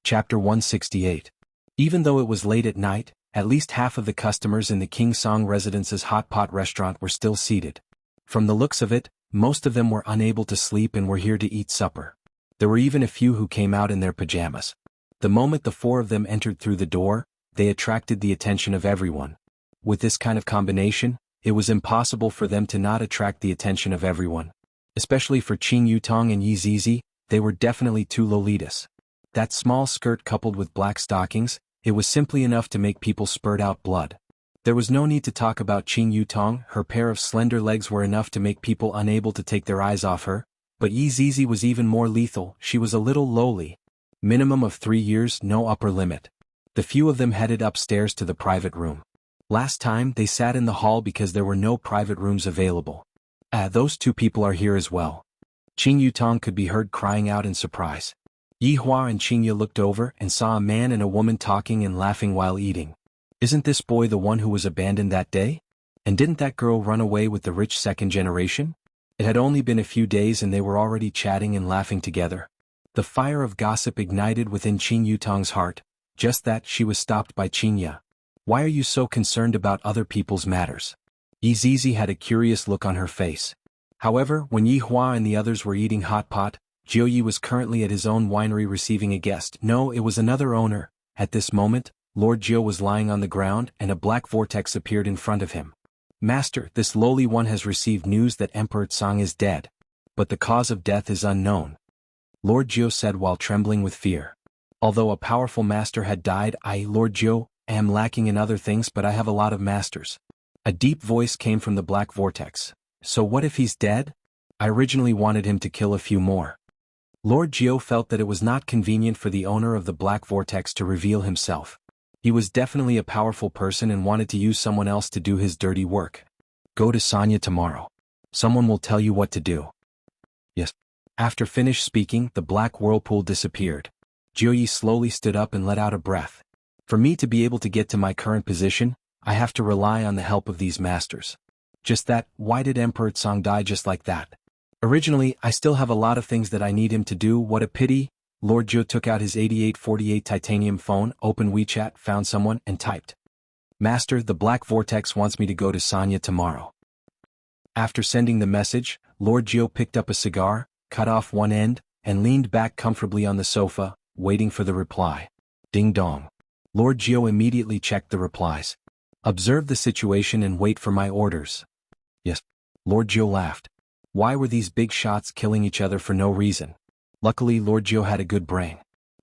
Chapter 168. Even though it was late at night, at least half of the customers in the King Song Residence's hot pot restaurant were still seated. From the looks of it, most of them were unable to sleep and were here to eat supper. There were even a few who came out in their pajamas. The moment the four of them entered through the door, they attracted the attention of everyone. With this kind of combination, it was impossible for them to not attract the attention of everyone. Especially for Qing Yutong and Yi Zizi, they were definitely two Lolitas. That small skirt coupled with black stockings, it was simply enough to make people spurt out blood. There was no need to talk about Qing Yutong, her pair of slender legs were enough to make people unable to take their eyes off her, but Yi Zizi was even more lethal, she was a little lowly. Minimum of 3 years, no upper limit. The few of them headed upstairs to the private room. Last time they sat in the hall because there were no private rooms available. Those two people are here as well. Qing Yutong could be heard crying out in surprise. Yi Hua and Qingya looked over and saw a man and a woman talking and laughing while eating. Isn't this boy the one who was abandoned that day? And didn't that girl run away with the rich second generation? It had only been a few days and they were already chatting and laughing together. The fire of gossip ignited within Qing Yutong's heart, just that she was stopped by Qingya. Why are you so concerned about other people's matters? Yi Zizi had a curious look on her face. However, when Yi Hua and the others were eating hot pot, Jiu Yi was currently at his own winery receiving a guest. No, it was another owner. At this moment, Lord Jiu was lying on the ground and a black vortex appeared in front of him. Master, this lowly one has received news that Emperor Tsang is dead. But the cause of death is unknown. Lord Jiu said while trembling with fear. Although a powerful master had died, I, Lord Jiu, am lacking in other things but I have a lot of masters. A deep voice came from the black vortex. So what if he's dead? I originally wanted him to kill a few more. Lord Jiu felt that it was not convenient for the owner of the black vortex to reveal himself. He was definitely a powerful person and wanted to use someone else to do his dirty work. Go to Sanya tomorrow. Someone will tell you what to do. Yes. After finished speaking, the black whirlpool disappeared. Jiu Yi slowly stood up and let out a breath. For me to be able to get to my current position, I have to rely on the help of these masters. Just that, why did Emperor Tsang die just like that? Originally, I still have a lot of things that I need him to do, what a pity. Lord Jiu took out his 8848 titanium phone, opened WeChat, found someone, and typed. Master, the black vortex wants me to go to Sanya tomorrow. After sending the message, Lord Jiu picked up a cigar, cut off one end, and leaned back comfortably on the sofa, waiting for the reply. Ding dong. Lord Jiu immediately checked the replies. Observe the situation and wait for my orders. Yes. Lord Jiu laughed. Why were these big shots killing each other for no reason? Luckily Lord Jiu had a good brain.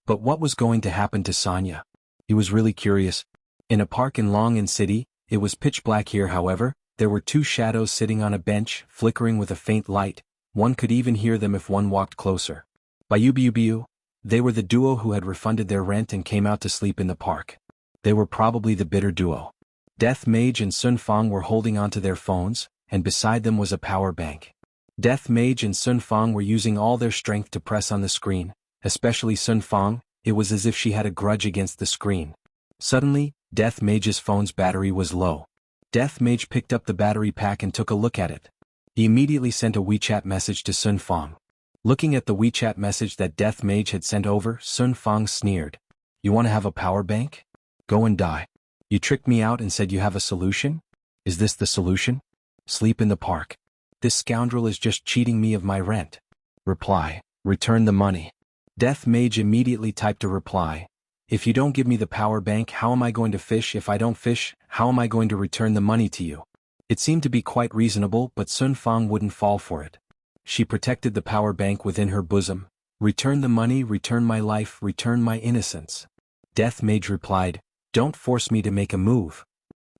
But what was going to happen to Sanya? He was really curious. In a park in Long'an City, it was pitch black here however, there were two shadows sitting on a bench, flickering with a faint light, one could even hear them if one walked closer. Biu, they were the duo who had refunded their rent and came out to sleep in the park. They were probably the bitter duo. Death Mage and Sun Fang were holding onto their phones, and beside them was a power bank. Death Mage and Sun Fang were using all their strength to press on the screen, especially Sun Fang, it was as if she had a grudge against the screen. Suddenly, Death Mage's phone's battery was low. Death Mage picked up the battery pack and took a look at it. He immediately sent a WeChat message to Sun Fang. Looking at the WeChat message that Death Mage had sent over, Sun Fang sneered. You want to have a power bank? Go and die. You tricked me out and said you have a solution? Is this the solution? Sleep in the park. This scoundrel is just cheating me of my rent. Reply. Return the money. Death Mage immediately typed a reply. If you don't give me the power bank, how am I going to fish? If I don't fish, how am I going to return the money to you? It seemed to be quite reasonable, but Sun Fang wouldn't fall for it. She protected the power bank within her bosom. Return the money, return my life, return my innocence. Death Mage replied, don't force me to make a move.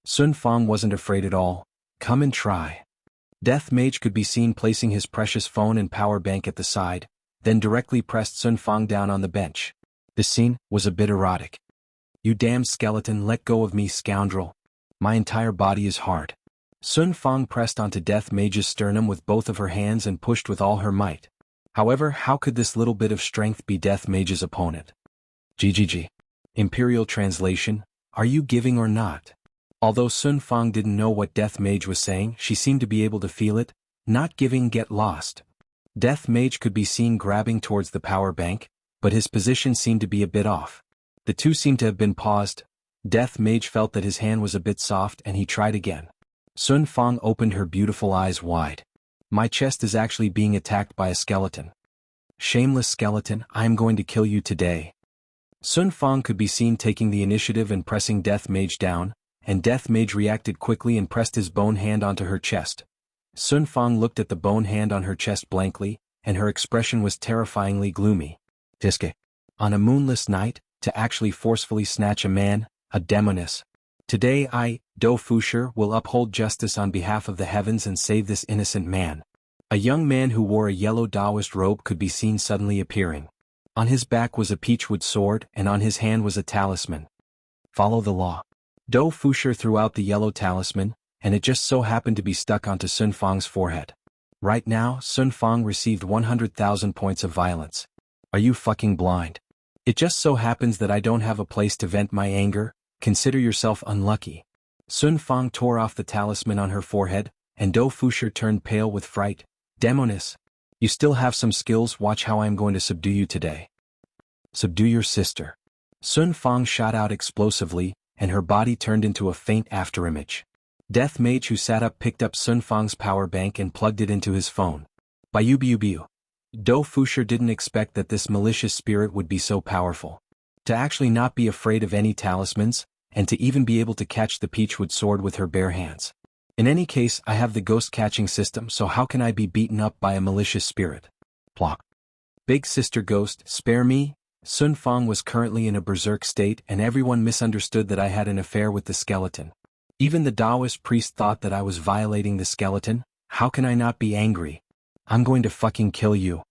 Sun Fang wasn't afraid at all. Come and try. Death Mage could be seen placing his precious phone and power bank at the side, then directly pressed Sun Fang down on the bench. The scene was a bit erotic. You damned skeleton, let go of me, scoundrel. My entire body is hard. Sun Fang pressed onto Death Mage's sternum with both of her hands and pushed with all her might. However, how could this little bit of strength be Death Mage's opponent? GGG. Imperial translation, are you giving or not? Although Sun Fang didn't know what Death Mage was saying, she seemed to be able to feel it. Not giving, get lost. Death Mage could be seen grabbing towards the power bank, but his position seemed to be a bit off. The two seemed to have been paused. Death Mage felt that his hand was a bit soft and he tried again. Sun Fang opened her beautiful eyes wide. My chest is actually being attacked by a skeleton. Shameless skeleton, I am going to kill you today. Sun Fang could be seen taking the initiative and pressing Death Mage down, and Death Mage reacted quickly and pressed his bone hand onto her chest. Sun Fang looked at the bone hand on her chest blankly, and her expression was terrifyingly gloomy. Tiske. On a moonless night, to actually forcefully snatch a man, a demoness. Today I, Do Fushir, will uphold justice on behalf of the heavens and save this innocent man. A young man who wore a yellow Taoist robe could be seen suddenly appearing. On his back was a peachwood sword and on his hand was a talisman. Follow the law. Do Fushir threw out the yellow talisman, and it just so happened to be stuck onto Sun Fang's forehead. Right now, Sun Fang received 100,000 points of violence. Are you fucking blind? It just so happens that I don't have a place to vent my anger. Consider yourself unlucky. Sun Fang tore off the talisman on her forehead, and Do Fushir turned pale with fright. Demoness. You still have some skills, watch how I am going to subdue you today. Subdue your sister. Sun Fang shot out explosively, and her body turned into a faint afterimage. Death Mage who sat up picked up Sun Fang's power bank and plugged it into his phone. Biu. Do Fushir didn't expect that this malicious spirit would be so powerful. To actually not be afraid of any talismans, and to even be able to catch the peachwood sword with her bare hands. In any case, I have the ghost catching system, so how can I be beaten up by a malicious spirit? Plop. Big sister ghost, spare me? Sun Fang was currently in a berserk state and everyone misunderstood that I had an affair with the skeleton. Even the Taoist priest thought that I was violating the skeleton. How can I not be angry? I'm going to fucking kill you.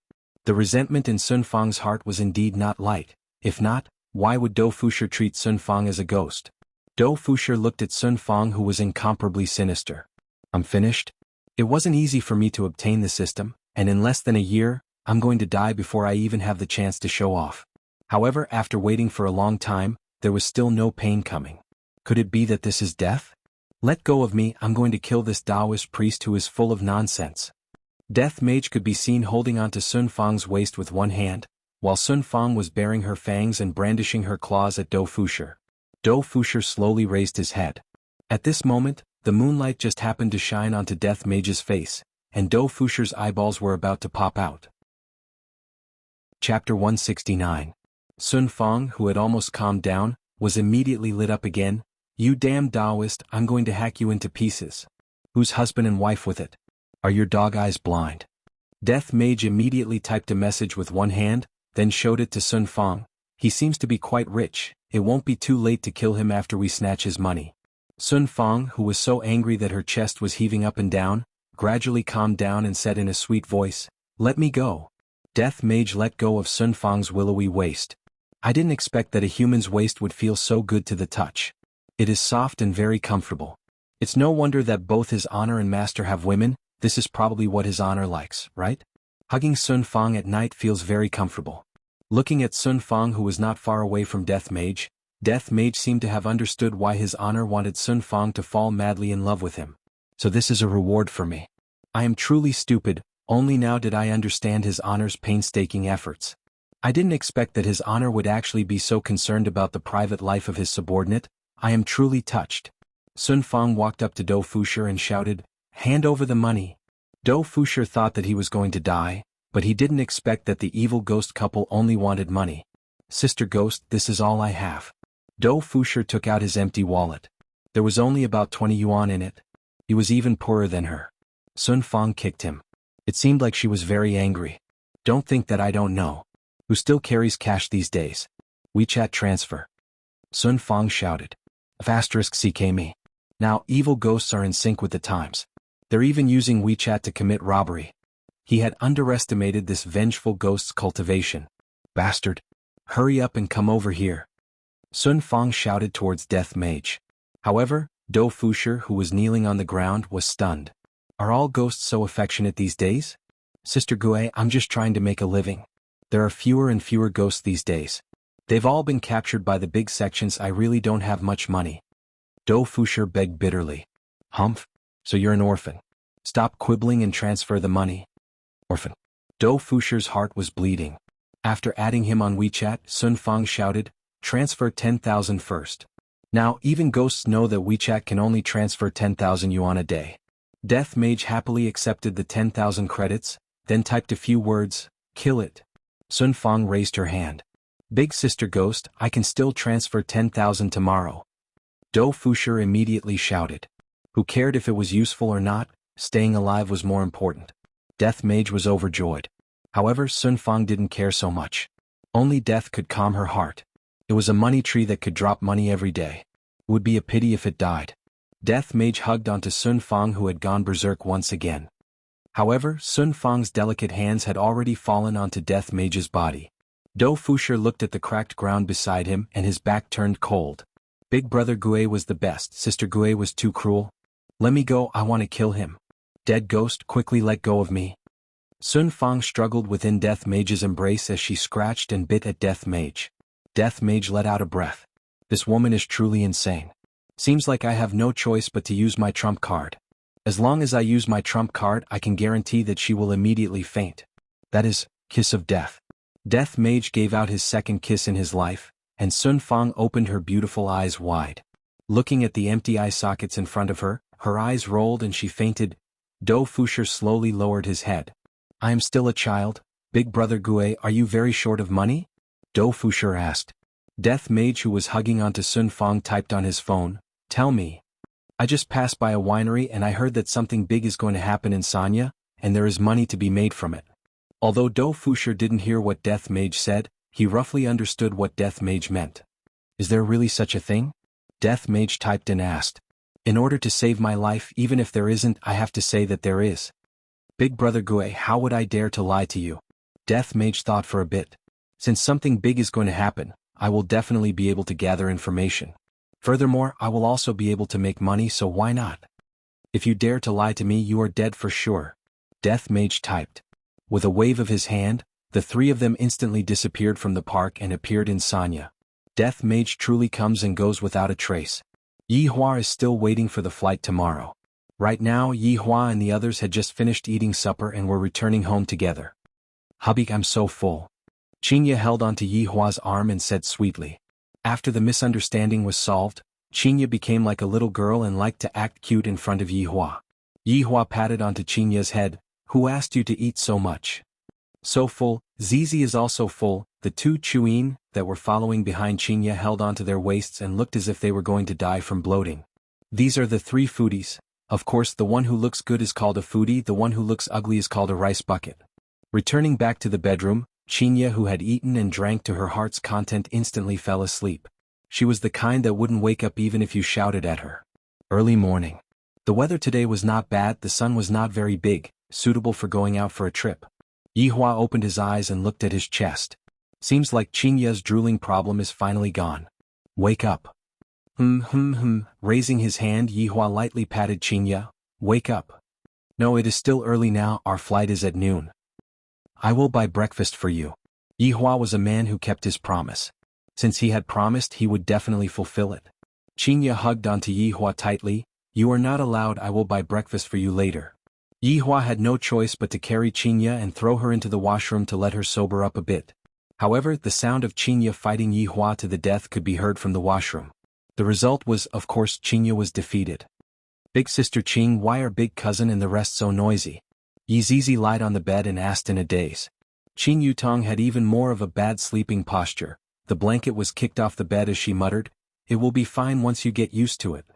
The resentment in Sun Fang's heart was indeed not light. If not, why would Do Fushir treat Sun Fang as a ghost? Do Fushir looked at Sun Fang, who was incomparably sinister. I'm finished? It wasn't easy for me to obtain the system, and in less than a year, I'm going to die before I even have the chance to show off. However, after waiting for a long time, there was still no pain coming. Could it be that this is death? Let go of me, I'm going to kill this Taoist priest who is full of nonsense. Death Mage could be seen holding onto Sun Fang's waist with one hand, while Sun Fang was baring her fangs and brandishing her claws at Do Fushir. Do Fushir slowly raised his head. At this moment, the moonlight just happened to shine onto Death Mage's face, and Do Fushir's eyeballs were about to pop out. Chapter 169. Sun Fang, who had almost calmed down, was immediately lit up again. You damn Taoist, I'm going to hack you into pieces. Who's husband and wife with it? Are your dog eyes blind? Death Mage immediately typed a message with one hand, then showed it to Sun Fang. He seems to be quite rich. It won't be too late to kill him after we snatch his money. Sun Fang, who was so angry that her chest was heaving up and down, gradually calmed down and said in a sweet voice, "Let me go." Death Mage let go of Sun Fang's willowy waist. I didn't expect that a human's waist would feel so good to the touch. It is soft and very comfortable. It's no wonder that both his honor and master have women. This is probably what his honor likes, right? Hugging Sun Fang at night feels very comfortable. Looking at Sun Fang, who was not far away from Death Mage seemed to have understood why his honor wanted Sun Fang to fall madly in love with him. So this is a reward for me. I am truly stupid, only now did I understand his honor's painstaking efforts. I didn't expect that his honor would actually be so concerned about the private life of his subordinate. I am truly touched. Sun Fang walked up to Do Fushir and shouted, "Hand over the money." Do Fushir thought that he was going to die, but he didn't expect that the evil ghost couple only wanted money. Sister Ghost, this is all I have. Do Fushir took out his empty wallet. There was only about 20 yuan in it. He was even poorer than her. Sun Fang kicked him. It seemed like she was very angry. Don't think that I don't know. Who still carries cash these days? WeChat transfer. Sun Fang shouted. *CK. Now evil ghosts are in sync with the times. They're even using WeChat to commit robbery. He had underestimated this vengeful ghost's cultivation. Bastard. Hurry up and come over here. Sun Fang shouted towards Death Mage. However, Do Fushir, who was kneeling on the ground, was stunned. Are all ghosts so affectionate these days? Sister Gue, I'm just trying to make a living. There are fewer and fewer ghosts these days. They've all been captured by the big sections. I really don't have much money. Do Fushir begged bitterly. Humph. So you're an orphan. Stop quibbling and transfer the money. Orphan. Do Fushir's heart was bleeding. After adding him on WeChat, Sun Fang shouted, "Transfer 10,000 first." Now, even ghosts know that WeChat can only transfer 10,000 yuan a day. Death Mage happily accepted the 10,000 credits, then typed a few words, "Kill it." Sun Fang raised her hand. "Big Sister Ghost, I can still transfer 10,000 tomorrow." Do Fushir immediately shouted. Who cared if it was useful or not? Staying alive was more important. Death Mage was overjoyed. However, Sun Fang didn't care so much. Only death could calm her heart. It was a money tree that could drop money every day. It would be a pity if it died. Death Mage hugged onto Sun Fang, who had gone berserk once again. However, Sun Fang's delicate hands had already fallen onto Death Mage's body. Do Fushir looked at the cracked ground beside him and his back turned cold. Big brother Gue was the best, Sister Gue was too cruel. "Let me go, I want to kill him." "Dead ghost, quickly let go of me." Sun Fang struggled within Death Mage's embrace as she scratched and bit at Death Mage. Death Mage let out a breath. This woman is truly insane. Seems like I have no choice but to use my trump card. As long as I use my trump card, I can guarantee that she will immediately faint. That is, kiss of death. Death Mage gave out his second kiss in his life, and Sun Fang opened her beautiful eyes wide. Looking at the empty eye sockets in front of her, her eyes rolled and she fainted. Do Fushir slowly lowered his head. "I am still a child. Big brother Gue, are you very short of money?" Do Fushir asked. Death Mage, who was hugging onto Sun Fang, typed on his phone, "Tell me. I just passed by a winery and I heard that something big is going to happen in Sanya, and there is money to be made from it." Although Do Fushir didn't hear what Death Mage said, he roughly understood what Death Mage meant. "Is there really such a thing?" Death Mage typed and asked. "In order to save my life, even if there isn't, I have to say that there is." "Big brother Gue, how would I dare to lie to you?" Death Mage thought for a bit. "Since something big is going to happen, I will definitely be able to gather information. Furthermore, I will also be able to make money, so why not? If you dare to lie to me, you are dead for sure." Death Mage typed. With a wave of his hand, the three of them instantly disappeared from the park and appeared in Sanya. Death Mage truly comes and goes without a trace. Yi Hua is still waiting for the flight tomorrow. Right now, Yi Hua and the others had just finished eating supper and were returning home together. "Hubby, I'm so full." Qinya held onto Yi Hua's arm and said sweetly. After the misunderstanding was solved, Qinya became like a little girl and liked to act cute in front of Yi Hua. Yi Hua patted onto Qinya's head. "Who asked you to eat so much?" "So full." Zizi is also full. The two Chuin that were following behind Qinya held onto their waists and looked as if they were going to die from bloating. These are the three foodies. Of course, the one who looks good is called a foodie, the one who looks ugly is called a rice bucket. Returning back to the bedroom, Qinya, who had eaten and drank to her heart's content, instantly fell asleep. She was the kind that wouldn't wake up even if you shouted at her. Early morning. The weather today was not bad, the sun was not very big, suitable for going out for a trip. Yi Hua opened his eyes and looked at his chest. Seems like Qinya's drooling problem is finally gone. "Wake up." Raising his hand, Yi Hua lightly patted Qinya. "Wake up." "No, it is still early now, our flight is at noon." "I will buy breakfast for you." Yi Hua was a man who kept his promise. Since he had promised, he would definitely fulfill it. Qinya hugged onto Yi Hua tightly. "You are not allowed, I will buy breakfast for you later." Yi Hua had no choice but to carry Qinya and throw her into the washroom to let her sober up a bit. However, the sound of Qinya fighting Yi Hua to the death could be heard from the washroom. The result was, of course, Qinya was defeated. "Big sister Qing, why are big cousin and the rest so noisy?" Yi Zizi lied on the bed and asked in a daze. Qing Yutong had even more of a bad sleeping posture. The blanket was kicked off the bed as she muttered, "It will be fine once you get used to it."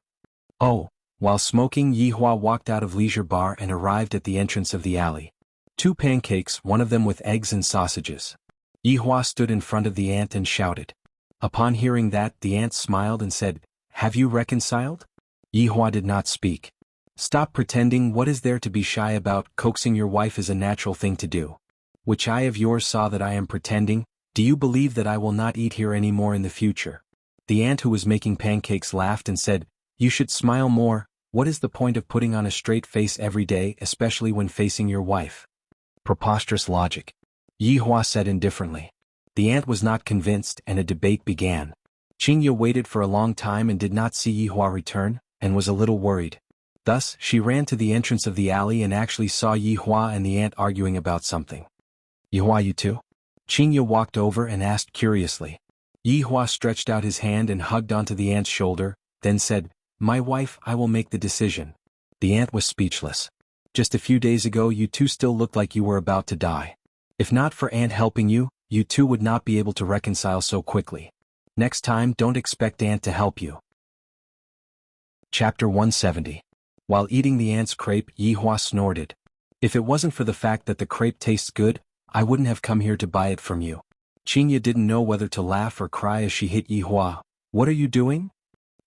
Oh. While smoking, Yi Hua walked out of leisure bar and arrived at the entrance of the alley. 2 pancakes, one of them with eggs and sausages. Yi Hua stood in front of the ant and shouted. Upon hearing that, the ant smiled and said, "Have you reconciled?" Yi Hua did not speak. "Stop pretending, what is there to be shy about? Coaxing your wife is a natural thing to do. Which eye of yours saw that I am pretending? Do you believe that I will not eat here any more in the future?" The ant who was making pancakes laughed and said, "You should smile more. What is the point of putting on a straight face every day, especially when facing your wife?" Preposterous logic. Yi Hua said indifferently. The ant was not convinced and a debate began. Qingya waited for a long time and did not see Yi Hua return, and was a little worried. Thus, she ran to the entrance of the alley and actually saw Yi Hua and the ant arguing about something. "Yi Hua, you too?" Qingya walked over and asked curiously. Yi Hua stretched out his hand and hugged onto the ant's shoulder, then said, "My wife, I will make the decision." The ant was speechless. Just a few days ago you two still looked like you were about to die. If not for Ant helping you, you two would not be able to reconcile so quickly. Next time don't expect Ant to help you. Chapter 170. While eating the ant's crepe, Yi Hua snorted. If it wasn't for the fact that the crepe tastes good, I wouldn't have come here to buy it from you. Qingya didn't know whether to laugh or cry as she hit Yi Hua. What are you doing?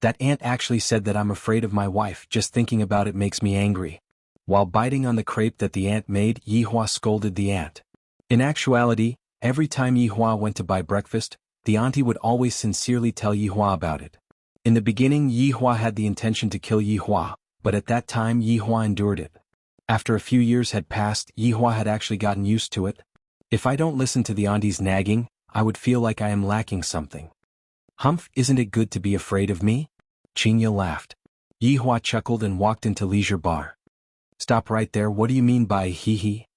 That ant actually said that I'm afraid of my wife. Just thinking about it makes me angry. While biting on the crepe that the ant made, Yi Hua scolded the ant. In actuality, every time Yi Hua went to buy breakfast, the auntie would always sincerely tell Yi Hua about it. In the beginning Yi Hua had the intention to kill Yi Hua, but at that time Yi Hua endured it. After a few years had passed, Yi Hua had actually gotten used to it. If I don't listen to the auntie's nagging, I would feel like I am lacking something. Humph, isn't it good to be afraid of me? Qingya laughed. Yi Hua chuckled and walked into leisure bar. Stop right there, what do you mean by hee?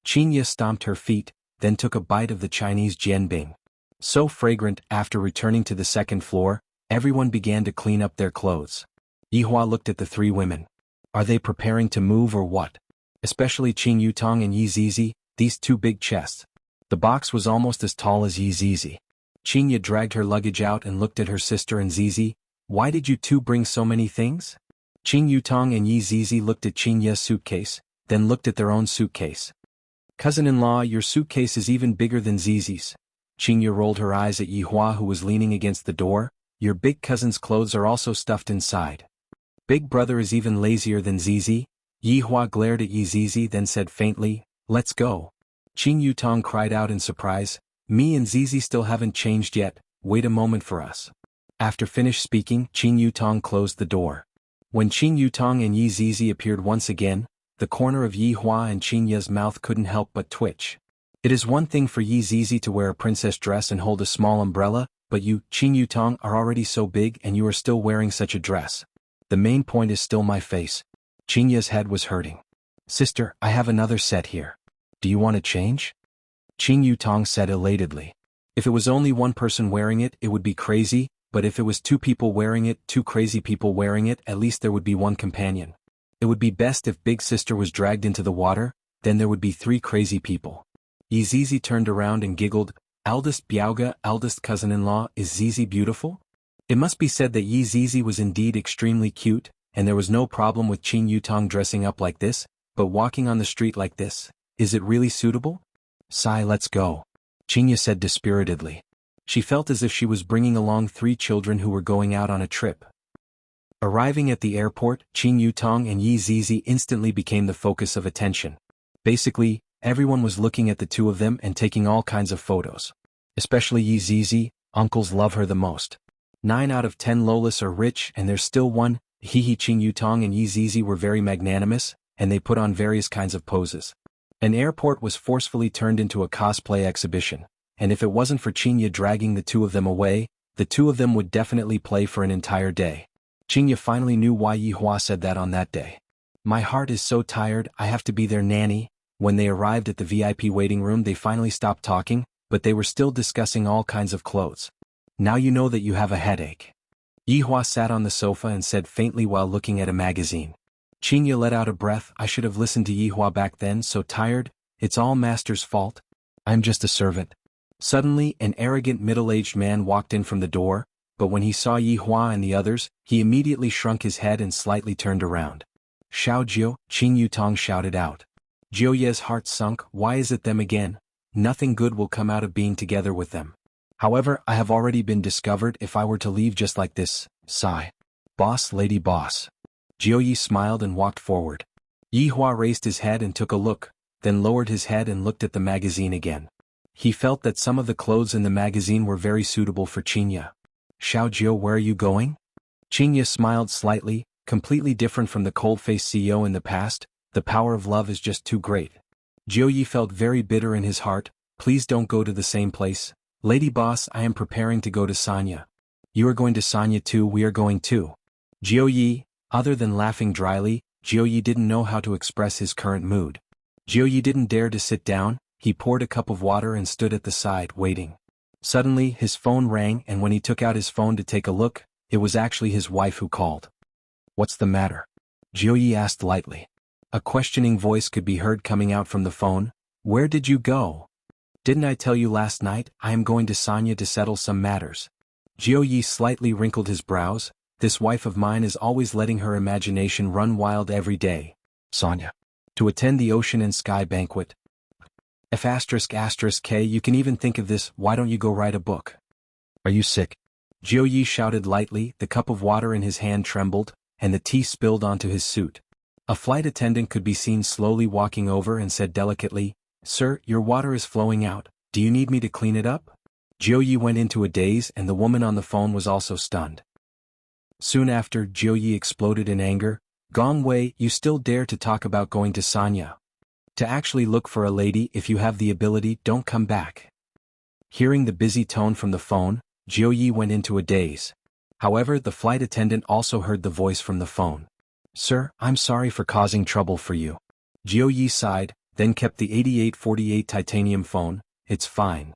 Qingya stomped her feet, then took a bite of the Chinese jianbing. So fragrant. After returning to the second floor, everyone began to clean up their clothes. Yi Hua looked at the three women. Are they preparing to move or what? Especially Qing Yutong and Yi Zizi, these two big chests. The box was almost as tall as Yi Zizi. Qingya dragged her luggage out and looked at her sister and Zizi. Why did you two bring so many things? Qing Yutong and Yi Zizi looked at Qingya's suitcase, then looked at their own suitcase. Cousin-in-law, your suitcase is even bigger than Zizi's. Qingya rolled her eyes at Yi Hua, who was leaning against the door. Your big cousin's clothes are also stuffed inside. Big brother is even lazier than Zizi. Yi Hua glared at Yi Zizi, then said faintly, "Let's go." Qing Yutong cried out in surprise, "Me and Zizi still haven't changed yet, wait a moment for us." After finished speaking, Qing Yutong closed the door. When Qing Yutong and Yi Zizi appeared once again, the corner of Yi Hua and Qingya's mouth couldn't help but twitch. It is one thing for Yi Zizi to wear a princess dress and hold a small umbrella, but you, Qing Yutong, are already so big and you are still wearing such a dress. The main point is still my face. Qingya's head was hurting. Sister, I have another set here. Do you want to change? Qing Yutong said elatedly. If it was only one person wearing it, it would be crazy, but if it was two people wearing it, two crazy people wearing it, at least there would be one companion. It would be best if big sister was dragged into the water, then there would be three crazy people. Yi Zizi turned around and giggled. Eldest Biaoga, eldest cousin-in-law, is Zizi beautiful? It must be said that Yi Zizi was indeed extremely cute, and there was no problem with Qing Yutong dressing up like this, but walking on the street like this, is it really suitable? Sai, let's go. Qingya said dispiritedly. She felt as if she was bringing along three children who were going out on a trip. Arriving at the airport, Qing Yutong and Yi Zizi instantly became the focus of attention. Basically, everyone was looking at the two of them and taking all kinds of photos. Especially Yi Zizi, uncles love her the most. 9 out of 10 Lolas are rich and there's still one. Qing Yutong and Yi Zizi were very magnanimous, and they put on various kinds of poses. An airport was forcefully turned into a cosplay exhibition, and if it wasn't for Qingya dragging the two of them away, the two of them would definitely play for an entire day. Qingya finally knew why Yi Hua said that on that day. My heart is so tired, I have to be their nanny. When they arrived at the VIP waiting room they finally stopped talking, but they were still discussing all kinds of clothes. Now you know that you have a headache. Yi Hua sat on the sofa and said faintly while looking at a magazine. Qingya let out a breath. I should have listened to Yi Hua back then, so tired. It's all master's fault. I'm just a servant. Suddenly, an arrogant middle-aged man walked in from the door, but when he saw Yi Hua and the others, he immediately shrunk his head and slightly turned around. Xiao Jiu, Qing Yutong shouted out. Jiu Ye's heart sunk. Why is it them again? Nothing good will come out of being together with them. However, I have already been discovered. If I were to leave just like this, sigh. Boss, lady boss. Jiu Yi smiled and walked forward. Yi Hua raised his head and took a look, then lowered his head and looked at the magazine again. He felt that some of the clothes in the magazine were very suitable for Qingya. Xiao Jiu, where are you going? Qingya smiled slightly, completely different from the cold-faced CEO in the past. The power of love is just too great. Jiu Yi felt very bitter in his heart. Please don't go to the same place. Lady boss, I am preparing to go to Sanya. You are going to Sanya too. We are going too. Jiu Yi, other than laughing dryly, Jiu Yi didn't know how to express his current mood. Jiu Yi didn't dare to sit down. he poured a cup of water and stood at the side, waiting. Suddenly, his phone rang, and when he took out his phone to take a look, it was actually his wife who called. "What's the matter?" Jiuyi asked lightly. A questioning voice could be heard coming out from the phone. "Where did you go? Didn't I tell you last night? I am going to Sanya to settle some matters." Jiuyi slightly wrinkled his brows. "This wife of mine is always letting her imagination run wild every day. Sanya. To attend the Ocean and Sky banquet. F***K, you can even think of this, why don't you go write a book? Are you sick?" Jiuyi shouted lightly, the cup of water in his hand trembled, and the tea spilled onto his suit. A flight attendant could be seen slowly walking over and said delicately, "Sir, your water is flowing out, do you need me to clean it up?" Jiuyi went into a daze, and the woman on the phone was also stunned. Soon after, Jiuyi exploded in anger. "Gong Wei, you still dare to talk about going to Sanya? To actually look for a lady, if you have the ability, don't come back." Hearing the busy tone from the phone, Jiuyi went into a daze. However, the flight attendant also heard the voice from the phone. "Sir, I'm sorry for causing trouble for you." Jiuyi sighed, then kept the 8848 titanium phone. "It's fine.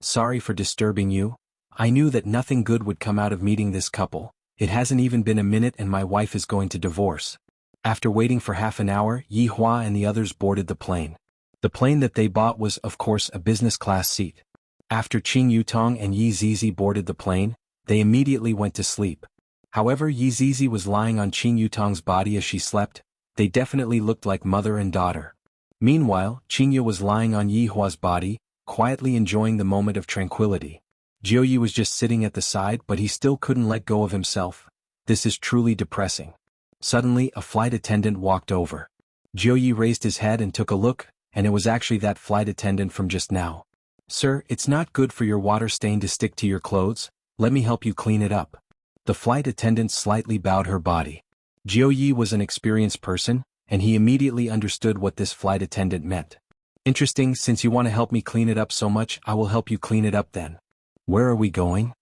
Sorry for disturbing you. I knew that nothing good would come out of meeting this couple. It hasn't even been a minute and my wife is going to divorce." After waiting for half an hour, Yi Hua and the others boarded the plane. The plane that they bought was, of course, a business-class seat. After Qing Yutong and Yi Zizi boarded the plane, they immediately went to sleep. However, Yi Zizi was lying on Qing Yutong's body as she slept. They definitely looked like mother and daughter. Meanwhile, Qingya was lying on Yi Hua's body, quietly enjoying the moment of tranquility. Jiuyi was just sitting at the side, but he still couldn't let go of himself. This is truly depressing. Suddenly, a flight attendant walked over. Jiuyi raised his head and took a look, and it was actually that flight attendant from just now. "Sir, it's not good for your water stain to stick to your clothes. Let me help you clean it up." The flight attendant slightly bowed her body. Jiuyi was an experienced person, and he immediately understood what this flight attendant meant. "Interesting, since you want to help me clean it up so much, I will help you clean it up then. Where are we going?"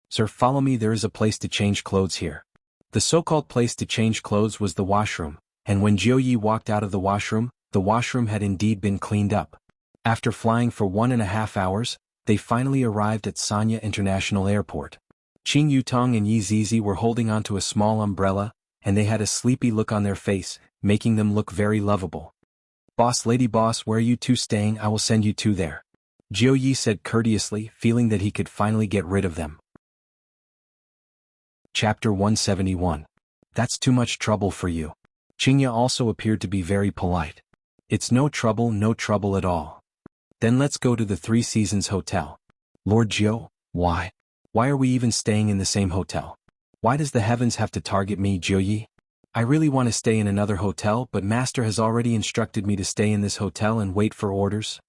"Sir, follow me, there is a place to change clothes here." The so-called place to change clothes was the washroom, and when Jiuyi walked out of the washroom had indeed been cleaned up. After flying for 1.5 hours, they finally arrived at Sanya International Airport. Qing Yutong and Yi Zizi were holding onto a small umbrella, and they had a sleepy look on their face, making them look very lovable. "Boss, lady boss, where are you two staying? I will send you two there," Jiuyi said courteously, feeling that he could finally get rid of them. Chapter 171. That's too much trouble for you. Qingya also appeared to be very polite. "It's no trouble at all." "Then let's go to the Three Seasons Hotel." "Lord Jiu, why? Why are we even staying in the same hotel? Why does the heavens have to target me, Jiuyi? I really want to stay in another hotel, but master has already instructed me to stay in this hotel and wait for orders.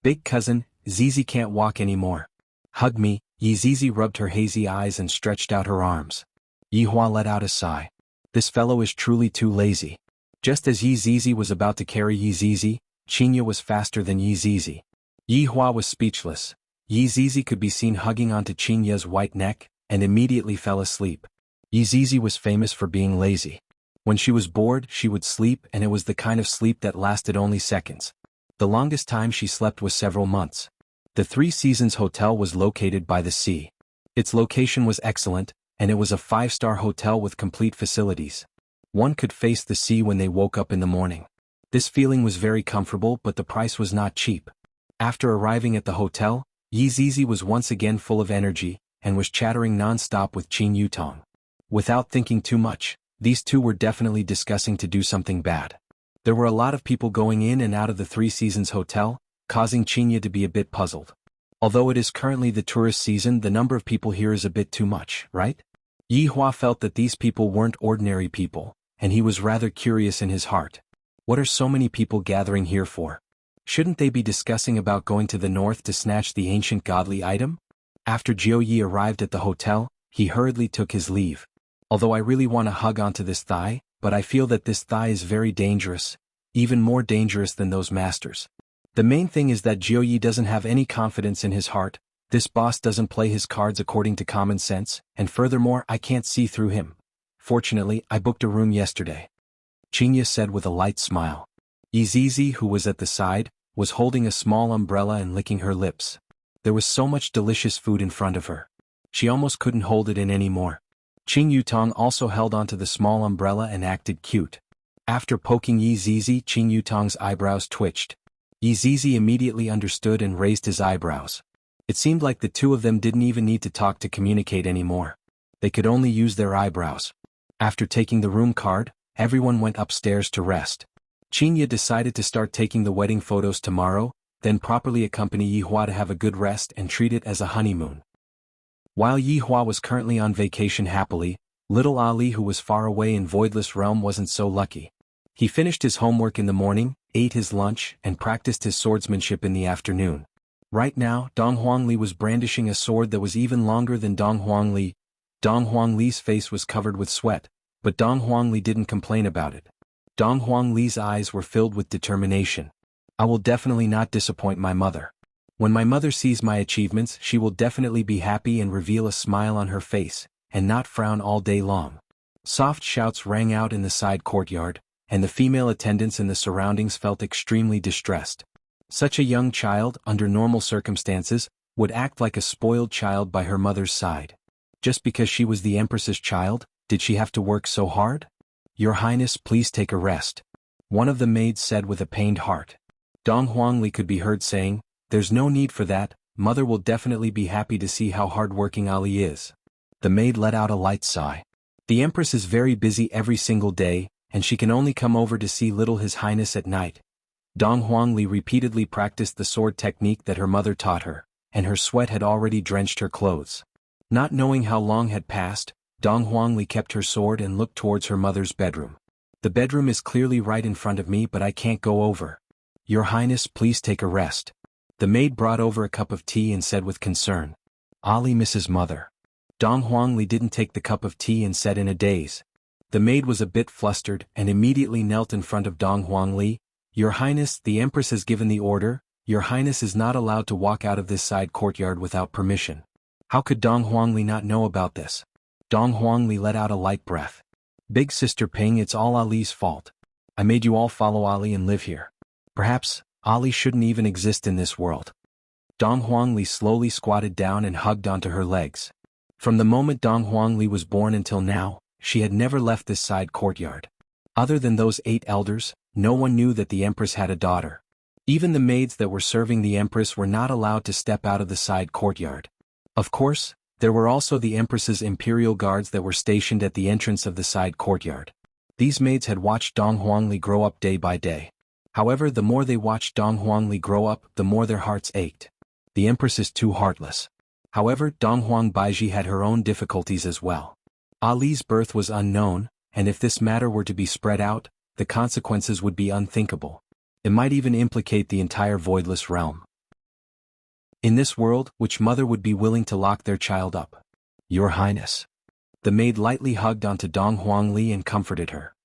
Big cousin, Zizi can't walk anymore. Hug me." Yi Zizi rubbed her hazy eyes and stretched out her arms. Yi Hua let out a sigh. This fellow is truly too lazy. Just as Yi Zizi was about to carry Yi Zizi, Qingya was faster than Yi Zizi. Yi Hua was speechless. Yi Zizi could be seen hugging onto Qingya's white neck, and immediately fell asleep. Yi Zizi was famous for being lazy. When she was bored, she would sleep, and it was the kind of sleep that lasted only seconds. The longest time she slept was several months. The Three Seasons Hotel was located by the sea. Its location was excellent, and it was a 5-star hotel with complete facilities. One could face the sea when they woke up in the morning. This feeling was very comfortable, but the price was not cheap. After arriving at the hotel, Yi Zizi was once again full of energy, and was chattering non-stop with Qing Yutong. Without thinking too much, these two were definitely discussing to do something bad. There were a lot of people going in and out of the Three Seasons Hotel, causing Qingya to be a bit puzzled. Although it is currently the tourist season, the number of people here is a bit too much, right? Yi Hua felt that these people weren't ordinary people, and he was rather curious in his heart. What are so many people gathering here for? Shouldn't they be discussing about going to the north to snatch the ancient godly item? After Jiuyi arrived at the hotel, he hurriedly took his leave. Although I really want to hug onto this thigh, but I feel that this thigh is very dangerous, even more dangerous than those masters. The main thing is that Jiuyi doesn't have any confidence in his heart. This boss doesn't play his cards according to common sense, and furthermore I can't see through him. Fortunately, I booked a room yesterday," Qingya said with a light smile. Yi Zizi, who was at the side, was holding a small umbrella and licking her lips. There was so much delicious food in front of her. She almost couldn't hold it in anymore. Qing Yutong also held onto the small umbrella and acted cute. After poking Yi Zizi, Qing Yutong's eyebrows twitched. Yi Zizi immediately understood and raised his eyebrows. It seemed like the two of them didn't even need to talk to communicate anymore. They could only use their eyebrows. After taking the room card, everyone went upstairs to rest. Qing Yi decided to start taking the wedding photos tomorrow, then properly accompany Yi Hua to have a good rest and treat it as a honeymoon. While Yi Hua was currently on vacation happily, little Ali, who was far away in Voidless Realm, wasn't so lucky. He finished his homework in the morning, ate his lunch, and practiced his swordsmanship in the afternoon. Right now, Dong Huangli was brandishing a sword that was even longer than Dong Huangli. Dong Huangli's face was covered with sweat, but Dong Huangli didn't complain about it. Dong Huangli's eyes were filled with determination. I will definitely not disappoint my mother. When my mother sees my achievements, she will definitely be happy and reveal a smile on her face, and not frown all day long. Soft shouts rang out in the side courtyard, and the female attendants in the surroundings felt extremely distressed. Such a young child, under normal circumstances, would act like a spoiled child by her mother's side. Just because she was the Empress's child, did she have to work so hard? Your Highness, please take a rest. One of the maids said with a pained heart. Dong Huangli could be heard saying, "There's no need for that, mother will definitely be happy to see how hard-working Ali is." The maid let out a light sigh. The Empress is very busy every single day, and she can only come over to see little His Highness at night. Dong Huangli repeatedly practiced the sword technique that her mother taught her, and her sweat had already drenched her clothes. Not knowing how long had passed, Dong Huangli kept her sword and looked towards her mother's bedroom. The bedroom is clearly right in front of me, but I can't go over. Your Highness, please take a rest. The maid brought over a cup of tea and said with concern. Ali misses mother. Dong Huangli didn't take the cup of tea and said in a daze. The maid was a bit flustered and immediately knelt in front of Dong Huangli. Your Highness, the Empress has given the order. Your Highness is not allowed to walk out of this side courtyard without permission. How could Dong Huangli not know about this? Dong Huangli let out a light breath. Big Sister Ping, it's all Ali's fault. I made you all follow Ali and live here. Perhaps Ali shouldn't even exist in this world. Dong Huangli slowly squatted down and hugged onto her legs. From the moment Dong Huangli was born until now, she had never left this side courtyard. Other than those 8 elders, no one knew that the Empress had a daughter. Even the maids that were serving the Empress were not allowed to step out of the side courtyard. Of course, there were also the Empress's imperial guards that were stationed at the entrance of the side courtyard. These maids had watched Dong Huangli grow up day by day. However, the more they watched Dong Huangli grow up, the more their hearts ached. The Empress is too heartless. However, Dong Huang Baiji had her own difficulties as well. Ali's birth was unknown, and if this matter were to be spread out, the consequences would be unthinkable. It might even implicate the entire Voidless Realm. In this world, which mother would be willing to lock their child up? Your Highness. The maid lightly hugged onto Dong Huangli and comforted her.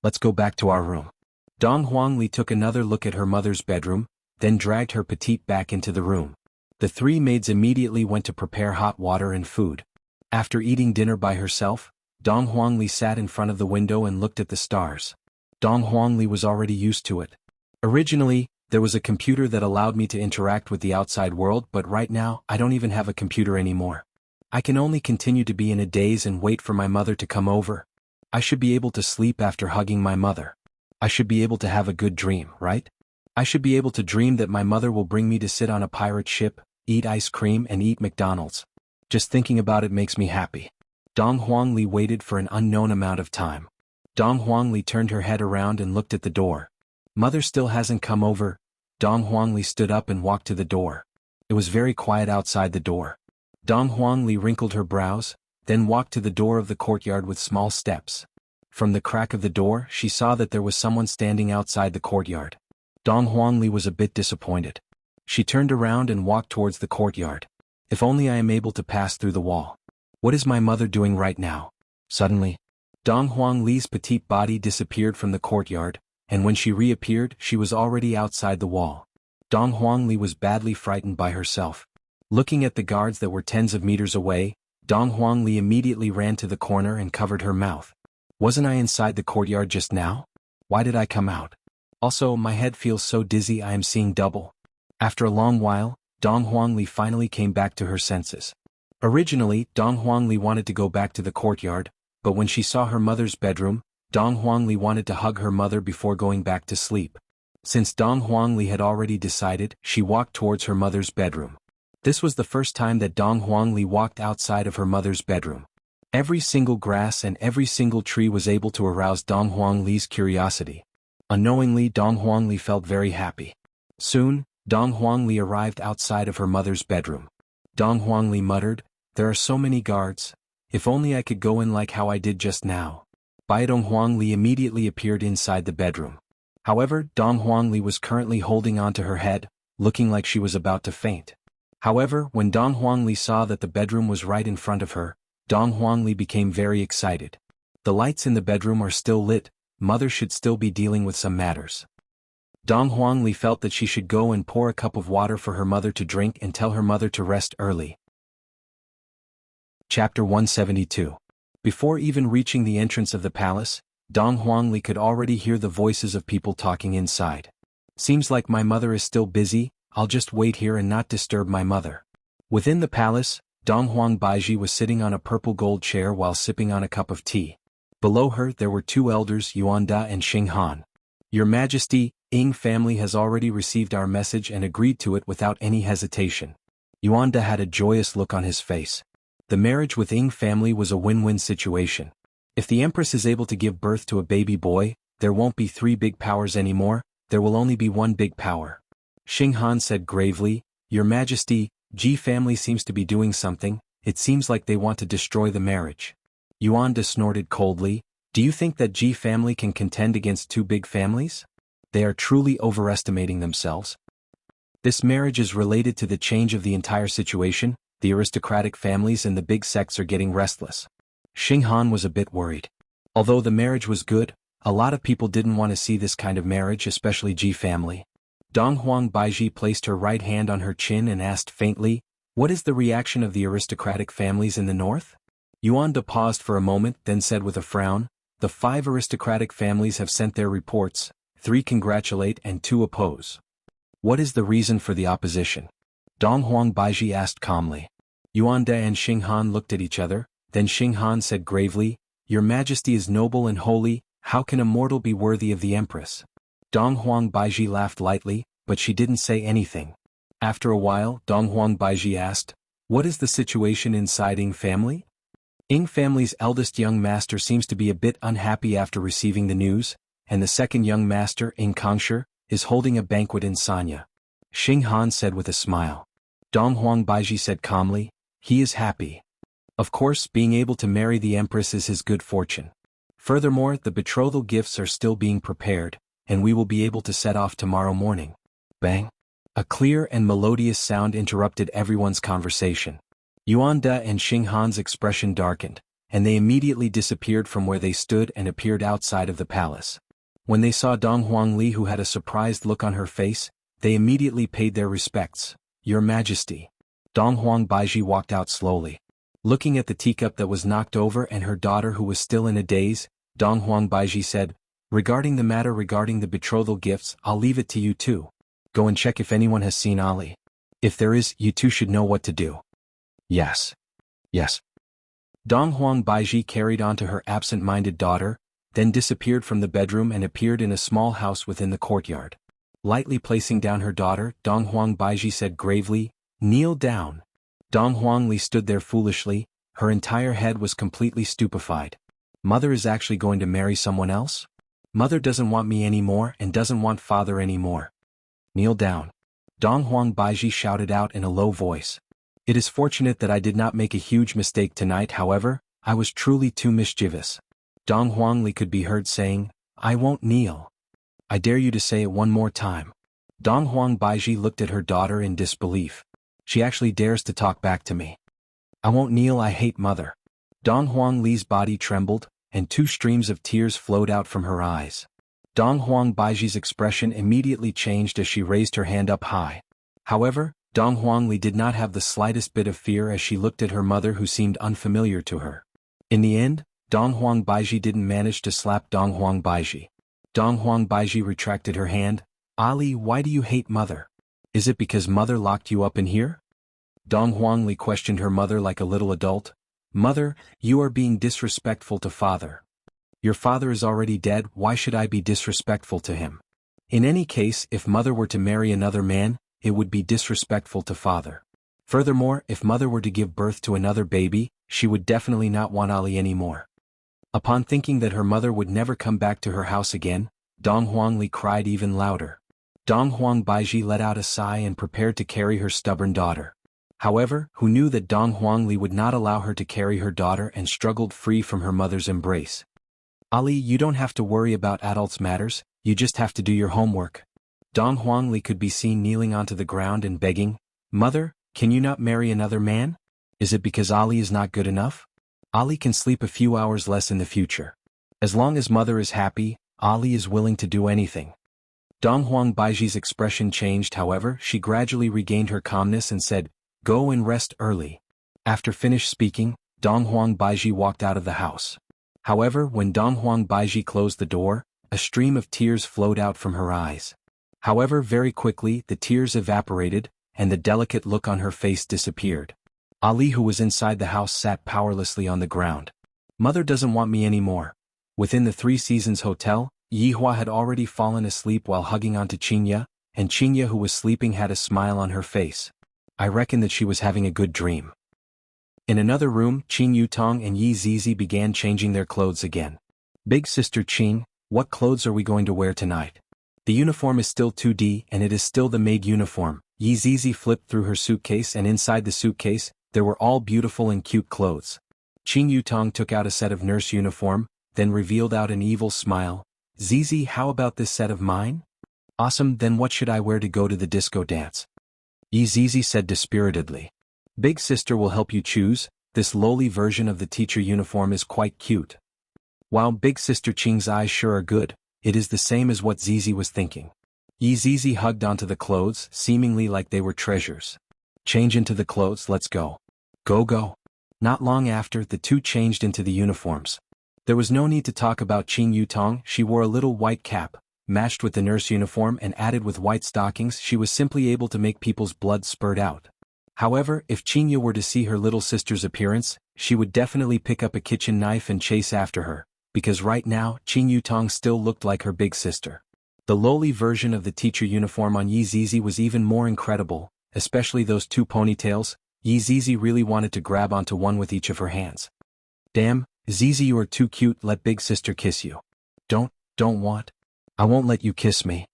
Let's go back to our room. Dong Huangli took another look at her mother's bedroom, then dragged her petite back into the room. The 3 maids immediately went to prepare hot water and food. After eating dinner by herself, Dong Huangli sat in front of the window and looked at the stars. Dong Huangli was already used to it. Originally, there was a computer that allowed me to interact with the outside world, but right now, I don't even have a computer anymore. I can only continue to be in a daze and wait for my mother to come over. I should be able to sleep after hugging my mother. I should be able to have a good dream, right? I should be able to dream that my mother will bring me to sit on a pirate ship, eat ice cream and eat McDonald's. Just thinking about it makes me happy. Dong Huangli waited for an unknown amount of time. Dong Huangli turned her head around and looked at the door. Mother still hasn't come over. Dong Huangli stood up and walked to the door. It was very quiet outside the door. Dong Huangli wrinkled her brows, then walked to the door of the courtyard with small steps. From the crack of the door, she saw that there was someone standing outside the courtyard. Dong Huangli was a bit disappointed. She turned around and walked towards the courtyard. If only I am able to pass through the wall. What is my mother doing right now? Suddenly, Dong Huangli's petite body disappeared from the courtyard, and when she reappeared, she was already outside the wall. Dong Huangli was badly frightened by herself. Looking at the guards that were tens of meters away, Dong Huangli immediately ran to the corner and covered her mouth. Wasn't I inside the courtyard just now? Why did I come out? Also, my head feels so dizzy I am seeing double. After a long while, Dong Huangli finally came back to her senses. Originally, Dong Huangli wanted to go back to the courtyard, but when she saw her mother's bedroom, Dong Huangli wanted to hug her mother before going back to sleep. Since Dong Huangli had already decided, she walked towards her mother's bedroom. This was the first time that Dong Huangli walked outside of her mother's bedroom. Every single grass and every single tree was able to arouse Dong Huangli's curiosity. Unknowingly, Dong Huangli felt very happy. Soon, Dong Huangli arrived outside of her mother's bedroom. Dong Huangli muttered, "There are so many guards. If only I could go in like how I did just now." Dong Huangli immediately appeared inside the bedroom. However, Dong Huangli was currently holding onto her head, looking like she was about to faint. However, when Dong Huangli saw that the bedroom was right in front of her, Dong Huangli became very excited. The lights in the bedroom are still lit, mother should still be dealing with some matters. Dong Huangli felt that she should go and pour a cup of water for her mother to drink and tell her mother to rest early. Chapter 172. Before even reaching the entrance of the palace, Dong Huangli could already hear the voices of people talking inside. "Seems like my mother is still busy, I'll just wait here and not disturb my mother." Within the palace, Dong Huang Baiji was sitting on a purple gold chair while sipping on a cup of tea. Below her there were two elders, Yuan Da and Xing Han. "Your Majesty, Ying family has already received our message and agreed to it without any hesitation." Yuan Da had a joyous look on his face. The marriage with Ying family was a win-win situation. If the Empress is able to give birth to a baby boy, there won't be three big powers anymore, there will only be one big power. Xing Han said gravely, "Your Majesty, Ji family seems to be doing something, it seems like they want to destroy the marriage." Yuan Da snorted coldly, "Do you think that Ji family can contend against two big families? They are truly overestimating themselves. This marriage is related to the change of the entire situation, the aristocratic families and the big sects are getting restless." Xing Han was a bit worried. Although the marriage was good, a lot of people didn't want to see this kind of marriage, especially Ji family. Dong Huang Baiji placed her right hand on her chin and asked faintly, "What is the reaction of the aristocratic families in the north?" Yuan Da paused for a moment, then said with a frown, "The 5 aristocratic families have sent their reports, 3 congratulate and 2 oppose." "What is the reason for the opposition?" Dong Huang Baiji asked calmly. Yuan Da and Xing Han looked at each other, then Xing Han said gravely, "Your Majesty is noble and holy, how can a mortal be worthy of the Empress?" Dong Huang Baiji laughed lightly, but she didn't say anything. After a while, Dong Huang Baiji asked, "What is the situation inside Ying family?" Ying family's eldest young master seems to be a bit unhappy after receiving the news, and the second young master, Ying Kongshi, is holding a banquet in Sanya. Xing Han said with a smile. Dong Huang Baiji said calmly, "He is happy. Of course, being able to marry the Empress is his good fortune. Furthermore, the betrothal gifts are still being prepared, and we will be able to set off tomorrow morning." Bang! A clear and melodious sound interrupted everyone's conversation. Yuan Da and Xing Han's expression darkened, and they immediately disappeared from where they stood and appeared outside of the palace. When they saw Dong Huangli, who had a surprised look on her face, they immediately paid their respects. "Your Majesty." Dong Huang Baiji walked out slowly. Looking at the teacup that was knocked over and her daughter who was still in a daze, Dong Huang Baiji said, "Regarding the matter regarding the betrothal gifts, I'll leave it to you two. Go and check if anyone has seen Ali. If there is, you two should know what to do." "Yes. Yes." Dong Huang Baiji carried on to her absent-minded daughter, then disappeared from the bedroom and appeared in a small house within the courtyard. Lightly placing down her daughter, Dong Huang Baiji said gravely, "Kneel down." Dong Huangli stood there foolishly, her entire head was completely stupefied. Mother is actually going to marry someone else? Mother doesn't want me anymore and doesn't want father anymore. "Kneel down." Dong Huang Baiji shouted out in a low voice. "It is fortunate that I did not make a huge mistake tonight, however, I was truly too mischievous." Dong Huangli could be heard saying, "I won't kneel. I dare you to say it one more time." Dong Huang Baiji looked at her daughter in disbelief. She actually dares to talk back to me. "I won't kneel, I hate mother." Dong Huangli's body trembled, and 2 streams of tears flowed out from her eyes. Dong Huang Baiji's expression immediately changed as she raised her hand up high. However, Dong Huangli did not have the slightest bit of fear as she looked at her mother who seemed unfamiliar to her. In the end, Dong Huang Baiji didn't manage to slap Dong Huang Baiji. Dong Huang Baiji retracted her hand. Ali, why do you hate mother? Is it because mother locked you up in here? Dong Huangli questioned her mother like a little adult. Mother, you are being disrespectful to father. Your father is already dead, why should I be disrespectful to him? In any case, if mother were to marry another man, it would be disrespectful to father. Furthermore, if mother were to give birth to another baby, she would definitely not want Ali anymore. Upon thinking that her mother would never come back to her house again, Dong Huangli cried even louder. Dong Huang Baiji let out a sigh and prepared to carry her stubborn daughter. However, who knew that Dong Huangli would not allow her to carry her daughter and struggled free from her mother's embrace. Ali, you don't have to worry about adults' matters, you just have to do your homework. Dong Huangli could be seen kneeling onto the ground and begging, Mother, can you not marry another man? Is it because Ali is not good enough? Ali can sleep a few hours less in the future. As long as mother is happy, Ali is willing to do anything. Dong Huang Baiji's expression changed, however, she gradually regained her calmness and said, Go and rest early. After finished speaking, Dong Huang Baiji walked out of the house. However, when Dong Huang Baiji closed the door, a stream of tears flowed out from her eyes. However, very quickly the tears evaporated, and the delicate look on her face disappeared. Ali, who was inside the house, sat powerlessly on the ground. Mother doesn't want me anymore. Within the Three Seasons Hotel, Yihua had already fallen asleep while hugging onto Qinya, and Qinya, who was sleeping, had a smile on her face. I reckon that she was having a good dream. In another room, Qin Yutong and Yi Zizi began changing their clothes again. Big sister Qin, what clothes are we going to wear tonight? The uniform is still 2D and it is still the maid uniform. Yi Zizi flipped through her suitcase, and inside the suitcase, there were all beautiful and cute clothes. Qin Yutong took out a set of nurse uniform, then revealed out an evil smile. Zizi, how about this set of mine? Awesome, then what should I wear to go to the disco dance? Yi Zizi said dispiritedly. Big sister will help you choose, this lowly version of the teacher uniform is quite cute. While big sister Qing's eyes sure are good, it is the same as what Zizi was thinking. Yi Zizi hugged onto the clothes, seemingly like they were treasures. Change into the clothes, let's go. Go. Not long after, the two changed into the uniforms. There was no need to talk about Qin Yutong, she wore a little white cap, matched with the nurse uniform and added with white stockings. She was simply able to make people's blood spurt out. However, if Qinya were to see her little sister's appearance, she would definitely pick up a kitchen knife and chase after her, because right now, Qin Yutong still looked like her big sister. The lowly version of the teacher uniform on Yi Zizi was even more incredible, especially those two ponytails. Yi Zizi really wanted to grab onto one with each of her hands. Damn, Zizi, you are too cute, let big sister kiss you. Don't want. I won't let you kiss me.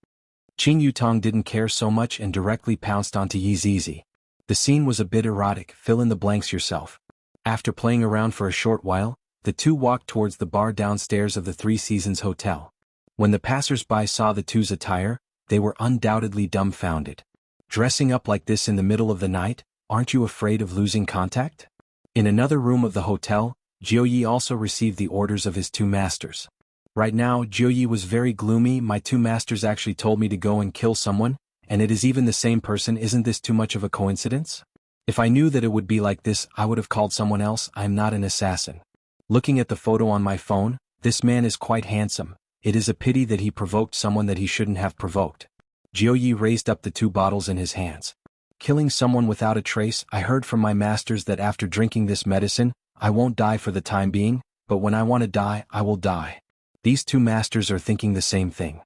Qin Yutong didn't care so much and directly pounced onto Yi Zizi. The scene was a bit erotic, fill in the blanks yourself. After playing around for a short while, the two walked towards the bar downstairs of the Three Seasons Hotel. When the passers-by saw the two's attire, they were undoubtedly dumbfounded. Dressing up like this in the middle of the night, aren't you afraid of losing contact? In another room of the hotel, Jiuyi also received the orders of his two masters. Right now, Jiuyi was very gloomy. My two masters actually told me to go and kill someone, and it is even the same person. Isn't this too much of a coincidence? If I knew that it would be like this, I would have called someone else. I am not an assassin. Looking at the photo on my phone, this man is quite handsome. It is a pity that he provoked someone that he shouldn't have provoked. Jiuyi raised up the two bottles in his hands. Killing someone without a trace. I heard from my masters that after drinking this medicine, I won't die for the time being, but when I want to die, I will die. These two masters are thinking the same thing.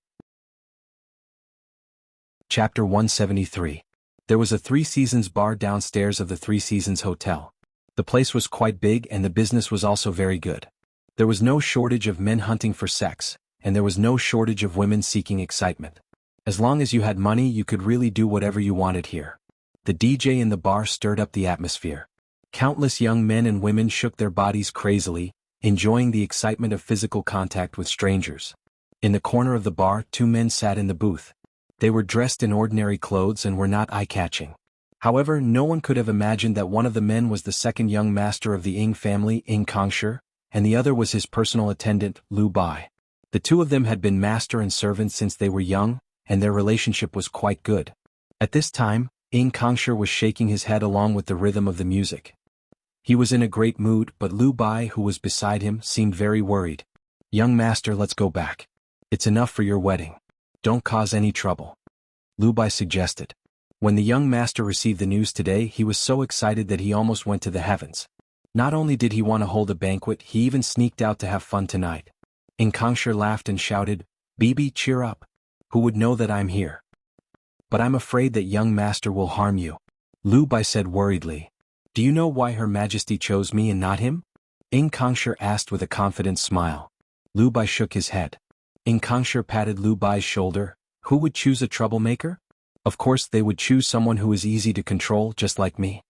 Chapter 173. There was a Three Seasons bar downstairs of the Three Seasons Hotel. The place was quite big and the business was also very good. There was no shortage of men hunting for sex, and there was no shortage of women seeking excitement. As long as you had money, you could really do whatever you wanted here. The DJ in the bar stirred up the atmosphere. Countless young men and women shook their bodies crazily, enjoying the excitement of physical contact with strangers. In the corner of the bar, two men sat in the booth. They were dressed in ordinary clothes and were not eye-catching. However, no one could have imagined that one of the men was the second young master of the Ying family, Ying Kongshi, and the other was his personal attendant, Lu Bai. The two of them had been master and servant since they were young, and their relationship was quite good. At this time, Ying Kongshi was shaking his head along with the rhythm of the music. He was in a great mood, but Lu Bai, who was beside him, seemed very worried. Young master, let's go back. It's enough for your wedding. Don't cause any trouble. Lu Bai suggested. When the young master received the news today, he was so excited that he almost went to the heavens. Not only did he want to hold a banquet, he even sneaked out to have fun tonight. Kangshi laughed and shouted, "Bibi, cheer up. Who would know that I'm here? But I'm afraid that young master will harm you." Lu Bai said worriedly. "Do you know why Her Majesty chose me and not him?" Kangshi asked with a confident smile. Lu Bai shook his head. Kangshi patted Lu Bai's shoulder. "Who would choose a troublemaker? Of course they would choose someone who is easy to control, just like me."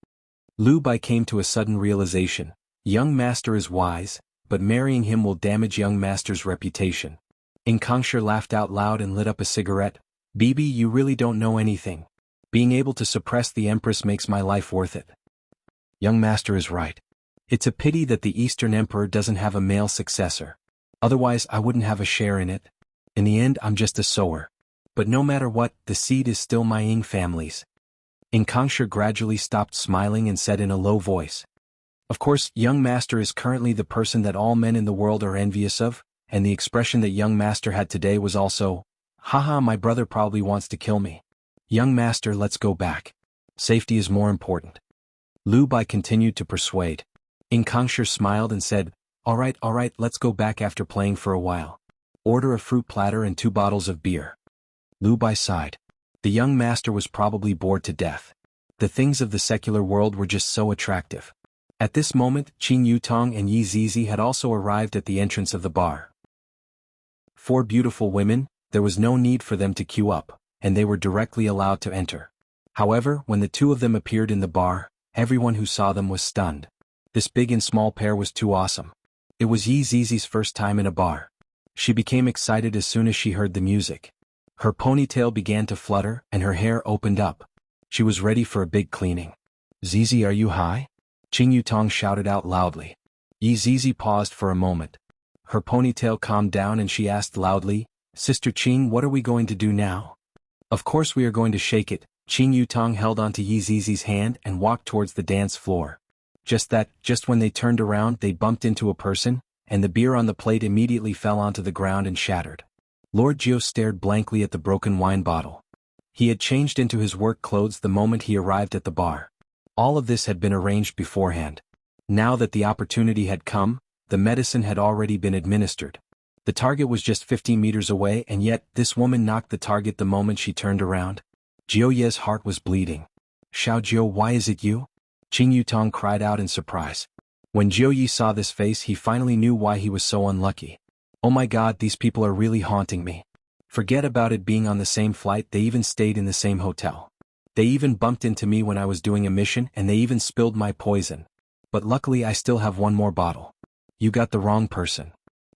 Lu Bai came to a sudden realization. Young master is wise, but marrying him will damage young master's reputation. Kangshi laughed out loud and lit up a cigarette. "Bibi, you really don't know anything. Being able to suppress the empress makes my life worth it." Young master is right. It's a pity that the Eastern Emperor doesn't have a male successor. Otherwise I wouldn't have a share in it. In the end I'm just a sower. But no matter what, the seed is still my Ying family's. Kangshi gradually stopped smiling and said in a low voice. "Of course, young master is currently the person that all men in the world are envious of, and the expression that young master had today was also, 'Haha, my brother probably wants to kill me. Young master, let's go back. Safety is more important.'" Lu Bai continued to persuade. Kangshi smiled and said, all right, let's go back after playing for a while. Order a fruit platter and 2 bottles of beer." Lu Bai sighed. The young master was probably bored to death. The things of the secular world were just so attractive. At this moment, Qing Yutong and Yi Zizi had also arrived at the entrance of the bar. 4 beautiful women, there was no need for them to queue up, and they were directly allowed to enter. However, when the 2 of them appeared in the bar, everyone who saw them was stunned. This big and small pair was too awesome. It was Yi Zizi's first time in a bar. She became excited as soon as she heard the music. Her ponytail began to flutter and her hair opened up. She was ready for a big cleaning. "Zizi, are you high?" Qing Yutong shouted out loudly. Yi Zizi paused for a moment. Her ponytail calmed down and she asked loudly, "Sister Qing, what are we going to do now?" "Of course we are going to shake it." Qing Yutong held onto Yi Zizi's hand and walked towards the dance floor. Just when they turned around they bumped into a person, and the beer on the plate immediately fell onto the ground and shattered. Lord Jiao stared blankly at the broken wine bottle. He had changed into his work clothes the moment he arrived at the bar. All of this had been arranged beforehand. Now that the opportunity had come, the medicine had already been administered. The target was just 15 meters away, and yet this woman knocked the target the moment she turned around. Jiao Ye's heart was bleeding. "Xiao Jiao, why is it you?" Qing Yutong cried out in surprise. When Jiao Yi saw this face, he finally knew why he was so unlucky. "Oh my god, these people are really haunting me. Forget about it being on the same flight, they even stayed in the same hotel. They even bumped into me when I was doing a mission and they even spilled my poison. But luckily I still have 1 more bottle." "You got the wrong person."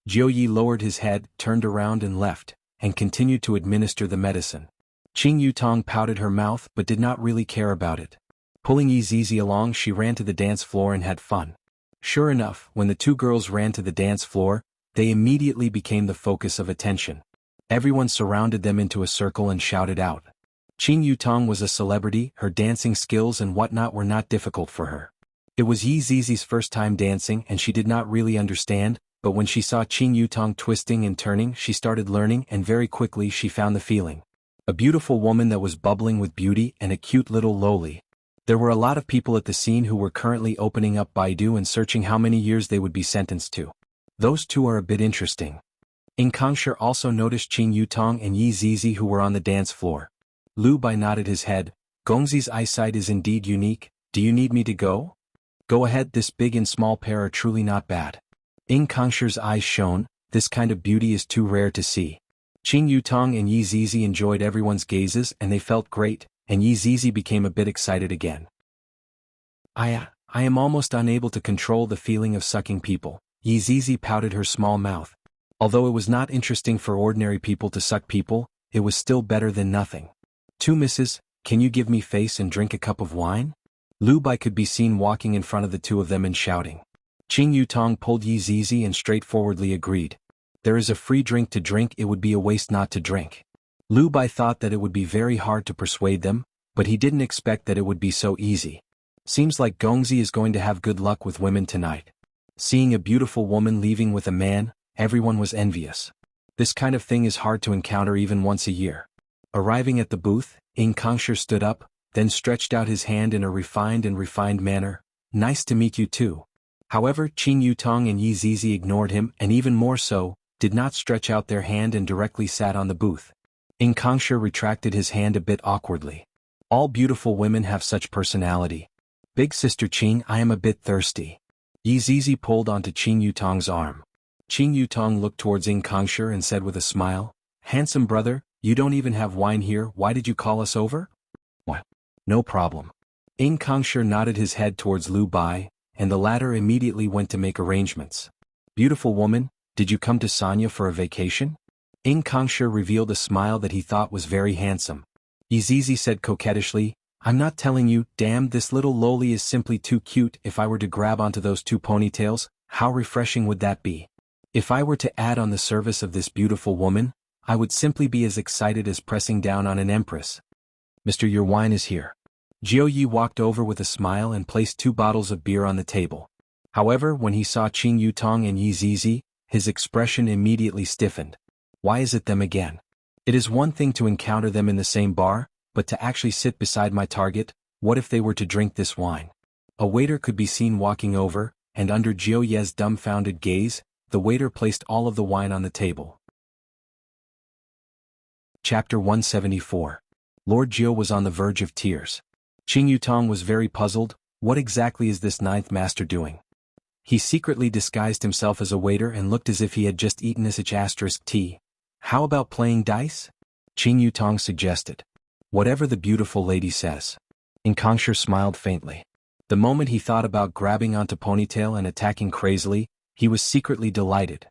Jiao Yi lowered his head, turned around and left, and continued to administer the medicine. Qing Yutong pouted her mouth but did not really care about it. Pulling Yi Zizi along, she ran to the dance floor and had fun. Sure enough, when the 2 girls ran to the dance floor, they immediately became the focus of attention. Everyone surrounded them into a circle and shouted out. Qing Yutong was a celebrity, her dancing skills and whatnot were not difficult for her. It was Yi Zizi's first time dancing and she did not really understand, but when she saw Qing Yutong twisting and turning, she started learning and very quickly she found the feeling. A beautiful woman that was bubbling with beauty and a cute little loli. There were a lot of people at the scene who were currently opening up Baidu and searching how many years they would be sentenced to. Those 2 are a bit interesting. Kangshi also noticed Qing Yutong and Yi Zizi who were on the dance floor. Lu Bai nodded his head. "Gongzi's eyesight is indeed unique. Do you need me to go?" "Go ahead, this big and small pair are truly not bad." Kangshi's eyes shone. This kind of beauty is too rare to see. Qing Yutong and Yi Zizi enjoyed everyone's gazes and they felt great, and Yi Zizi became a bit excited again. I am almost unable to control the feeling of sucking people." Yi Zizi pouted her small mouth. Although it was not interesting for ordinary people to suck people, it was still better than nothing. "2 misses, can you give me face and drink a cup of wine?" Lu Bai could be seen walking in front of the 2 of them and shouting. Qing Yutong pulled Yi Zizi and straightforwardly agreed. There is a free drink to drink, it would be a waste not to drink. Lu Bai thought that it would be very hard to persuade them, but he didn't expect that it would be so easy. Seems like Gongzi is going to have good luck with women tonight. Seeing a beautiful woman leaving with a man, everyone was envious. This kind of thing is hard to encounter even once a year. Arriving at the booth, Ing Kongsher stood up, then stretched out his hand in a refined manner. Nice to meet you too. However, Qing Yutong and Yi Zizi ignored him and even more so, did not stretch out their hand and directly sat on the booth. Ing Kongsher retracted his hand a bit awkwardly. All beautiful women have such personality. Big sister Qing, I am a bit thirsty. Yi Zizi pulled onto Qing Yutong's arm. Qing Yutong looked towards Ing Kongsher and said with a smile, handsome brother, you don't even have wine here, why did you call us over? What? No problem. Ing Kongsher nodded his head towards Lu Bai, and the latter immediately went to make arrangements. Beautiful woman, did you come to Sanya for a vacation? Ing Kongsher revealed a smile that he thought was very handsome. Yi Zizi said coquettishly, I'm not telling you, damn, this little loli is simply too cute. If I were to grab onto those two ponytails, how refreshing would that be? If I were to add on the service of this beautiful woman, I would simply be as excited as pressing down on an empress. Mister, your wine is here. Jiao Yi walked over with a smile and placed 2 bottles of beer on the table. However, when he saw Qing Yutong and Yi Zizi, his expression immediately stiffened. Why is it them again? It is one thing to encounter them in the same bar, but to actually sit beside my target, what if they were to drink this wine? A waiter could be seen walking over, and under Jiao Ye's dumbfounded gaze, the waiter placed all of the wine on the table. Chapter 174. Lord Jiao was on the verge of tears. Qing Yutong was very puzzled. What exactly is this ninth master doing? He secretly disguised himself as a waiter and looked as if he had just eaten tea. How about playing dice? Qing Yutong suggested. Whatever the beautiful lady says. Ing Kongsher smiled faintly. The moment he thought about grabbing onto Ponytail and attacking crazily, he was secretly delighted.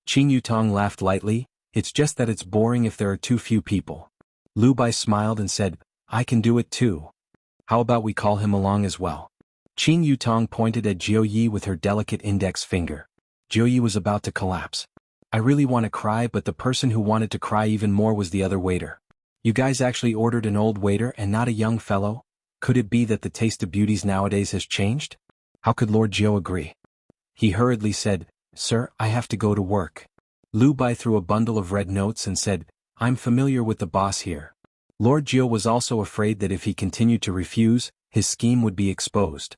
Qing Yutong laughed lightly, it's just that it's boring if there are too few people. Lu Bai smiled and said, I can do it too. How about we call him along as well? Qing Yutong pointed at Jiao Yi with her delicate index finger. Jiao Yi was about to collapse. I really want to cry, but the person who wanted to cry even more was the other waiter. You guys actually ordered an old waiter and not a young fellow? Could it be that the taste of beauties nowadays has changed? How could Lord Jiao agree? He hurriedly said, Sir, I have to go to work. Lu Bai threw a bundle of red notes and said, I'm familiar with the boss here. Lord Jiao was also afraid that if he continued to refuse, his scheme would be exposed.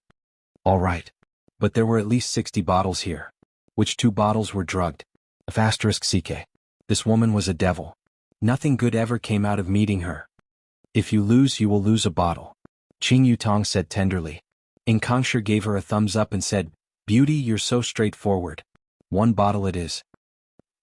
All right. But there were at least 60 bottles here. Which 2 bottles were drugged? *CK. This woman was a devil. Nothing good ever came out of meeting her. If you lose, you will lose a bottle. Qing Yutong said tenderly. Ing Kongsher gave her a thumbs up and said, Beauty, you're so straightforward. 1 bottle it is.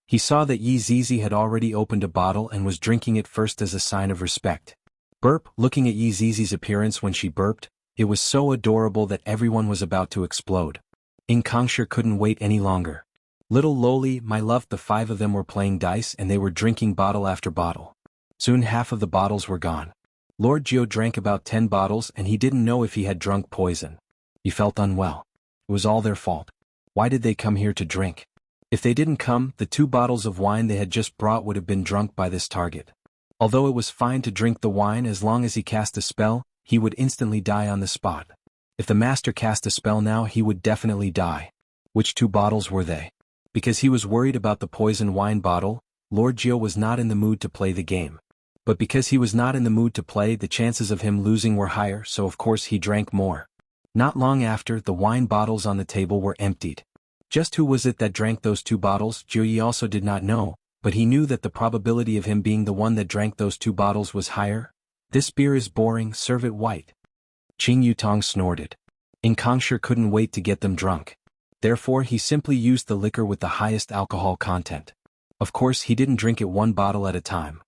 He saw that Yi Zizi had already opened a bottle and was drinking it first as a sign of respect. Burp, looking at Yi Zizi's appearance when she burped, it was so adorable that everyone was about to explode. Ing Kongsher couldn't wait any longer. Little loli, my love, the 5 of them were playing dice and they were drinking bottle after bottle. Soon half of the bottles were gone. Lord Jiao drank about 10 bottles and he didn't know if he had drunk poison. He felt unwell. It was all their fault. Why did they come here to drink? If they didn't come, the 2 bottles of wine they had just brought would have been drunk by this target. Although it was fine to drink the wine as long as he cast a spell, he would instantly die on the spot. If the master cast a spell now, he would definitely die. Which 2 bottles were they? Because he was worried about the poison wine bottle, Lord Jiao was not in the mood to play the game. But because he was not in the mood to play, the chances of him losing were higher, so of course he drank more. Not long after, the wine bottles on the table were emptied. Just who was it that drank those 2 bottles, Jiao Yi also did not know, but he knew that the probability of him being the one that drank those 2 bottles was higher. This beer is boring, serve it white. Qing Yutong snorted. Ing Kongsher couldn't wait to get them drunk. Therefore he simply used the liquor with the highest alcohol content. Of course he didn't drink it 1 bottle at a time.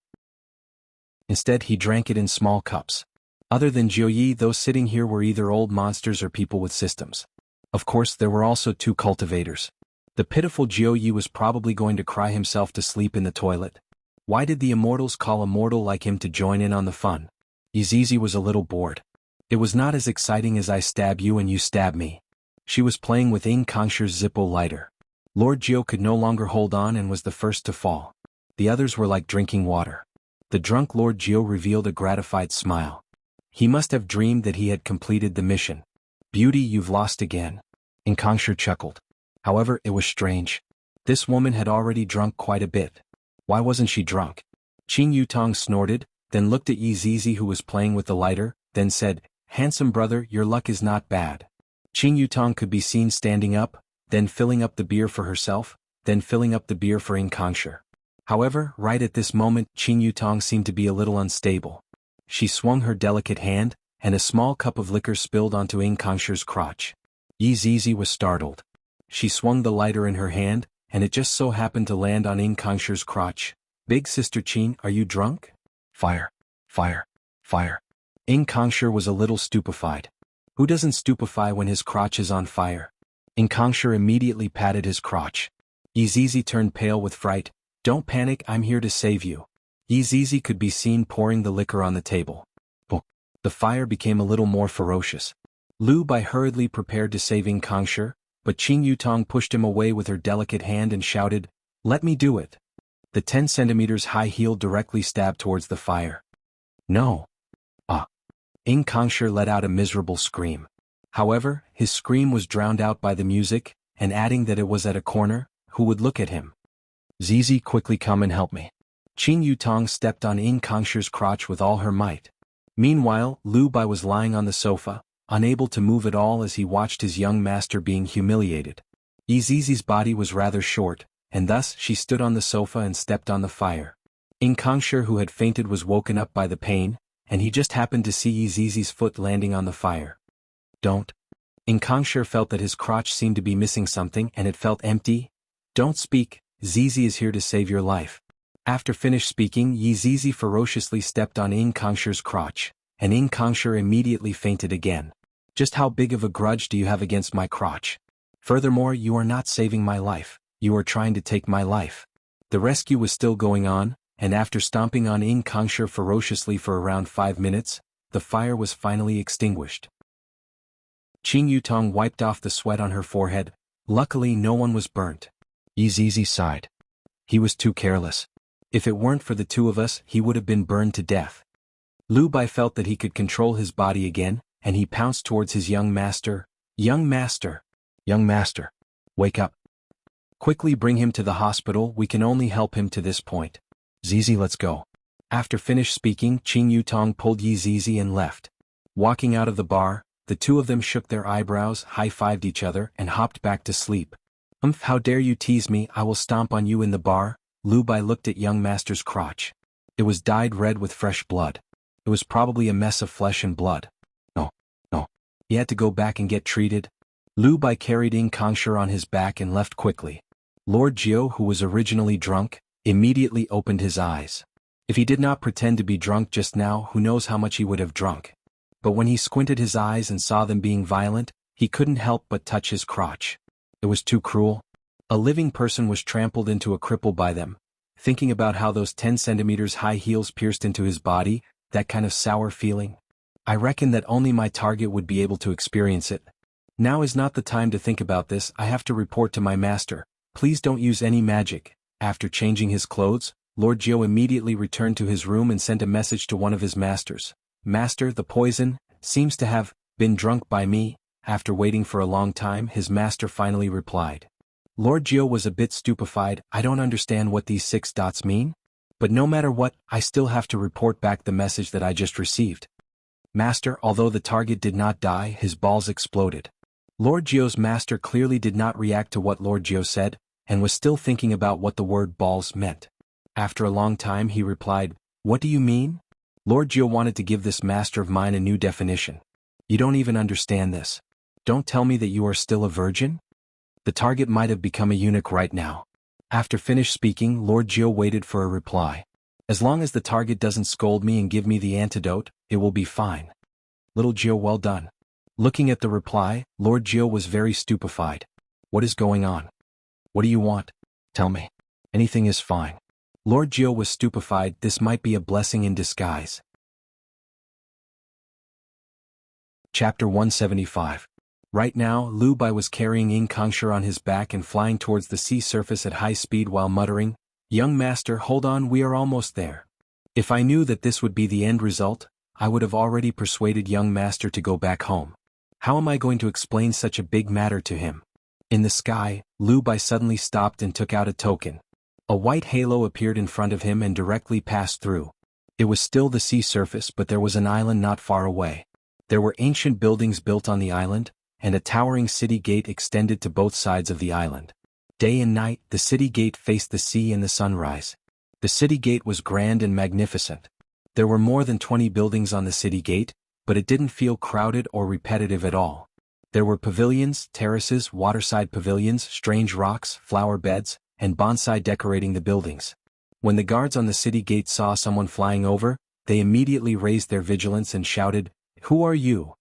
Instead he drank it in small cups. Other than Jiao Yi, those sitting here were either old monsters or people with systems. Of course there were also 2 cultivators. The pitiful Jiao Yi was probably going to cry himself to sleep in the toilet. Why did the immortals call a mortal like him to join in on the fun? Yi Zizi was a little bored. It was not as exciting as I stab you and you stab me. She was playing with Ing Kongsher's Zippo lighter. Lord Jiao could no longer hold on and was the first to fall. The others were like drinking water. The drunk Lord Jiao revealed a gratified smile. He must have dreamed that he had completed the mission. Beauty, you've lost again. Ing Kongsher chuckled. However, it was strange. This woman had already drunk quite a bit. Why wasn't she drunk? Qing Yutong snorted, then looked at Yi Zizi who was playing with the lighter, then said, "Handsome brother, your luck is not bad." Qing Yutong could be seen standing up, then filling up the beer for herself, then filling up the beer for Ing Kongsher. However, right at this moment, Qing Yutong seemed to be a little unstable. She swung her delicate hand, and a small cup of liquor spilled onto Ing Kongsher's crotch. Yi Zizi was startled. She swung the lighter in her hand, and it just so happened to land on Ing Kongsher's crotch. "Big sister Qin, are you drunk?" "Fire! Fire! Fire!" Ing Kongsher was a little stupefied. Who doesn't stupefy when his crotch is on fire? Ing Kongsher immediately patted his crotch. Yi Zizi turned pale with fright. "Don't panic, I'm here to save you." Yi Zizi could be seen pouring the liquor on the table. The fire became a little more ferocious. Lu Bai hurriedly prepared to save Ing Kongsher, but Qing Yutong pushed him away with her delicate hand and shouted, "Let me do it." The 10 centimeters high heel directly stabbed towards the fire. "No." Ing Kongsher let out a miserable scream. However, his scream was drowned out by the music, and adding that it was at a corner, who would look at him? "Zizi, quickly come and help me." Qing Yutong stepped on Ing Kongsher's crotch with all her might. Meanwhile, Lu Bai was lying on the sofa, unable to move at all as he watched his young master being humiliated. Yi Zizi's body was rather short, and thus she stood on the sofa and stepped on the fire. Ing Kongsher, who had fainted, was woken up by the pain, and he just happened to see Yi Zizi's foot landing on the fire. "Don't." Ing Kongsher felt that his crotch seemed to be missing something and it felt empty. "Don't speak, Zizi is here to save your life." After finished speaking, Yi Zizi ferociously stepped on Ing Kongsher's crotch, and Ing Kongsher immediately fainted again. "Just how big of a grudge do you have against my crotch? Furthermore, you are not saving my life, you are trying to take my life." The rescue was still going on, and after stomping on Ing Kongsher ferociously for around 5 minutes, the fire was finally extinguished. Qing Yutong wiped off the sweat on her forehead. Luckily no one was burnt. Yi Zizi sighed. "He was too careless. If it weren't for the two of us, he would have been burned to death." Lu Bai felt that he could control his body again, and he pounced towards his young master. "Young master! Young master! Wake up! Quickly bring him to the hospital, we can only help him to this point. Zizi, let's go." After finished speaking, Qing Yutong pulled Yi Zizi and left. Walking out of the bar, the two of them shook their eyebrows, high-fived each other, and hopped back to sleep. How dare you tease me, I will stomp on you in the bar." Lu Bai looked at young master's crotch. It was dyed red with fresh blood. It was probably a mess of flesh and blood. No. He had to go back and get treated. Lu Bai carried Ing Kongsher on his back and left quickly. Lord Jiao, who was originally drunk, immediately opened his eyes. If he did not pretend to be drunk just now, who knows how much he would have drunk. But when he squinted his eyes and saw them being violent, he couldn't help but touch his crotch. It was too cruel. A living person was trampled into a cripple by them. Thinking about how those 10 centimeters high heels pierced into his body, that kind of sour feeling. I reckon that only my target would be able to experience it. Now is not the time to think about this, I have to report to my master. Please don't use any magic. After changing his clothes, Lord Jiao immediately returned to his room and sent a message to one of his masters. "Master, the poison seems to have been drunk by me." After waiting for a long time, his master finally replied. Lord Jiao was a bit stupefied. "I don't understand what these 6 dots mean. But no matter what, I still have to report back the message that I just received." Master, although the target did not die, his balls exploded. Lord Jiao's master clearly did not react to what Lord Jiao said, and was still thinking about what the word balls meant. After a long time he replied, "What do you mean?" Lord Jiao wanted to give this master of mine a new definition. "You don't even understand this. Don't tell me that you are still a virgin?" The target might have become a eunuch right now. After finished speaking, Lord Jiao waited for a reply. "As long as the target doesn't scold me and give me the antidote, it will be fine." Little Jiao, well done. Looking at the reply, Lord Jiao was very stupefied. "What is going on? What do you want? Tell me. Anything is fine." Lord Jiao was stupefied. This might be a blessing in disguise. Chapter 175. Right now, Lu Bai was carrying Ing Kongsher on his back and flying towards the sea surface at high speed while muttering, "Young master, hold on, we are almost there." If I knew that this would be the end result, I would have already persuaded young master to go back home. How am I going to explain such a big matter to him? In the sky, Lu Bai suddenly stopped and took out a token. A white halo appeared in front of him and directly passed through. It was still the sea surface, but there was an island not far away. There were ancient buildings built on the island, and a towering city gate extended to both sides of the island. Day and night, the city gate faced the sea and the sunrise. The city gate was grand and magnificent. There were more than 20 buildings on the city gate, but it didn't feel crowded or repetitive at all. There were pavilions, terraces, waterside pavilions, strange rocks, flower beds, and bonsai decorating the buildings. When the guards on the city gate saw someone flying over, they immediately raised their vigilance and shouted, "Who are you?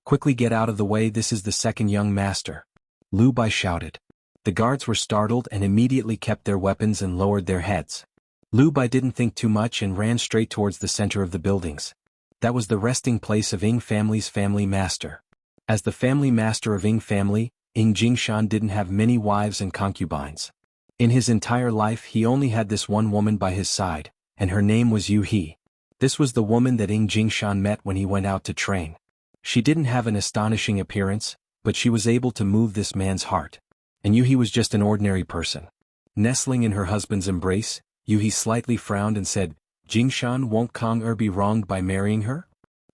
Quickly get out of the way, this is the second young master." Lu Bai shouted. The guards were startled and immediately kept their weapons and lowered their heads. Lu Bai didn't think too much and ran straight towards the center of the buildings. That was the resting place of Ying family's family master. As the family master of Ying family, Ying Jingshan didn't have many wives and concubines. In his entire life he only had this one woman by his side, and her name was Yu He. This was the woman that Ying Jingshan met when he went out to train. She didn't have an astonishing appearance, but she was able to move this man's heart. And Yu He was just an ordinary person. Nestling in her husband's embrace, Yu He slightly frowned and said, "Jingshan, won't Kong be wronged by marrying her?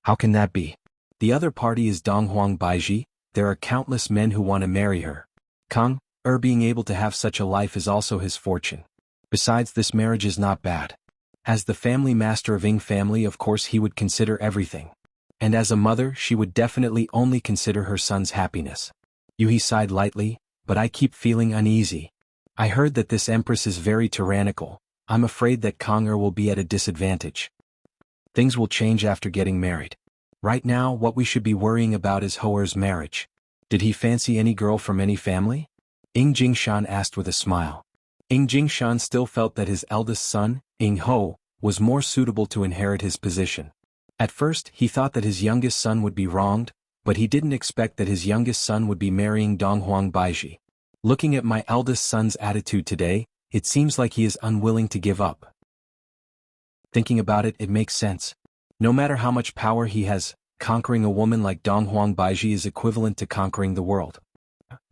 How can that be? The other party is Donghuang Baiji, there are countless men who want to marry her. Kong being able to have such a life is also his fortune. Besides, this marriage is not bad. As the family master of Ying family, of course he would consider everything. And as a mother, she would definitely only consider her son's happiness." Yu He sighed lightly, "But I keep feeling uneasy. I heard that this empress is very tyrannical. I'm afraid that Kong will be at a disadvantage. Things will change after getting married. Right now, what we should be worrying about is Hoer's marriage. Did he fancy any girl from any family?" Ying Jingshan asked with a smile. Ying Jingshan still felt that his eldest son, Ying Ho, was more suitable to inherit his position. At first, he thought that his youngest son would be wronged, but he didn't expect that his youngest son would be marrying Donghuang Baiji. Looking at my eldest son's attitude today, it seems like he is unwilling to give up. Thinking about it, it makes sense. No matter how much power he has, conquering a woman like Donghuang Baiji is equivalent to conquering the world.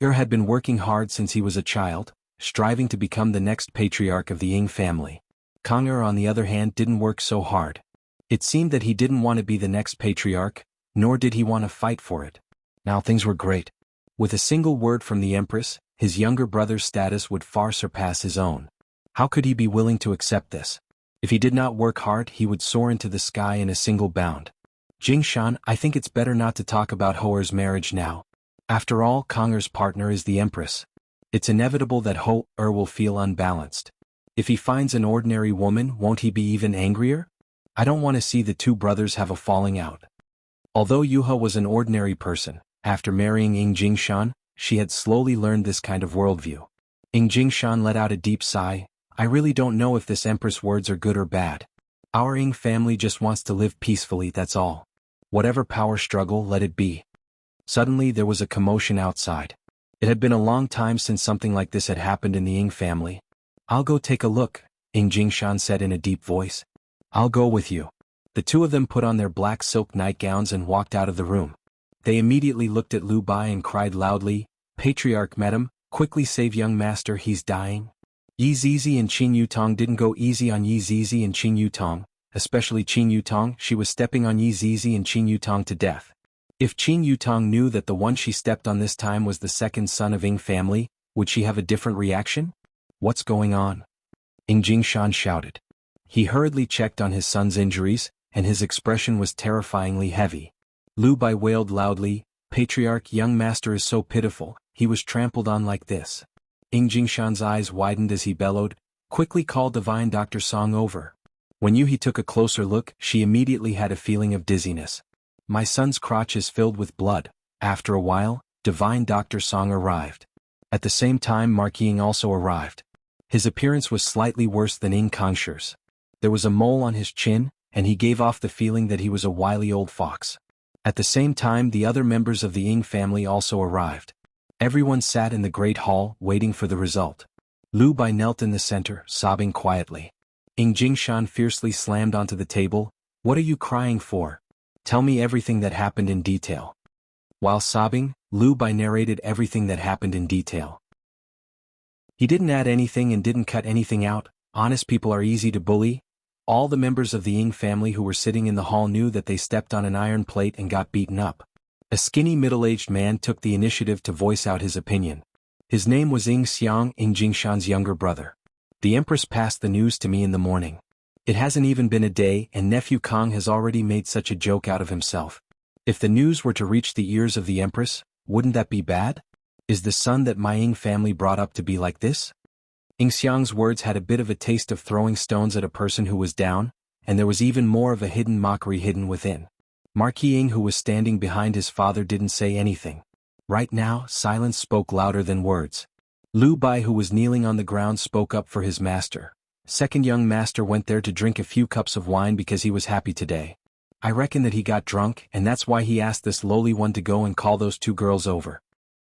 Had been working hard since he was a child, striving to become the next patriarch of the Ying family. Kong on the other hand, didn't work so hard. It seemed that he didn't want to be the next patriarch, nor did he want to fight for it. Now things were great. With a single word from the empress, his younger brother's status would far surpass his own. How could he be willing to accept this? If he did not work hard, he would soar into the sky in a single bound. "Jingshan, I think it's better not to talk about Hoer's marriage now. After all, Kong's partner is the empress. It's inevitable that Hoer will feel unbalanced. If he finds an ordinary woman, won't he be even angrier? I don't want to see the two brothers have a falling out." Although Yuha was an ordinary person, after marrying Ying Jingshan, she had slowly learned this kind of worldview. Ying Jingshan let out a deep sigh. "I really don't know if this empress' words are good or bad. Our Ying family just wants to live peacefully, that's all. Whatever power struggle, let it be." Suddenly there was a commotion outside. It had been a long time since something like this had happened in the Ying family. "I'll go take a look," Ying Jingshan said in a deep voice. "I'll go with you." The two of them put on their black silk nightgowns and walked out of the room. They immediately looked at Lu Bai and cried loudly, "Patriarch Madam, quickly save young master, he's dying." Yi Zizi and Qin Yutong didn't go easy on Yi Zizi and Qin Yutong, especially Qin Yutong. She was stepping on Yi Zizi and Qin Yutong to death. If Qin Yutong knew that the one she stepped on this time was the second son of Ying family, would she have a different reaction? "What's going on?" Ying Jingshan shouted. He hurriedly checked on his son's injuries, and his expression was terrifyingly heavy. Lu Bai wailed loudly, "Patriarch, young master is so pitiful, he was trampled on like this." Ying Jingshan's eyes widened as he bellowed, "Quickly call divine Dr. Song over." When Yu He took a closer look, she immediately had a feeling of dizziness. "My son's crotch is filled with blood." After a while, divine Dr. Song arrived. At the same time, Mark Ying also arrived. His appearance was slightly worse than Ying Kongshi's. There was a mole on his chin, and he gave off the feeling that he was a wily old fox. At the same time, the other members of the Ying family also arrived. Everyone sat in the great hall, waiting for the result. Lu Bai knelt in the center, sobbing quietly. Ying Jingshan fiercely slammed onto the table. "What are you crying for? Tell me everything that happened in detail." While sobbing, Lu Bai narrated everything that happened in detail. He didn't add anything and didn't cut anything out. Honest people are easy to bully. All the members of the Ying family who were sitting in the hall knew that they stepped on an iron plate and got beaten up. A skinny middle-aged man took the initiative to voice out his opinion. His name was Ying Xiang, Ying Jingshan's younger brother. The Empress passed the news to me in the morning. It hasn't even been a day and nephew Kong has already made such a joke out of himself. If the news were to reach the ears of the Empress, wouldn't that be bad? Is the son that my Ying family brought up to be like this? Ying Xiang's words had a bit of a taste of throwing stones at a person who was down, and there was even more of a hidden mockery hidden within. Marquis Ying, who was standing behind his father, didn't say anything. Right now, silence spoke louder than words. Lu Bai, who was kneeling on the ground, spoke up for his master. Second young master went there to drink a few cups of wine because he was happy today. I reckon that he got drunk and that's why he asked this lowly one to go and call those two girls over.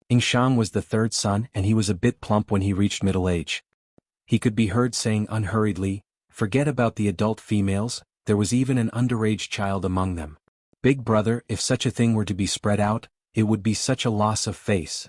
Ying Shang was the third son and he was a bit plump when he reached middle age. He could be heard saying unhurriedly, "Forget about the adult females, there was even an underage child among them. Big brother, if such a thing were to be spread out, it would be such a loss of face."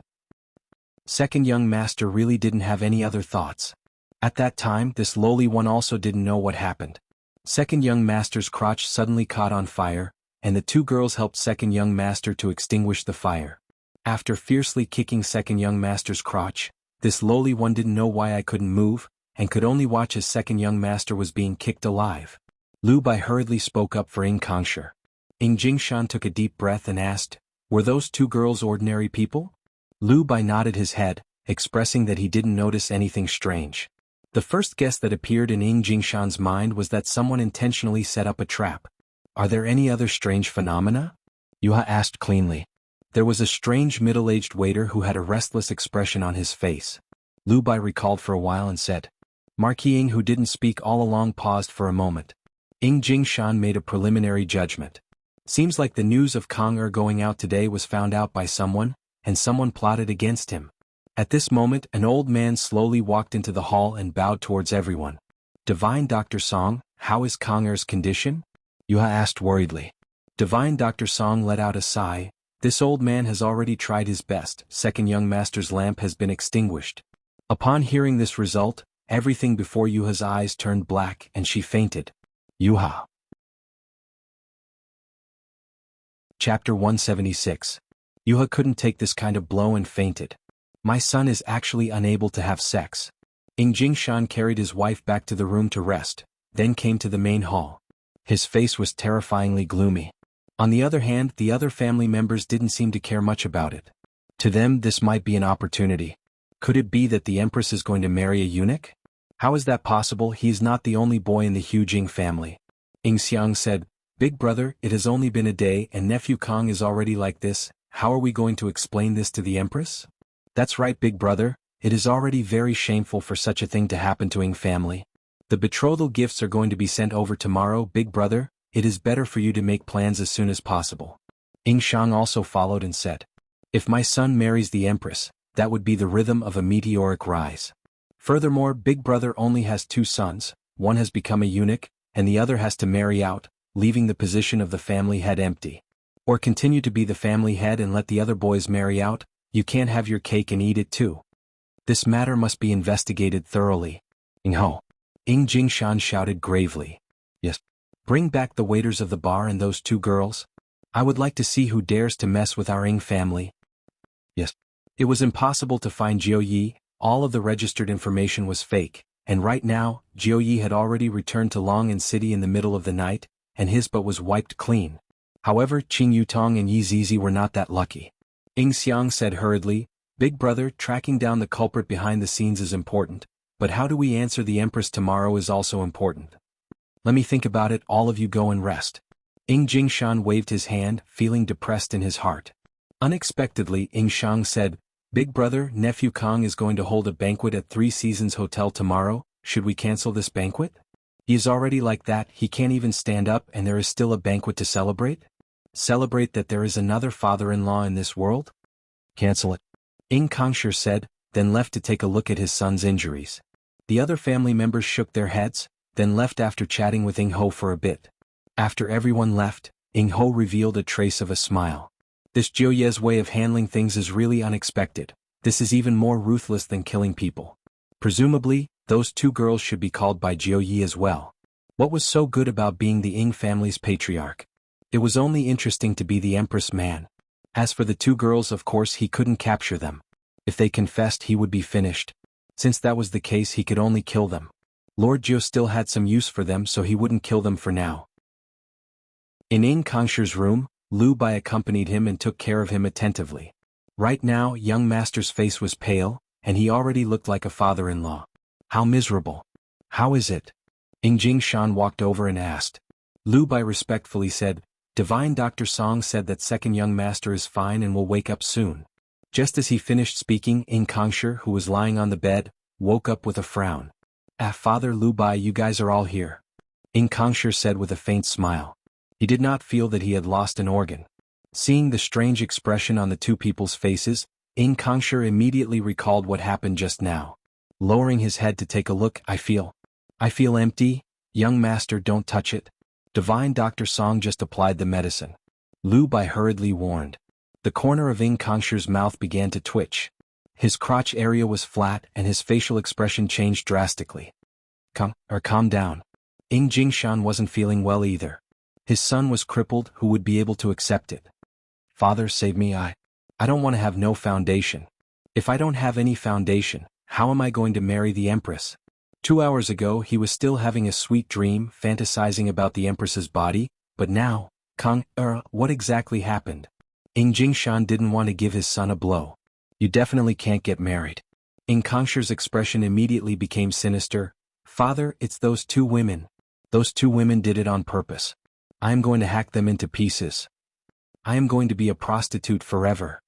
Second young master really didn't have any other thoughts. At that time, this lowly one also didn't know what happened. Second young master's crotch suddenly caught on fire, and the two girls helped second young master to extinguish the fire. After fiercely kicking second young master's crotch, this lowly one didn't know why I couldn't move, and could only watch as second young master was being kicked alive. Lu Bai hurriedly spoke up for Ying Kongsher. Ying Jingshan took a deep breath and asked, "Were those two girls ordinary people?" Lu Bai nodded his head, expressing that he didn't notice anything strange. The first guess that appeared in Ying Jingshan's mind was that someone intentionally set up a trap. "Are there any other strange phenomena?" Yuha asked cleanly. There was a strange middle-aged waiter who had a restless expression on his face. Lu Bai recalled for a while and said. Marquis Ying, who didn't speak all along, paused for a moment. Ying Jingshan made a preliminary judgment. Seems like the news of Kong going out today was found out by someone, and someone plotted against him. At this moment, an old man slowly walked into the hall and bowed towards everyone. "Divine Dr. Song, how is Kong condition?" Yuha asked worriedly. Divine Dr. Song let out a sigh. "This old man has already tried his best. Second young master's lamp has been extinguished." Upon hearing this result, everything before Yuha's eyes turned black and she fainted. Yuha. Chapter 176. Yuha couldn't take this kind of blow and fainted. "My son is actually unable to have sex." Ying Jingshan carried his wife back to the room to rest, then came to the main hall. His face was terrifyingly gloomy. On the other hand, the other family members didn't seem to care much about it. To them, this might be an opportunity. Could it be that the Empress is going to marry a eunuch? How is that possible? He is not the only boy in the Hu Jing family. Ying Xiang said, "Big brother, it has only been a day and nephew Kong is already like this. How are we going to explain this to the Empress?" "That's right, big brother, it is already very shameful for such a thing to happen to Ying family. The betrothal gifts are going to be sent over tomorrow, big brother. It is better for you to make plans as soon as possible." Ying Shang also followed and said, "If my son marries the Empress, that would be the rhythm of a meteoric rise. Furthermore, big brother only has two sons, one has become a eunuch, and the other has to marry out, leaving the position of the family head empty. Or continue to be the family head and let the other boys marry out, you can't have your cake and eat it too. This matter must be investigated thoroughly." Ying Ho. Ying Jingshan shouted gravely. "Yes. Bring back the waiters of the bar and those two girls. I would like to see who dares to mess with our Ying family." Yes. It was impossible to find Jiu Yi, all of the registered information was fake, and right now, Jiu Yi had already returned to Long'an City in the middle of the night, and his butt was wiped clean. However, Qing Yutong and Yi Zizi were not that lucky. Ying Xiang said hurriedly, "Big brother, tracking down the culprit behind the scenes is important, but how do we answer the Empress tomorrow is also important. Let me think about it, all of you go and rest." Ying Jingshan waved his hand, feeling depressed in his heart. Unexpectedly, Ying Shang said, "Big brother, nephew Kong is going to hold a banquet at Three Seasons Hotel tomorrow. Should we cancel this banquet? He is already like that, he can't even stand up and there is still a banquet to celebrate? Celebrate that there is another father-in-law in this world? Cancel it." Ying Kongsher said, then left to take a look at his son's injuries. The other family members shook their heads, then left after chatting with Ying Ho for a bit. After everyone left, Ying Ho revealed a trace of a smile. "This Jiu Ye's way of handling things is really unexpected. This is even more ruthless than killing people. Presumably, those two girls should be called by Jiu Yi as well. What was so good about being the Ying family's patriarch? It was only interesting to be the Empress man. As for the two girls, of course he couldn't capture them. If they confessed, he would be finished. Since that was the case, he could only kill them. Lord Jiu still had some use for them, so he wouldn't kill them for now. In Ying Kongshi's room, Lu Bai accompanied him and took care of him attentively. Right now, young master's face was pale, and he already looked like a father-in-law. How miserable. How is it? Ying Jingshan walked over and asked. Lu Bai respectfully said, Divine Dr. Song said that second young master is fine and will wake up soon. Just as he finished speaking, Ying Kongshi, who was lying on the bed, woke up with a frown. Father Lu Bai, you guys are all here. Ying Kongshi said with a faint smile. He did not feel that he had lost an organ. Seeing the strange expression on the two people's faces, Ying Kongshi immediately recalled what happened just now. Lowering his head to take a look, I feel empty. Young master, don't touch it. Divine Dr. Song just applied the medicine. Lu Bai hurriedly warned. The corner of Ying Kongshi's mouth began to twitch. His crotch area was flat and his facial expression changed drastically. Calm down. Ying Jingshan wasn't feeling well either. His son was crippled, who would be able to accept it? Father, save me, I don't want to have no foundation. If I don't have any foundation, how am I going to marry the Empress? 2 hours ago he was still having a sweet dream, fantasizing about the Empress's body, but now, what exactly happened? Ying Jingshan didn't want to give his son a blow. You definitely can't get married. Ying Kongshi's expression immediately became sinister. Father, it's those two women. Those two women did it on purpose. I am going to hack them into pieces. I am going to be a prostitute forever.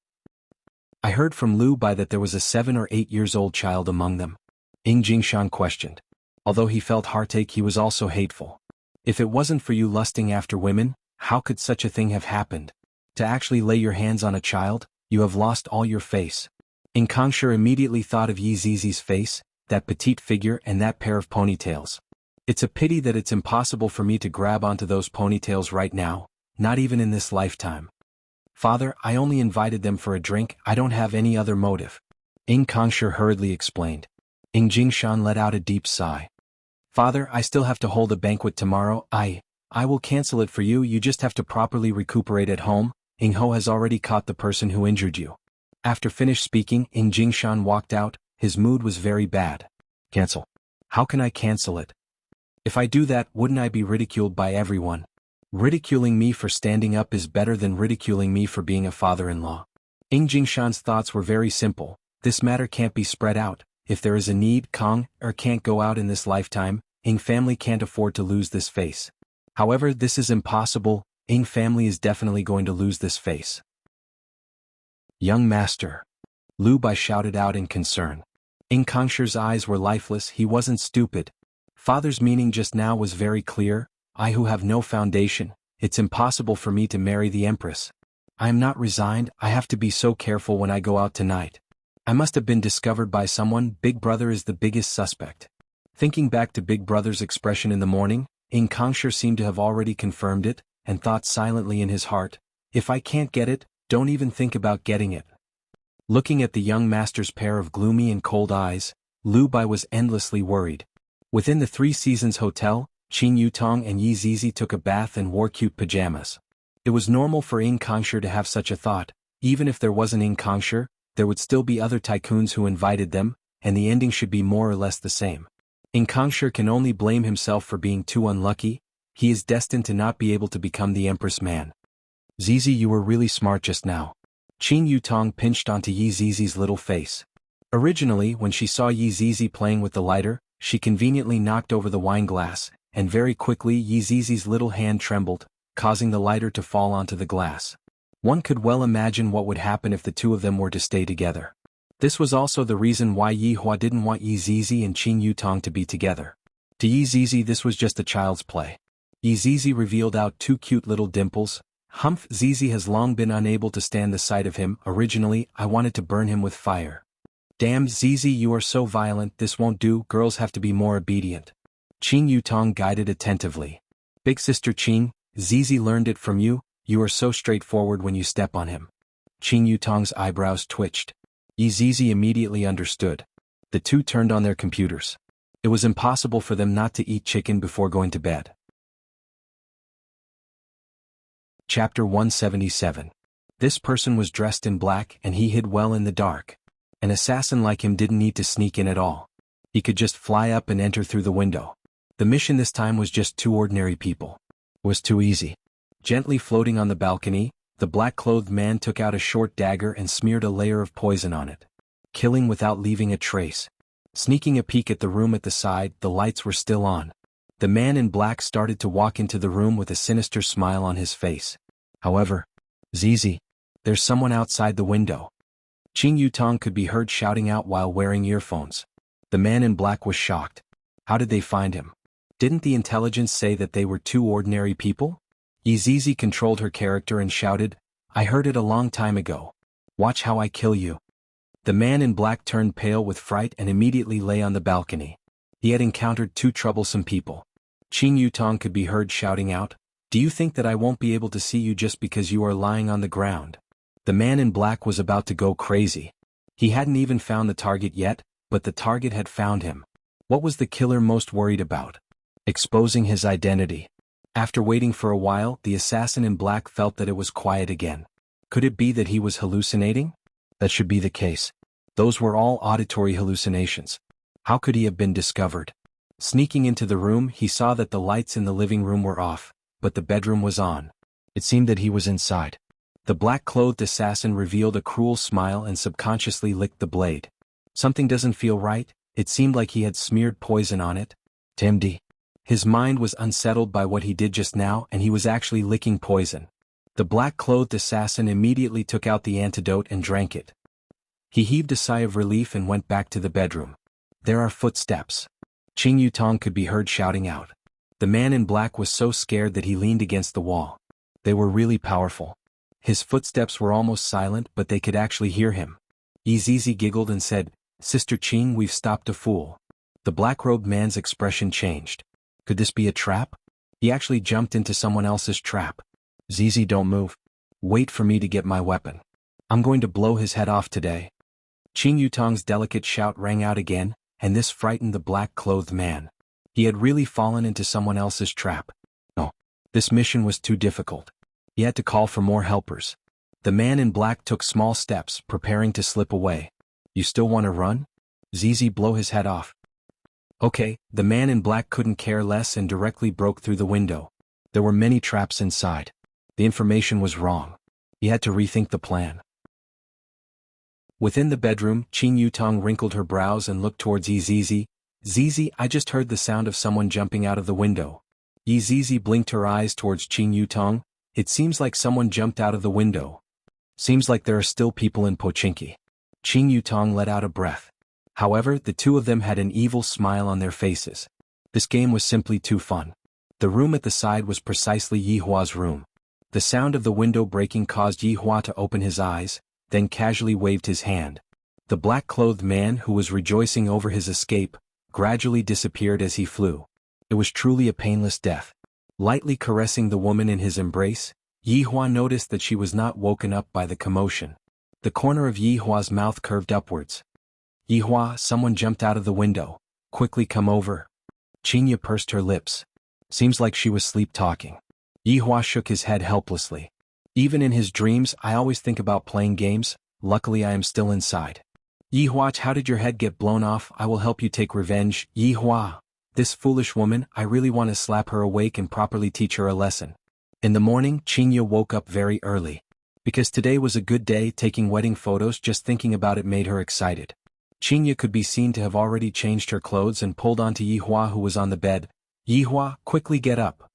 I heard from Lu Bai that there was a 7 or 8 years old child among them. Ying Jingshan questioned. Although he felt heartache, he was also hateful. If it wasn't for you lusting after women, how could such a thing have happened? To actually lay your hands on a child, you have lost all your face. Ying Kongshi immediately thought of Yi Zizi's face, that petite figure and that pair of ponytails. It's a pity that it's impossible for me to grab onto those ponytails right now, not even in this lifetime. Father, I only invited them for a drink, I don't have any other motive. Ying Kongshi hurriedly explained. Ying Jingshan let out a deep sigh. Father, I still have to hold a banquet tomorrow. I will cancel it for you. You just have to properly recuperate at home. Ying Ho has already caught the person who injured you. After finished speaking, Ying Jingshan walked out. His mood was very bad. Cancel. How can I cancel it? If I do that, wouldn't I be ridiculed by everyone? Ridiculing me for standing up is better than ridiculing me for being a father-in-law. Ying Jingshan's thoughts were very simple. This matter can't be spread out. If there is a need, can't go out in this lifetime. Ying family can't afford to lose this face. However, this is impossible. Ying family is definitely going to lose this face. Young master. Lu Bai shouted out in concern. Ying Kongshi's eyes were lifeless. He wasn't stupid. Father's meaning just now was very clear. I who have no foundation, it's impossible for me to marry the Empress. I am not resigned. I have to be so careful when I go out tonight. I must have been discovered by someone. Big Brother is the biggest suspect. Thinking back to Big Brother's expression in the morning, Ying Kongshi seemed to have already confirmed it, and thought silently in his heart, if I can't get it, don't even think about getting it. Looking at the young master's pair of gloomy and cold eyes, Lu Bai was endlessly worried. Within the Three Seasons Hotel, Qin Yutong and Yi Zizi took a bath and wore cute pajamas. It was normal for Ying Kongshi to have such a thought. Even if there wasn't Ying Kongshi, there would still be other tycoons who invited them, and the ending should be more or less the same. Ying Kongshi can only blame himself for being too unlucky. He is destined to not be able to become the Empress man. Zizi, you were really smart just now. Qin Yutong pinched onto Yi Zizi's little face. Originally, when she saw Yi Zizi playing with the lighter, she conveniently knocked over the wine glass, and very quickly Yi Zizi's little hand trembled, causing the lighter to fall onto the glass. One could well imagine what would happen if the two of them were to stay together. This was also the reason why Yi Hua didn't want Yi Zizi and Qin Yutong to be together. To Yi Zizi this was just a child's play. Yi Zizi revealed out 2 cute little dimples. Humph, Zizi has long been unable to stand the sight of him. Originally, I wanted to burn him with fire. Damn, Zizi, you are so violent, this won't do, girls have to be more obedient. Qin Yutong guided attentively. Big sister Qin, Zizi learned it from you, you are so straightforward when you step on him. Qin Yutong's eyebrows twitched. Yi Zizi immediately understood. The two turned on their computers. It was impossible for them not to eat chicken before going to bed. Chapter 177. This person was dressed in black and he hid well in the dark. An assassin like him didn't need to sneak in at all. He could just fly up and enter through the window. The mission this time was just two ordinary people. It was too easy. Gently floating on the balcony, the black-clothed man took out a short dagger and smeared a layer of poison on it, killing without leaving a trace. Sneaking a peek at the room at the side, the lights were still on. The man in black started to walk into the room with a sinister smile on his face. However, Zizi, there's someone outside the window. Qing Yutong could be heard shouting out while wearing earphones. The man in black was shocked. How did they find him? Didn't the intelligence say that they were two ordinary people? Zizi controlled her character and shouted, I heard it a long time ago. Watch how I kill you. The man in black turned pale with fright and immediately lay on the balcony. He had encountered two troublesome people. Qing Yutong could be heard shouting out, Do you think that I won't be able to see you just because you are lying on the ground? The man in black was about to go crazy. He hadn't even found the target yet, but the target had found him. What was the killer most worried about? Exposing his identity. After waiting for a while, the assassin in black felt that it was quiet again. Could it be that he was hallucinating? That should be the case. Those were all auditory hallucinations. How could he have been discovered? Sneaking into the room, he saw that the lights in the living room were off, but the bedroom was on. It seemed that he was inside. The black-clothed assassin revealed a cruel smile and subconsciously licked the blade. Something doesn't feel right. It seemed like he had smeared poison on it. Timdy. His mind was unsettled by what he did just now, and he was actually licking poison. The black-clothed assassin immediately took out the antidote and drank it. He heaved a sigh of relief and went back to the bedroom. There are footsteps. Qing Yutong could be heard shouting out. The man in black was so scared that he leaned against the wall. They were really powerful. His footsteps were almost silent, but they could actually hear him. Zizi giggled and said, Sister Qing, we've stopped a fool. The black-robed man's expression changed. Could this be a trap? He actually jumped into someone else's trap. Zizi, don't move. Wait for me to get my weapon. I'm going to blow his head off today. Qing Yutong's delicate shout rang out again, and this frightened the black-clothed man. He had really fallen into someone else's trap. No. This mission was too difficult. He had to call for more helpers. The man in black took small steps, preparing to slip away. You still want to run? Zizi, blow his head off. Okay, the man in black couldn't care less and directly broke through the window. There were many traps inside. The information was wrong. He had to rethink the plan. Within the bedroom, Qing Yutong wrinkled her brows and looked towards Zizi. Zizi, I just heard the sound of someone jumping out of the window. Zizi blinked her eyes towards Qing Yutong. It seems like someone jumped out of the window. Seems like there are still people in Pochinki. Qing Yutong let out a breath. However, the two of them had an evil smile on their faces. This game was simply too fun. The room at the side was precisely Yihua's room. The sound of the window breaking caused Yihua to open his eyes, then casually waved his hand. The black-clothed man, who was rejoicing over his escape, gradually disappeared as he flew. It was truly a painless death. Lightly caressing the woman in his embrace, Yihua noticed that she was not woken up by the commotion. The corner of Yihua's mouth curved upwards. Yihua, someone jumped out of the window. Quickly come over. Qinya pursed her lips. Seems like she was sleep-talking. Yihua shook his head helplessly. Even in his dreams, I always think about playing games. Luckily I am still inside. Yihua, how did your head get blown off? I will help you take revenge. Yihua. This foolish woman, I really want to slap her awake and properly teach her a lesson. In the morning, Qinya woke up very early. Because today was a good day, taking wedding photos, just thinking about it made her excited. Qinya could be seen to have already changed her clothes and pulled onto Yihua, who was on the bed. Yihua, quickly get up.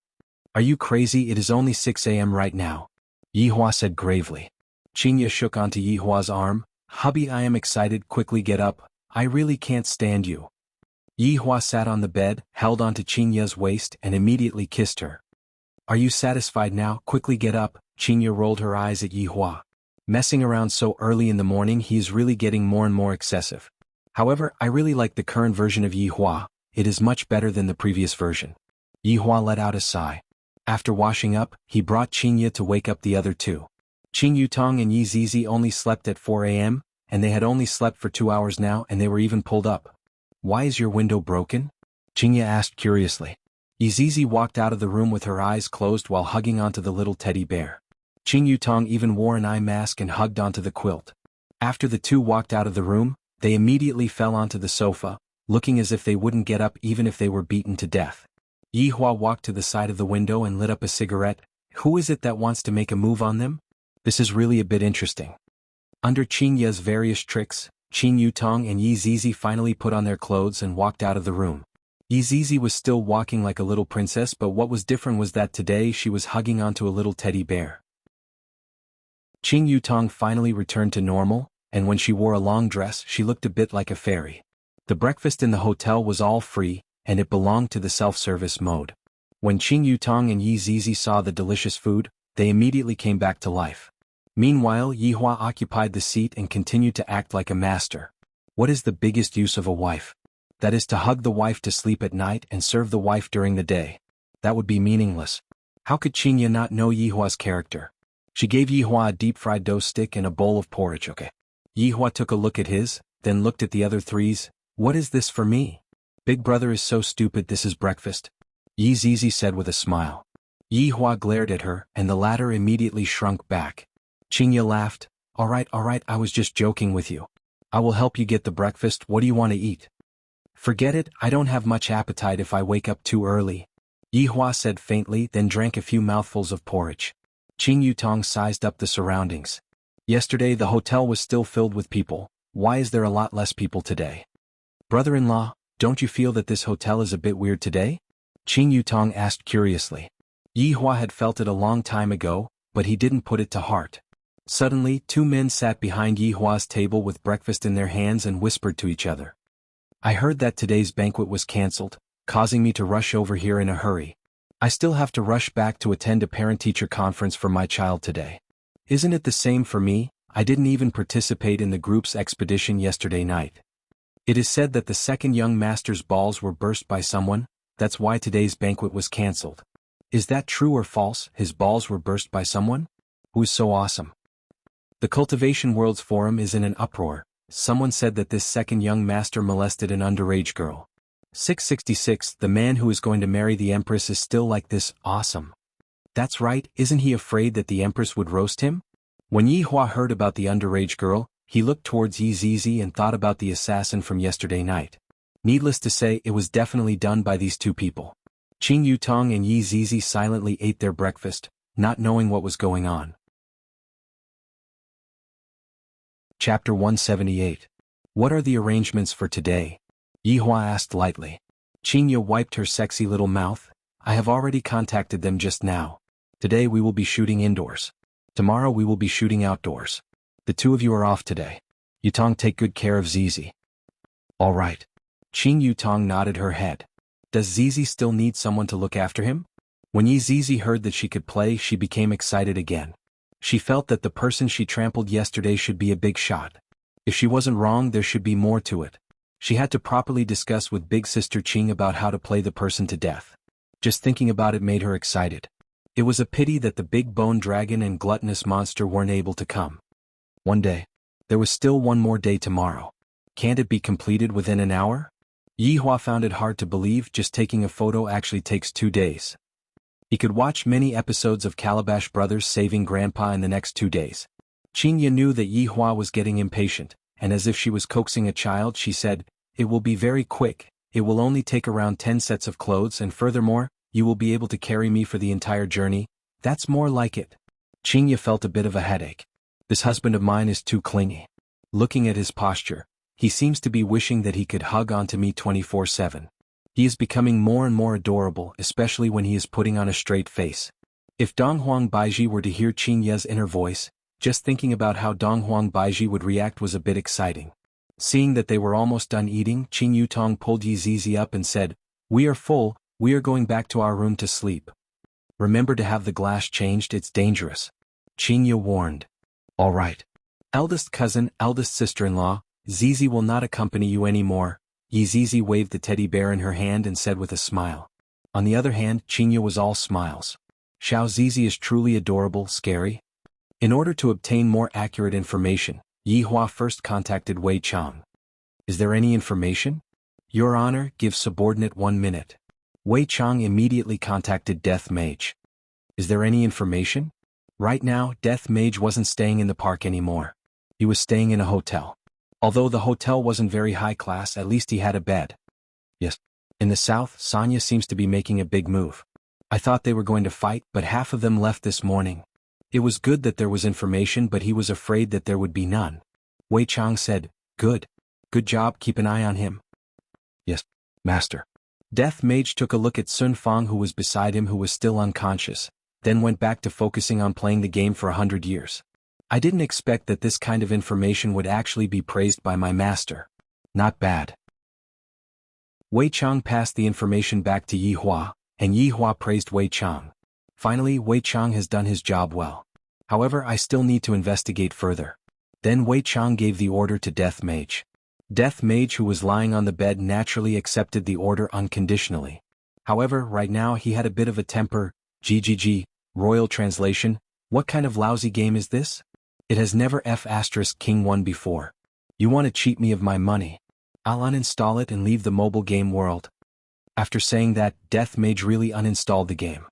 Are you crazy? It is only 6 a.m. right now. Yihua said gravely. Qinya shook onto Yihua's arm. Hubby, I am excited, quickly get up. I really can't stand you. Yihua sat on the bed, held onto Qinya's waist and immediately kissed her. Are you satisfied now? Quickly get up. Qinya rolled her eyes at Yihua. Messing around so early in the morning, he is really getting more and more excessive. However, I really like the current version of Yihua. It is much better than the previous version. Yihua let out a sigh. After washing up, he brought Qinya to wake up the other two. Qing Yutong and Zizi only slept at 4 a.m., and they had only slept for 2 hours now and they were even pulled up. Why is your window broken? Qingya asked curiously. Yizizi walked out of the room with her eyes closed while hugging onto the little teddy bear. Qing Yutong even wore an eye mask and hugged onto the quilt. After the two walked out of the room, they immediately fell onto the sofa, looking as if they wouldn't get up even if they were beaten to death. Yihua walked to the side of the window and lit up a cigarette. Who is it that wants to make a move on them? This is really a bit interesting. Under Qingya's various tricks, Qing Yutong and Yizizi finally put on their clothes and walked out of the room. Yizizi was still walking like a little princess, but what was different was that today she was hugging onto a little teddy bear. Qing Yutong finally returned to normal, and when she wore a long dress she looked a bit like a fairy. The breakfast in the hotel was all free, and it belonged to the self-service mode. When Qing Yutong and Yizizi saw the delicious food, they immediately came back to life. Meanwhile, Yihua occupied the seat and continued to act like a master. What is the biggest use of a wife? That is to hug the wife to sleep at night and serve the wife during the day. That would be meaningless. How could Qingya not know Yihua's character? She gave Yihua a deep-fried dough stick and a bowl of porridge. Okay. Yihua took a look at his, then looked at the other threes. What is this for me? Big brother is so stupid. This is breakfast. Yizizi said with a smile. Yihua glared at her, and the latter immediately shrunk back. Qingya laughed. All right, I was just joking with you. I will help you get the breakfast. What do you want to eat? Forget it, I don't have much appetite if I wake up too early. Yihua said faintly, then drank a few mouthfuls of porridge. Qing Yutong sized up the surroundings. Yesterday the hotel was still filled with people. Why is there a lot less people today? Brother-in-law, don't you feel that this hotel is a bit weird today? Qing Yutong asked curiously. Yihua had felt it a long time ago, but he didn't put it to heart. Suddenly, two men sat behind Yihua's table with breakfast in their hands and whispered to each other. I heard that today's banquet was cancelled, causing me to rush over here in a hurry. I still have to rush back to attend a parent-teacher conference for my child today. Isn't it the same for me? I didn't even participate in the group's expedition yesterday night. It is said that the second young master's balls were burst by someone, that's why today's banquet was cancelled. Is that true or false? His balls were burst by someone? Who is so awesome? The Cultivation Worlds forum is in an uproar. Someone said that this second young master molested an underage girl. 666, the man who is going to marry the Empress is still like this, awesome. That's right, isn't he afraid that the Empress would roast him? When Yihua heard about the underage girl, he looked towards Yizizi and thought about the assassin from yesterday night. Needless to say, it was definitely done by these two people. Qing Yutong and Yizizi silently ate their breakfast, not knowing what was going on. Chapter 178. What are the arrangements for today? Yihua asked lightly. Qingya wiped her sexy little mouth. I have already contacted them just now. Today we will be shooting indoors. Tomorrow we will be shooting outdoors. The two of you are off today. Yutong, take good care of Zizi. All right. Qing Yutong nodded her head. Does Zizi still need someone to look after him? When Yizizi heard that she could play, she became excited again. She felt that the person she trampled yesterday should be a big shot. If she wasn't wrong, there should be more to it. She had to properly discuss with big sister Qing about how to play the person to death. Just thinking about it made her excited. It was a pity that the big bone dragon and gluttonous monster weren't able to come. One day. There was still one more day tomorrow. Can't it be completed within an hour? Yihua found it hard to believe just taking a photo actually takes 2 days. He could watch many episodes of Calabash Brothers saving Grandpa in the next 2 days. Qingya knew that Yihua was getting impatient, and as if she was coaxing a child she said, "It will be very quick, it will only take around 10 sets of clothes and furthermore, you will be able to carry me for the entire journey, that's more like it." Qingya felt a bit of a headache. This husband of mine is too clingy. Looking at his posture, he seems to be wishing that he could hug onto me 24/7. He is becoming more and more adorable, especially when he is putting on a straight face. If Donghuang Baiji were to hear Qingya's inner voice, just thinking about how Donghuang Baiji would react was a bit exciting. Seeing that they were almost done eating, Qing Yutong pulled Yizizi up and said, "We are full, we are going back to our room to sleep. Remember to have the glass changed, it's dangerous." Qingya warned. All right. Eldest cousin, eldest sister-in-law, Zizi will not accompany you anymore. Yizizi waved the teddy bear in her hand and said with a smile. On the other hand, Qingya was all smiles. Xiao Zizi is truly adorable, scary. In order to obtain more accurate information, Yi Hua first contacted Wei Chang. Is there any information? Your Honor, give subordinate 1 minute. Wei Chang immediately contacted Death Mage. Is there any information? Right now, Death Mage wasn't staying in the park anymore. He was staying in a hotel. Although the hotel wasn't very high class, at least he had a bed. Yes. In the south, Sonya seems to be making a big move. I thought they were going to fight, but half of them left this morning. It was good that there was information, but he was afraid that there would be none. Wei Chang said, Good. Good job, keep an eye on him. Yes, Master. Death Mage took a look at Sun Fang, who was beside him, who was still unconscious, then went back to focusing on playing the game for 100 years. I didn't expect that this kind of information would actually be praised by my master. Not bad. Wei Chang passed the information back to Yi Hua, and Yi Hua praised Wei Chang. Finally, Wei Chang has done his job well. However, I still need to investigate further. Then Wei Chang gave the order to Death Mage. Death Mage, who was lying on the bed, naturally accepted the order unconditionally. However, right now he had a bit of a temper. GGG, Royal Translation, what kind of lousy game is this? It has never King won before. You want to cheat me of my money? I'll uninstall it and leave the mobile game world. After saying that, Death Mage really uninstalled the game.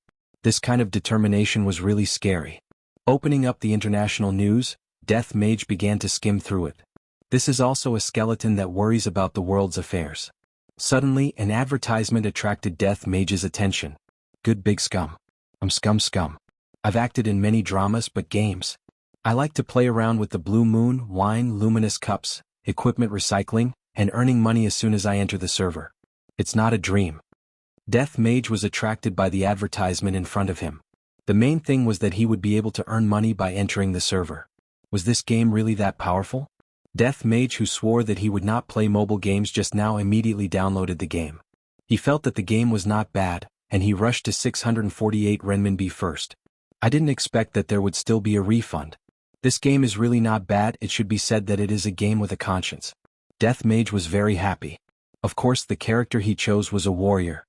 This kind of determination was really scary. Opening up the international news, Death Mage began to skim through it. This is also a skeleton that worries about the world's affairs. Suddenly, an advertisement attracted Death Mage's attention. Good big scum. I'm scum. I've acted in many dramas, but games. I like to play around with the blue moon, wine, luminous cups, equipment recycling, and earning money as soon as I enter the server. It's not a dream. Death Mage was attracted by the advertisement in front of him. The main thing was that he would be able to earn money by entering the server. Was this game really that powerful? Death Mage, who swore that he would not play mobile games just now, immediately downloaded the game. He felt that the game was not bad, and he rushed to 648 renminbi first. I didn't expect that there would still be a refund. This game is really not bad. It should be said that it is a game with a conscience. Death Mage was very happy. Of course, the character he chose was a warrior.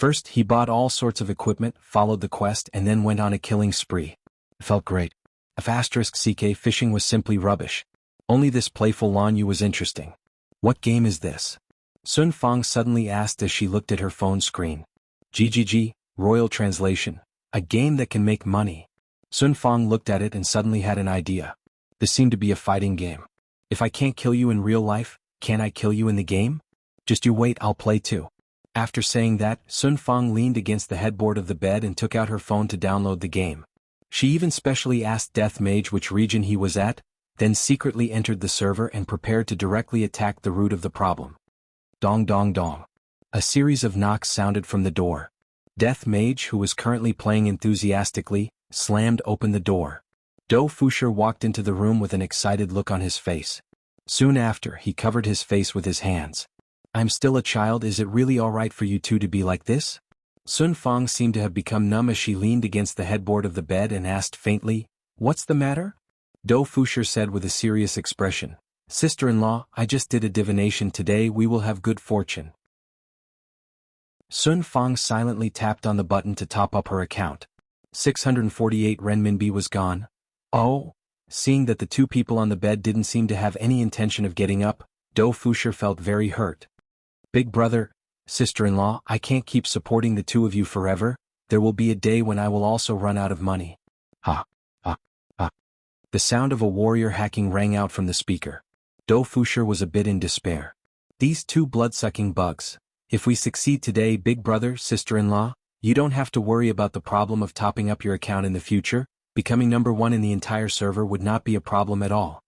First, he bought all sorts of equipment, followed the quest, and then went on a killing spree. It felt great. CK fishing was simply rubbish. Only this playful Lan Yu was interesting. What game is this? Sun Fang suddenly asked as she looked at her phone screen. GGG, Royal Translation, a game that can make money. Sun Fang looked at it and suddenly had an idea. This seemed to be a fighting game. If I can't kill you in real life, can I kill you in the game? Just you wait, I'll play too. After saying that, Sun Fang leaned against the headboard of the bed and took out her phone to download the game. She even specially asked Death Mage which region he was at, then secretly entered the server and prepared to directly attack the root of the problem. Dong dong dong. A series of knocks sounded from the door. Death Mage, who was currently playing enthusiastically, slammed open the door. Do Fusher walked into the room with an excited look on his face. Soon after, he covered his face with his hands. I'm still a child, is it really alright for you two to be like this? Sun Fang seemed to have become numb as she leaned against the headboard of the bed and asked faintly, What's the matter? Do Fusher said with a serious expression, Sister-in-law, I just did a divination today, we will have good fortune. Sun Fang silently tapped on the button to top up her account. 648 renminbi was gone. Oh! Seeing that the two people on the bed didn't seem to have any intention of getting up, Do Fusher felt very hurt. Big brother, sister-in-law, I can't keep supporting the two of you forever, there will be a day when I will also run out of money. Ha! Ha! Ha! The sound of a warrior hacking rang out from the speaker. Do Fusher was a bit in despair. These two blood-sucking bugs. If we succeed today, big brother, sister-in-law, you don't have to worry about the problem of topping up your account in the future. Becoming number one in the entire server would not be a problem at all.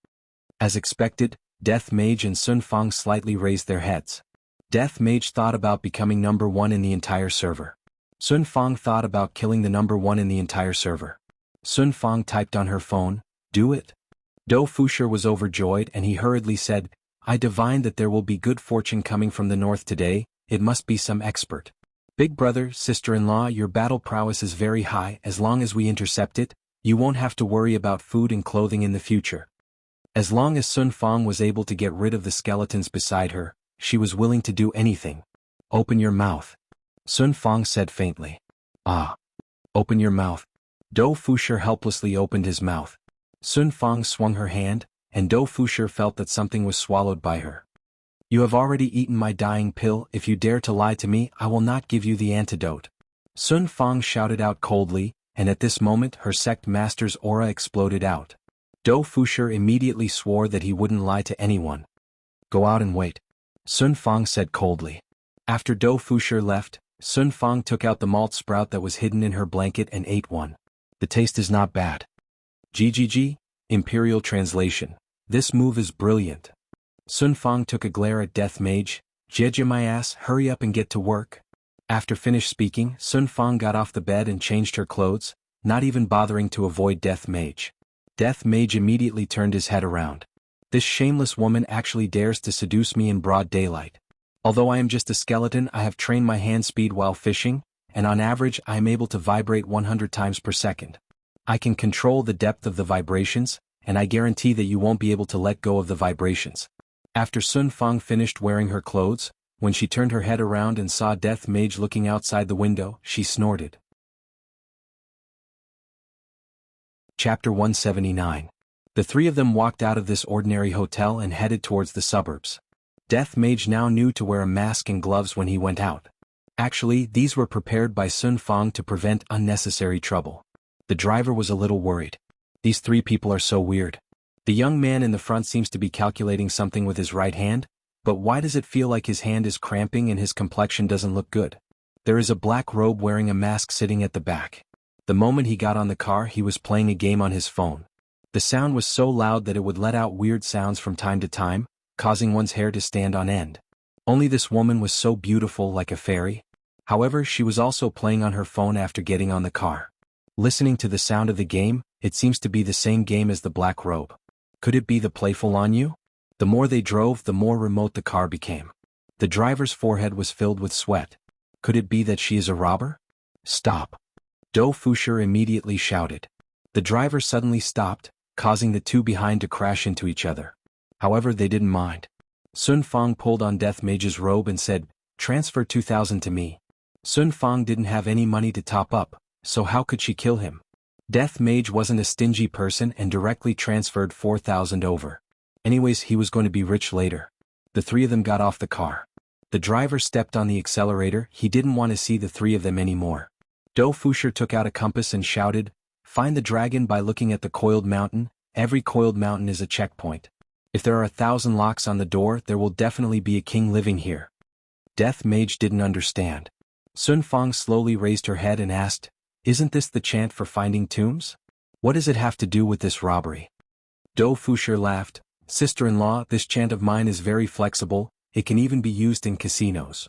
As expected, Death Mage and Sun Fang slightly raised their heads. Death Mage thought about becoming number one in the entire server. Sun Fang thought about killing the number one in the entire server. Sun Fang typed on her phone, Do it. Do Fusher was overjoyed and he hurriedly said, I divined that there will be good fortune coming from the north today, it must be some expert. Big brother, sister-in-law, your battle prowess is very high, as long as we intercept it, you won't have to worry about food and clothing in the future. As long as Sun Fang was able to get rid of the skeletons beside her, she was willing to do anything. Open your mouth. Sun Fang said faintly. Ah. Open your mouth. Do Fusher helplessly opened his mouth. Sun Fang swung her hand, and Do Fusher felt that something was swallowed by her. You have already eaten my dying pill. If you dare to lie to me, I will not give you the antidote. Sun Fang shouted out coldly, and at this moment her sect master's aura exploded out. Do Fusher immediately swore that he wouldn't lie to anyone. Go out and wait, Sun Fang said coldly. After Do Fusher left, Sun Fang took out the malt sprout that was hidden in her blanket and ate one. The taste is not bad. GGG, Imperial Translation. This move is brilliant. Sun Fang took a glare at Death Mage. Jeje my ass, hurry up and get to work. After finished speaking, Sun Fang got off the bed and changed her clothes, not even bothering to avoid Death Mage. Death Mage immediately turned his head around. This shameless woman actually dares to seduce me in broad daylight. Although I am just a skeleton, I have trained my hand speed while fishing, and on average I am able to vibrate 100 times per second. I can control the depth of the vibrations, and I guarantee that you won't be able to let go of the vibrations. After Sun Fang finished wearing her clothes, when she turned her head around and saw Death Mage looking outside the window, she snorted. Chapter 179. The three of them walked out of this ordinary hotel and headed towards the suburbs. Death Mage now knew to wear a mask and gloves when he went out. Actually, these were prepared by Sun Fang to prevent unnecessary trouble. The driver was a little worried. These three people are so weird. The young man in the front seems to be calculating something with his right hand, but why does it feel like his hand is cramping and his complexion doesn't look good? There is a black robe wearing a mask sitting at the back. The moment he got on the car, he was playing a game on his phone. The sound was so loud that it would let out weird sounds from time to time, causing one's hair to stand on end. Only this woman was so beautiful, like a fairy. However, she was also playing on her phone after getting on the car. Listening to the sound of the game, it seems to be the same game as the black robe. Could it be the playful Anyu? The more they drove, the more remote the car became. The driver's forehead was filled with sweat. Could it be that she is a robber? Stop! Do Fusher immediately shouted. The driver suddenly stopped, causing the two behind to crash into each other. However, they didn't mind. Sun Fang pulled on Death Mage's robe and said, "Transfer 2,000 to me." Sun Fang didn't have any money to top up, so how could she kill him? Death Mage wasn't a stingy person and directly transferred 4,000 over. Anyways, he was going to be rich later. The three of them got off the car. The driver stepped on the accelerator. He didn't want to see the three of them anymore. Do Fusher took out a compass and shouted, "Find the dragon by looking at the coiled mountain. Every coiled mountain is a checkpoint. If there are 1,000 locks on the door, there will definitely be a king living here." Death Mage didn't understand. Sun Fang slowly raised her head and asked, "Isn't this the chant for finding tombs? What does it have to do with this robbery?" Do Fusher laughed. "Sister-in-law, this chant of mine is very flexible. It can even be used in casinos.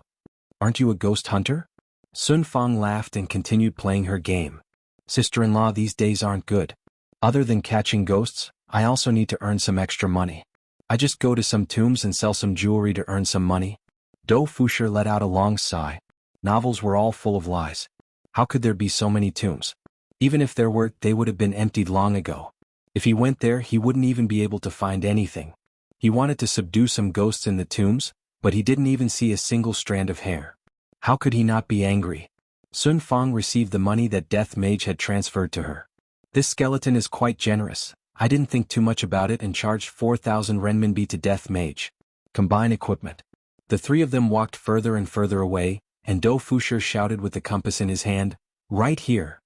Aren't you a ghost hunter?" Sun Fang laughed and continued playing her game. "Sister-in-law, these days aren't good. Other than catching ghosts, I also need to earn some extra money. I just go to some tombs and sell some jewelry to earn some money." Do Fusher let out a long sigh. Novels were all full of lies. How could there be so many tombs? Even if there were, they would have been emptied long ago. If he went there, he wouldn't even be able to find anything. He wanted to subdue some ghosts in the tombs, but he didn't even see a single strand of hair. How could he not be angry? Sun Fang received the money that Death Mage had transferred to her. "This skeleton is quite generous." I didn't think too much about it and charged 4,000 renminbi to Death Mage. "Combine equipment." The three of them walked further and further away, and Do Fusher shouted with the compass in his hand, "Right here."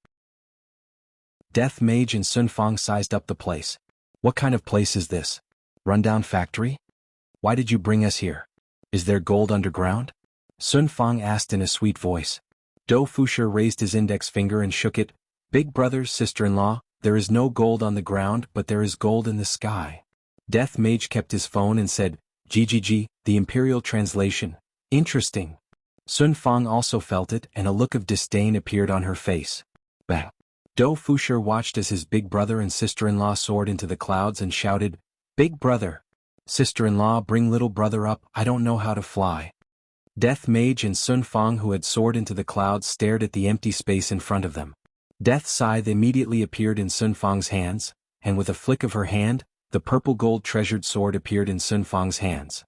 Death Mage and Sun Fang sized up the place. "What kind of place is this? Rundown factory? Why did you bring us here? Is there gold underground?" Sun Fang asked in a sweet voice. Do Fusher raised his index finger and shook it. "Big brother, sister-in-law, there is no gold on the ground, but there is gold in the sky." Death Mage kept his phone and said, "GGG, the Imperial Translation. Interesting." Sun Fang also felt it, and a look of disdain appeared on her face. Bang. Do Fusher watched as his big brother and sister-in-law soared into the clouds and shouted, "Big brother! Sister-in-law, bring little brother up, I don't know how to fly." Death Mage and Sun Fang, who had soared into the clouds, stared at the empty space in front of them. Death's scythe immediately appeared in Sun Fang's hands, and with a flick of her hand, the purple gold treasured sword appeared in Sun Fang's hands.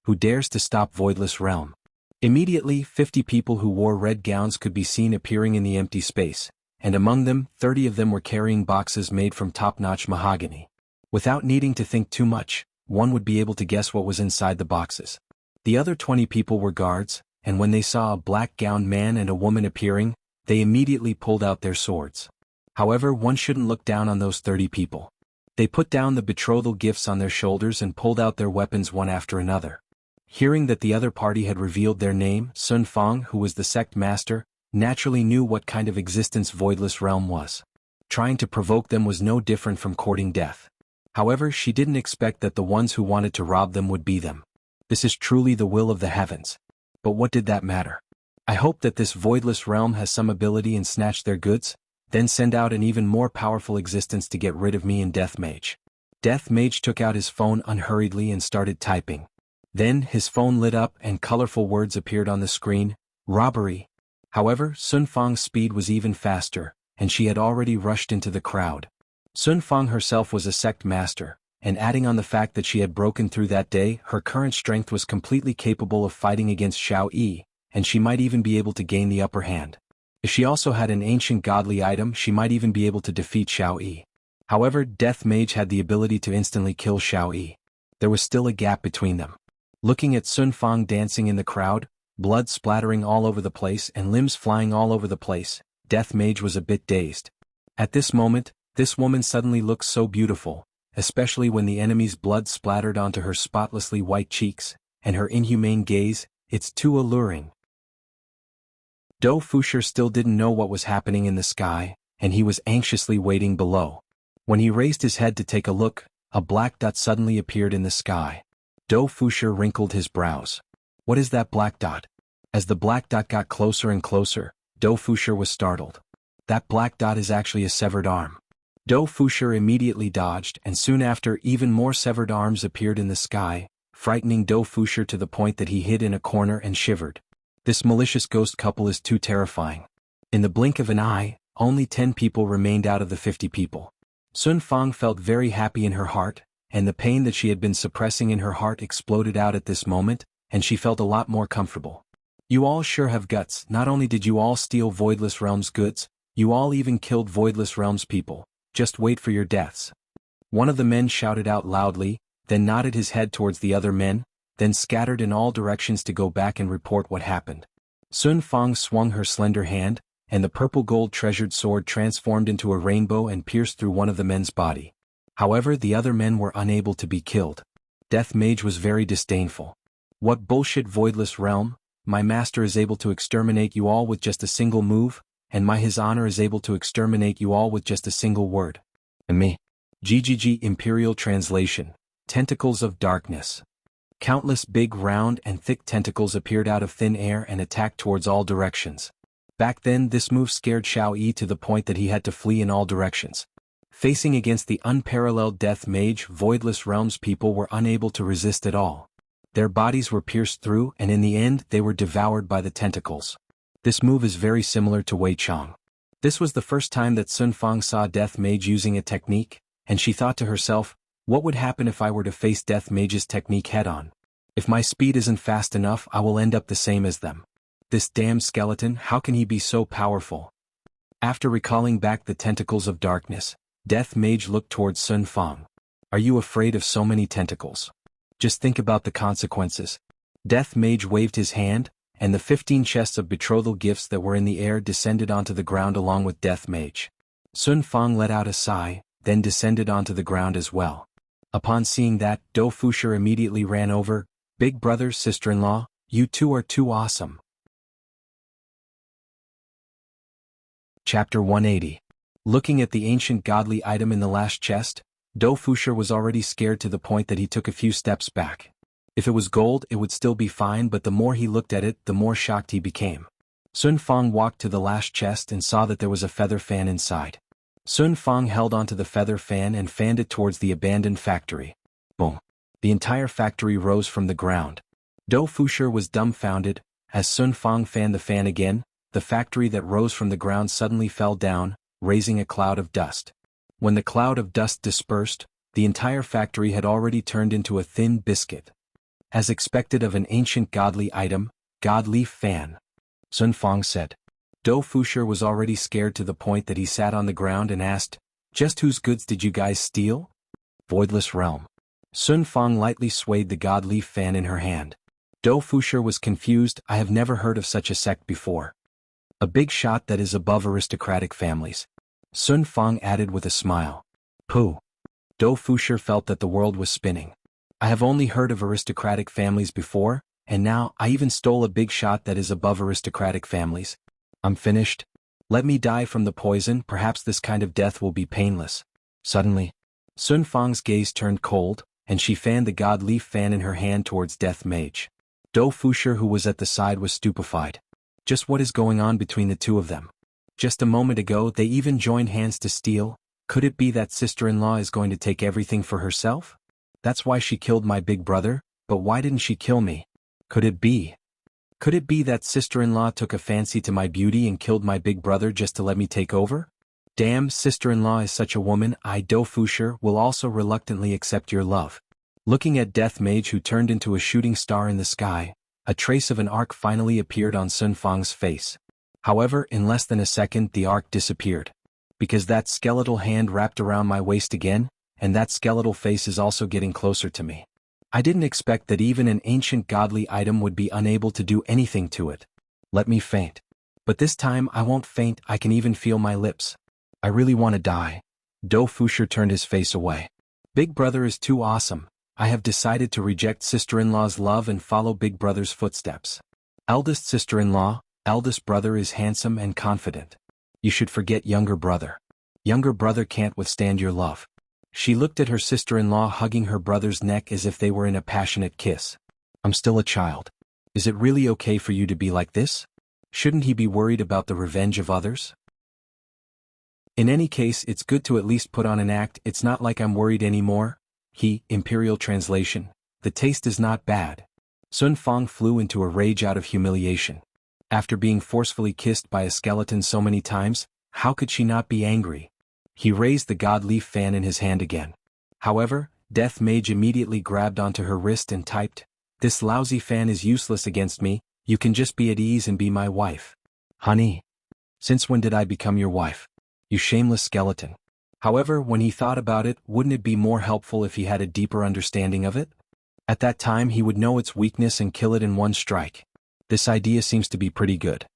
"Who dares to stop Voidless Realm?" Immediately, 50 people who wore red gowns could be seen appearing in the empty space, and among them, 30 of them were carrying boxes made from top-notch mahogany. Without needing to think too much, one would be able to guess what was inside the boxes. The other 20 people were guards, and when they saw a black-gowned man and a woman appearing, they immediately pulled out their swords. However, one shouldn't look down on those 30 people. They put down the betrothal gifts on their shoulders and pulled out their weapons one after another. Hearing that the other party had revealed their name, Sun Fang, who was the sect master, naturally knew what kind of existence Voidless Realm was. Trying to provoke them was no different from courting death. However, she didn't expect that the ones who wanted to rob them would be them. This is truly the will of the heavens. But what did that matter? I hope that this Voidless Realm has some ability and snatch their goods, then send out an even more powerful existence to get rid of me and Death Mage. Death Mage took out his phone unhurriedly and started typing. Then, his phone lit up and colorful words appeared on the screen, robbery. However, Sun Fang's speed was even faster, and she had already rushed into the crowd. Sun Fang herself was a sect master, and adding on the fact that she had broken through that day, her current strength was completely capable of fighting against Xiao Yi, and she might even be able to gain the upper hand. If she also had an ancient godly item, she might even be able to defeat Xiao Yi. However, Death Mage had the ability to instantly kill Xiao Yi. There was still a gap between them. Looking at Sun Fang dancing in the crowd, blood splattering all over the place and limbs flying all over the place, Death Mage was a bit dazed. At this moment, this woman suddenly looked so beautiful, especially when the enemy's blood splattered onto her spotlessly white cheeks, and her inhumane gaze, it's too alluring. Do Fusher still didn't know what was happening in the sky, and he was anxiously waiting below. When he raised his head to take a look, a black dot suddenly appeared in the sky. Do Fusher wrinkled his brows. What is that black dot? As the black dot got closer and closer, Do Fusher was startled. That black dot is actually a severed arm. Do Fusher immediately dodged, and soon after even more severed arms appeared in the sky, frightening Do Fusher to the point that he hid in a corner and shivered. This malicious ghost couple is too terrifying. In the blink of an eye, only 10 people remained out of the 50 people. Sun Fang felt very happy in her heart, and the pain that she had been suppressing in her heart exploded out at this moment, and she felt a lot more comfortable. You all sure have guts. Not only did you all steal Voidless Realm's goods, you all even killed Voidless Realm's people. Just wait for your deaths. One of the men shouted out loudly, then nodded his head towards the other men, then scattered in all directions to go back and report what happened. Sun Fang swung her slender hand, and the purple gold treasured sword transformed into a rainbow and pierced through one of the men's body. However, the other men were unable to be killed. Death Mage was very disdainful. What bullshit, Voidless Realm? My master is able to exterminate you all with just a single move, and his honor is able to exterminate you all with just a single word. And me. GGG Imperial Translation. Tentacles of Darkness. Countless big, round, and thick tentacles appeared out of thin air and attacked towards all directions. Back then, this move scared Xiao Yi to the point that he had to flee in all directions. Facing against the unparalleled Death Mage, Voidless Realm's people were unable to resist at all. Their bodies were pierced through, and in the end, they were devoured by the tentacles. This move is very similar to Wei Chang. This was the first time that Sun Fang saw Death Mage using a technique, and she thought to herself, what would happen if I were to face Death Mage's technique head-on? If my speed isn't fast enough, I will end up the same as them. This damned skeleton, how can he be so powerful? After recalling back the tentacles of darkness, Death Mage looked towards Sun Fang. Are you afraid of so many tentacles? Just think about the consequences. Death Mage waved his hand, and the 15 chests of betrothal gifts that were in the air descended onto the ground along with Death Mage. Sun Fang let out a sigh, then descended onto the ground as well. Upon seeing that, Do Fusher immediately ran over. Big brother, sister-in-law, you two are too awesome. Chapter 180. Looking at the ancient godly item in the last chest, Do Fusher was already scared to the point that he took a few steps back. If it was gold, it would still be fine, but the more he looked at it, the more shocked he became. Sun Fang walked to the last chest and saw that there was a feather fan inside. Sun Fang held onto the feather fan and fanned it towards the abandoned factory. Boom. The entire factory rose from the ground. Do Fusher was dumbfounded. As Sun Fang fanned the fan again, the factory that rose from the ground suddenly fell down, raising a cloud of dust. When the cloud of dust dispersed, the entire factory had already turned into a thin biscuit. As expected of an ancient godly item, God Leaf Fan. Sun Fang said. Do Fusher was already scared to the point that he sat on the ground and asked, just whose goods did you guys steal? Voidless Realm. Sun Fang lightly swayed the god leaf fan in her hand. Do Fushir was confused. I have never heard of such a sect before. A big shot that is above aristocratic families. Sun Fang added with a smile. Pooh. Do Fushir felt that the world was spinning. I have only heard of aristocratic families before, and now I even stole a big shot that is above aristocratic families. I'm finished. Let me die from the poison. Perhaps this kind of death will be painless. Suddenly, Sun Fang's gaze turned cold, and she fanned the god leaf fan in her hand towards Death Mage. Do Fushir, who was at the side, was stupefied. Just what is going on between the two of them? Just a moment ago they even joined hands to steal. Could it be that sister-in-law is going to take everything for herself? That's why she killed my big brother, but why didn't she kill me? Could it be that sister-in-law took a fancy to my beauty and killed my big brother just to let me take over? Damn, sister-in-law is such a woman. Do Fushir will also reluctantly accept your love. Looking at Death Mage, who turned into a shooting star in the sky, a trace of an arc finally appeared on Sun Fang's face. However, in less than a second the arc disappeared. Because that skeletal hand wrapped around my waist again, and that skeletal face is also getting closer to me. I didn't expect that even an ancient godly item would be unable to do anything to it. Let me faint. But this time I won't faint. I can even feel my lips. I really want to die. Do Fushir turned his face away. Big brother is too awesome. I have decided to reject sister-in-law's love and follow big brother's footsteps. Eldest sister-in-law, eldest brother is handsome and confident. You should forget younger brother. Younger brother can't withstand your love. She looked at her sister-in-law hugging her brother's neck as if they were in a passionate kiss. I'm still a child. Is it really okay for you to be like this? Shouldn't he be worried about the revenge of others? In any case, it's good to at least put on an act. It's not like I'm worried anymore. Imperial translation. The taste is not bad. Sun Fang flew into a rage out of humiliation. After being forcefully kissed by a skeleton so many times, how could she not be angry? He raised the god leaf fan in his hand again. However, Death Mage immediately grabbed onto her wrist and typed, "This lousy fan is useless against me. You can just be at ease and be my wife." Honey. Since when did I become your wife? You shameless skeleton. However, when he thought about it, wouldn't it be more helpful if he had a deeper understanding of it? At that time he would know its weakness and kill it in one strike. This idea seems to be pretty good.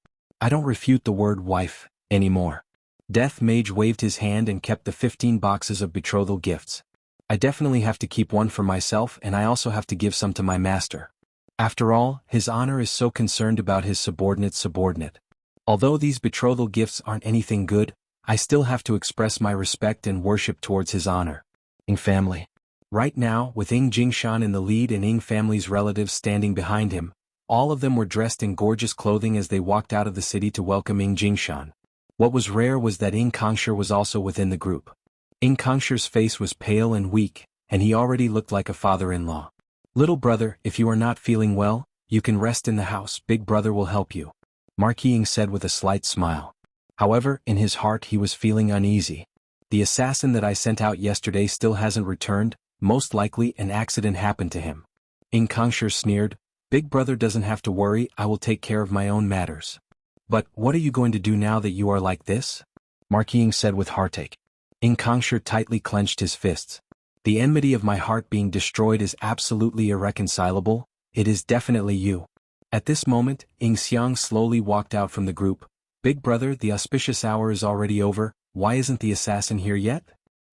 I don't refute the word wife anymore. Death Mage waved his hand and kept the 15 boxes of betrothal gifts. I definitely have to keep one for myself, and I also have to give some to my master. After all, his honor is so concerned about his subordinate's subordinate. Although these betrothal gifts aren't anything good, I still have to express my respect and worship towards his honor. Ing family. Right now, with Ing Jingshan in the lead and Ing family's relatives standing behind him, all of them were dressed in gorgeous clothing as they walked out of the city to welcome Ing Jingshan. What was rare was that Ing Kangshir was also within the group. Ing Kangshir's face was pale and weak, and he already looked like a father-in-law. Little brother, if you are not feeling well, you can rest in the house. Big brother will help you, Marquis Ing said with a slight smile. However, in his heart he was feeling uneasy. The assassin that I sent out yesterday still hasn't returned. Most likely an accident happened to him. Ing Kangshir sneered, "Big brother doesn't have to worry. I will take care of my own matters." "But what are you going to do now that you are like this?" Marquis Ing said with heartache. Ing Kangshir tightly clenched his fists. "The enmity of my heart being destroyed is absolutely irreconcilable. It is definitely you." At this moment, Ing Xiang slowly walked out from the group. "Big brother, the auspicious hour is already over. Why isn't the assassin here yet?"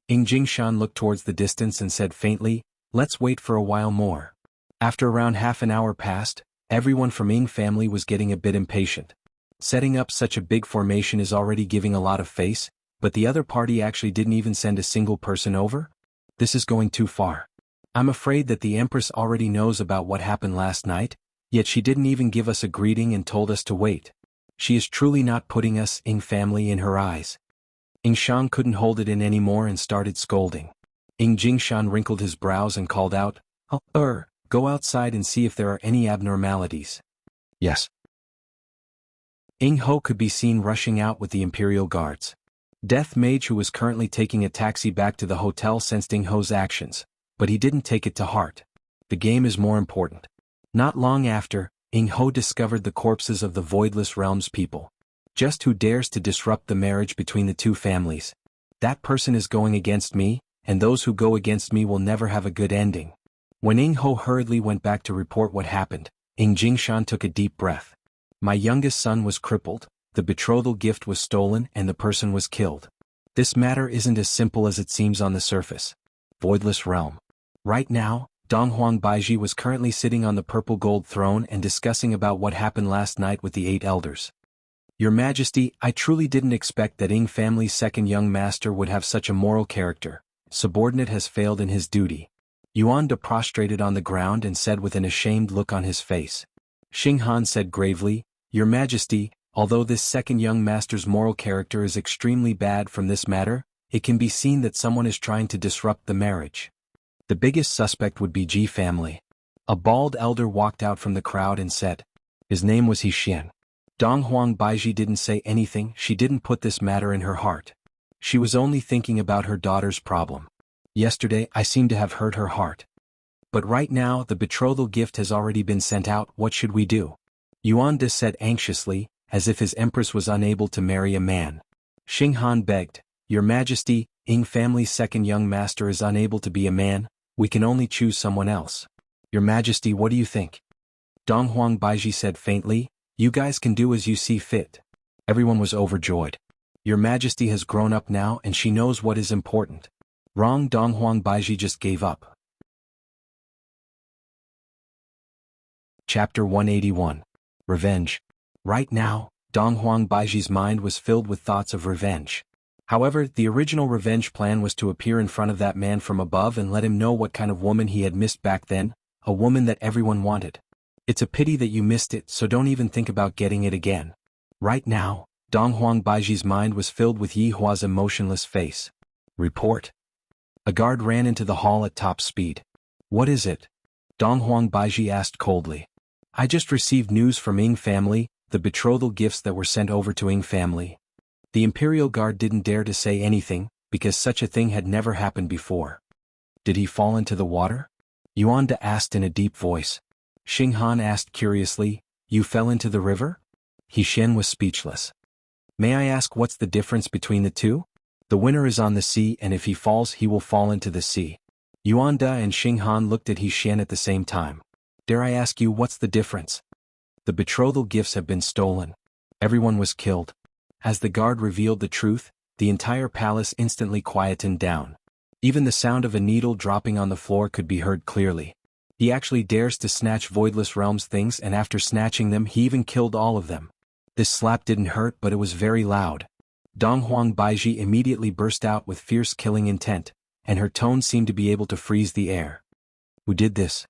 Ing Jingshan looked towards the distance and said faintly, "Let's wait for a while more." After around half an hour passed, everyone from Ing family was getting a bit impatient. Setting up such a big formation is already giving a lot of face, but the other party actually didn't even send a single person over? This is going too far. I'm afraid that the Empress already knows about what happened last night, yet she didn't even give us a greeting and told us to wait. She is truly not putting us, Ing family, in her eyes. Ing Shang couldn't hold it in anymore and started scolding. Ing Jingshan wrinkled his brows and called out, "Go outside and see if there are any abnormalities." Yes. Ing Ho could be seen rushing out with the Imperial Guards. Death Mage, who was currently taking a taxi back to the hotel, sensed Ing Ho's actions, but he didn't take it to heart. The game is more important. Not long after, Ing Ho discovered the corpses of the Voidless Realms people. Just who dares to disrupt the marriage between the two families? That person is going against me, and those who go against me will never have a good ending. When Ing Ho hurriedly went back to report what happened, Ing Jingshan took a deep breath. My youngest son was crippled, the betrothal gift was stolen and the person was killed. This matter isn't as simple as it seems on the surface. Voidless Realm. Right now, Donghuang Baiji was currently sitting on the purple gold throne and discussing about what happened last night with the 8 elders. Your Majesty, I truly didn't expect that Ing family's second young master would have such a moral character. Subordinate has failed in his duty. Yuan De prostrated on the ground and said with an ashamed look on his face. Xing Han said gravely, Your Majesty, although this second young master's moral character is extremely bad from this matter, it can be seen that someone is trying to disrupt the marriage. The biggest suspect would be Ji family. A bald elder walked out from the crowd and said. His name was He Xian. Donghuang Baiji didn't say anything, she didn't put this matter in her heart. She was only thinking about her daughter's problem. Yesterday I seemed to have hurt her heart. But right now the betrothal gift has already been sent out, what should we do? Yuan De said anxiously, as if his empress was unable to marry a man. Xing Han begged, Your Majesty, Ing family's second young master is unable to be a man, we can only choose someone else. Your Majesty, what do you think? Donghuang Baiji said faintly, You guys can do as you see fit. Everyone was overjoyed. Your Majesty has grown up now and she knows what is important. Wrong. Donghuang Baiji just gave up. Chapter 181. Revenge. Right now, Donghuang Baiji's mind was filled with thoughts of revenge. However, the original revenge plan was to appear in front of that man from above and let him know what kind of woman he had missed back then, a woman that everyone wanted. It's a pity that you missed it, so don't even think about getting it again. Right now, Donghuang Baiji's mind was filled with Yi Hua's emotionless face. Report. A guard ran into the hall at top speed. What is it? Donghuang Baiji asked coldly. I just received news from Ing family, the betrothal gifts that were sent over to Ing family. The Imperial Guard didn't dare to say anything, because such a thing had never happened before. Did he fall into the water? Yuan De asked in a deep voice. Xing Han asked curiously, You fell into the river? He Xian was speechless. May I ask what's the difference between the two? The winner is on the sea and if he falls he will fall into the sea. Yuan De and Xing Han looked at He Xian at the same time. Dare I ask you what's the difference? The betrothal gifts have been stolen. Everyone was killed. As the guard revealed the truth, the entire palace instantly quietened down. Even the sound of a needle dropping on the floor could be heard clearly. He actually dares to snatch Voidless Realms things and after snatching them he even killed all of them. This slap didn't hurt but it was very loud. Donghuang Baiji immediately burst out with fierce killing intent, and her tone seemed to be able to freeze the air. Who did this?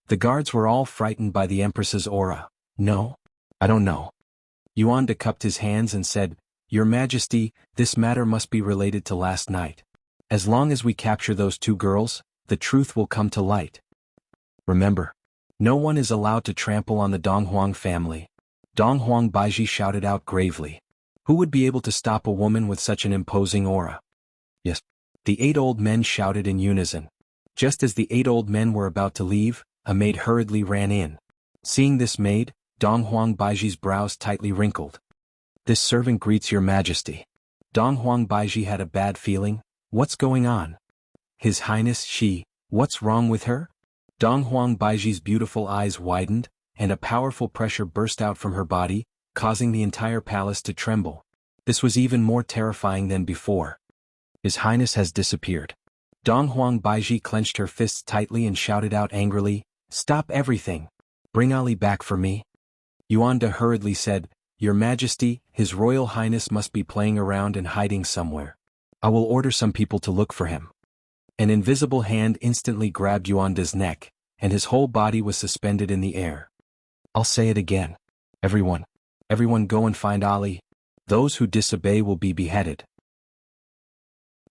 The guards were all frightened by the Empress's aura. No? I don't know. Yuan De cupped his hands and said, Your Majesty, this matter must be related to last night. As long as we capture those 2 girls, the truth will come to light. Remember, no one is allowed to trample on the Donghuang family. Donghuang Baiji shouted out gravely. Who would be able to stop a woman with such an imposing aura? Yes. The 8 old men shouted in unison. Just as the 8 old men were about to leave, a maid hurriedly ran in. Seeing this maid, Donghuang Baiji's brows tightly wrinkled. This servant greets Your Majesty. Donghuang Baiji had a bad feeling. What's going on? His Highness she, what's wrong with her? Donghuang Baiji's beautiful eyes widened, and a powerful pressure burst out from her body, causing the entire palace to tremble. This was even more terrifying than before. His Highness has disappeared. Donghuang Baiji clenched her fists tightly and shouted out angrily, Stop everything! Bring Ali back for me. Yuan De hurriedly said, Your Majesty, His Royal Highness must be playing around and hiding somewhere. I will order some people to look for him. An invisible hand instantly grabbed Yuan De's neck, and his whole body was suspended in the air. I'll say it again. Everyone go and find Ali. Those who disobey will be beheaded.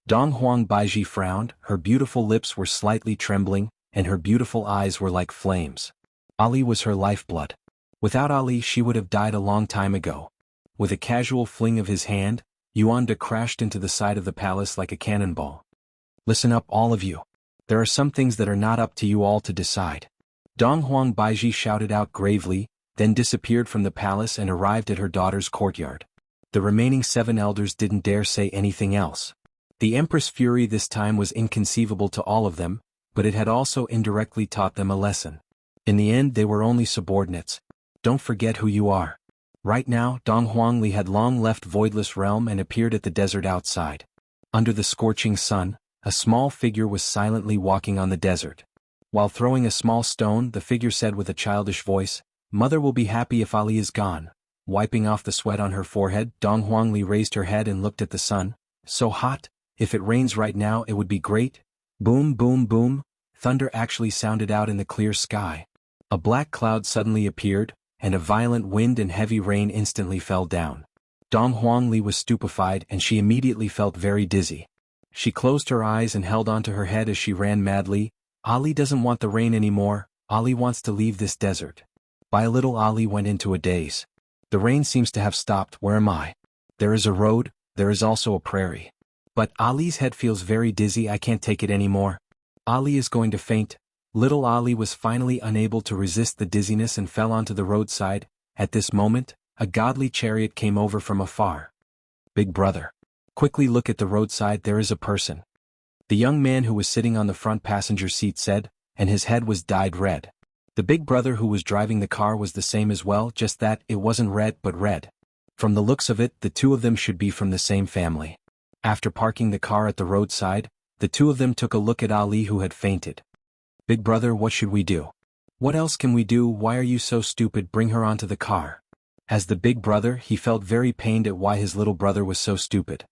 Donghuang Baiji frowned, her beautiful lips were slightly trembling, and her beautiful eyes were like flames. Ali was her lifeblood. Without Ali she would have died a long time ago. With a casual fling of his hand, Yuan De crashed into the side of the palace like a cannonball. Listen up all of you. There are some things that are not up to you all to decide. Donghuang Baiji shouted out gravely, then disappeared from the palace and arrived at her daughter's courtyard. The remaining 7 elders didn't dare say anything else. The Empress' fury this time was inconceivable to all of them, but it had also indirectly taught them a lesson. In the end they were only subordinates. Don't forget who you are. Right now, Dong Huangli had long left Voidless Realm and appeared at the desert outside. Under the scorching sun, a small figure was silently walking on the desert. While throwing a small stone, the figure said with a childish voice, "Mother will be happy if Ali is gone." Wiping off the sweat on her forehead, Dong Huangli raised her head and looked at the sun. So hot, if it rains right now it would be great. Boom boom boom, thunder actually sounded out in the clear sky. A black cloud suddenly appeared, and a violent wind and heavy rain instantly fell down. Dong Huangli was stupefied and she immediately felt very dizzy. She closed her eyes and held onto her head as she ran madly. Ali doesn't want the rain anymore, Ali wants to leave this desert. By a little Ali went into a daze. The rain seems to have stopped, where am I? There is a road, there is also a prairie. But Ali's head feels very dizzy, I can't take it anymore. Ali is going to faint. Little Ali was finally unable to resist the dizziness and fell onto the roadside. At this moment, a godly chariot came over from afar. Big brother. Quickly look at the roadside, there is a person. The young man who was sitting on the front passenger seat said, and his head was dyed red. The big brother who was driving the car was the same as well, just that it wasn't red but red. From the looks of it, the two of them should be from the same family. After parking the car at the roadside, the two of them took a look at Ali who had fainted. Big brother, what should we do? What else can we do? Why are you so stupid? Bring her onto the car. As the big brother, he felt very pained at why his little brother was so stupid.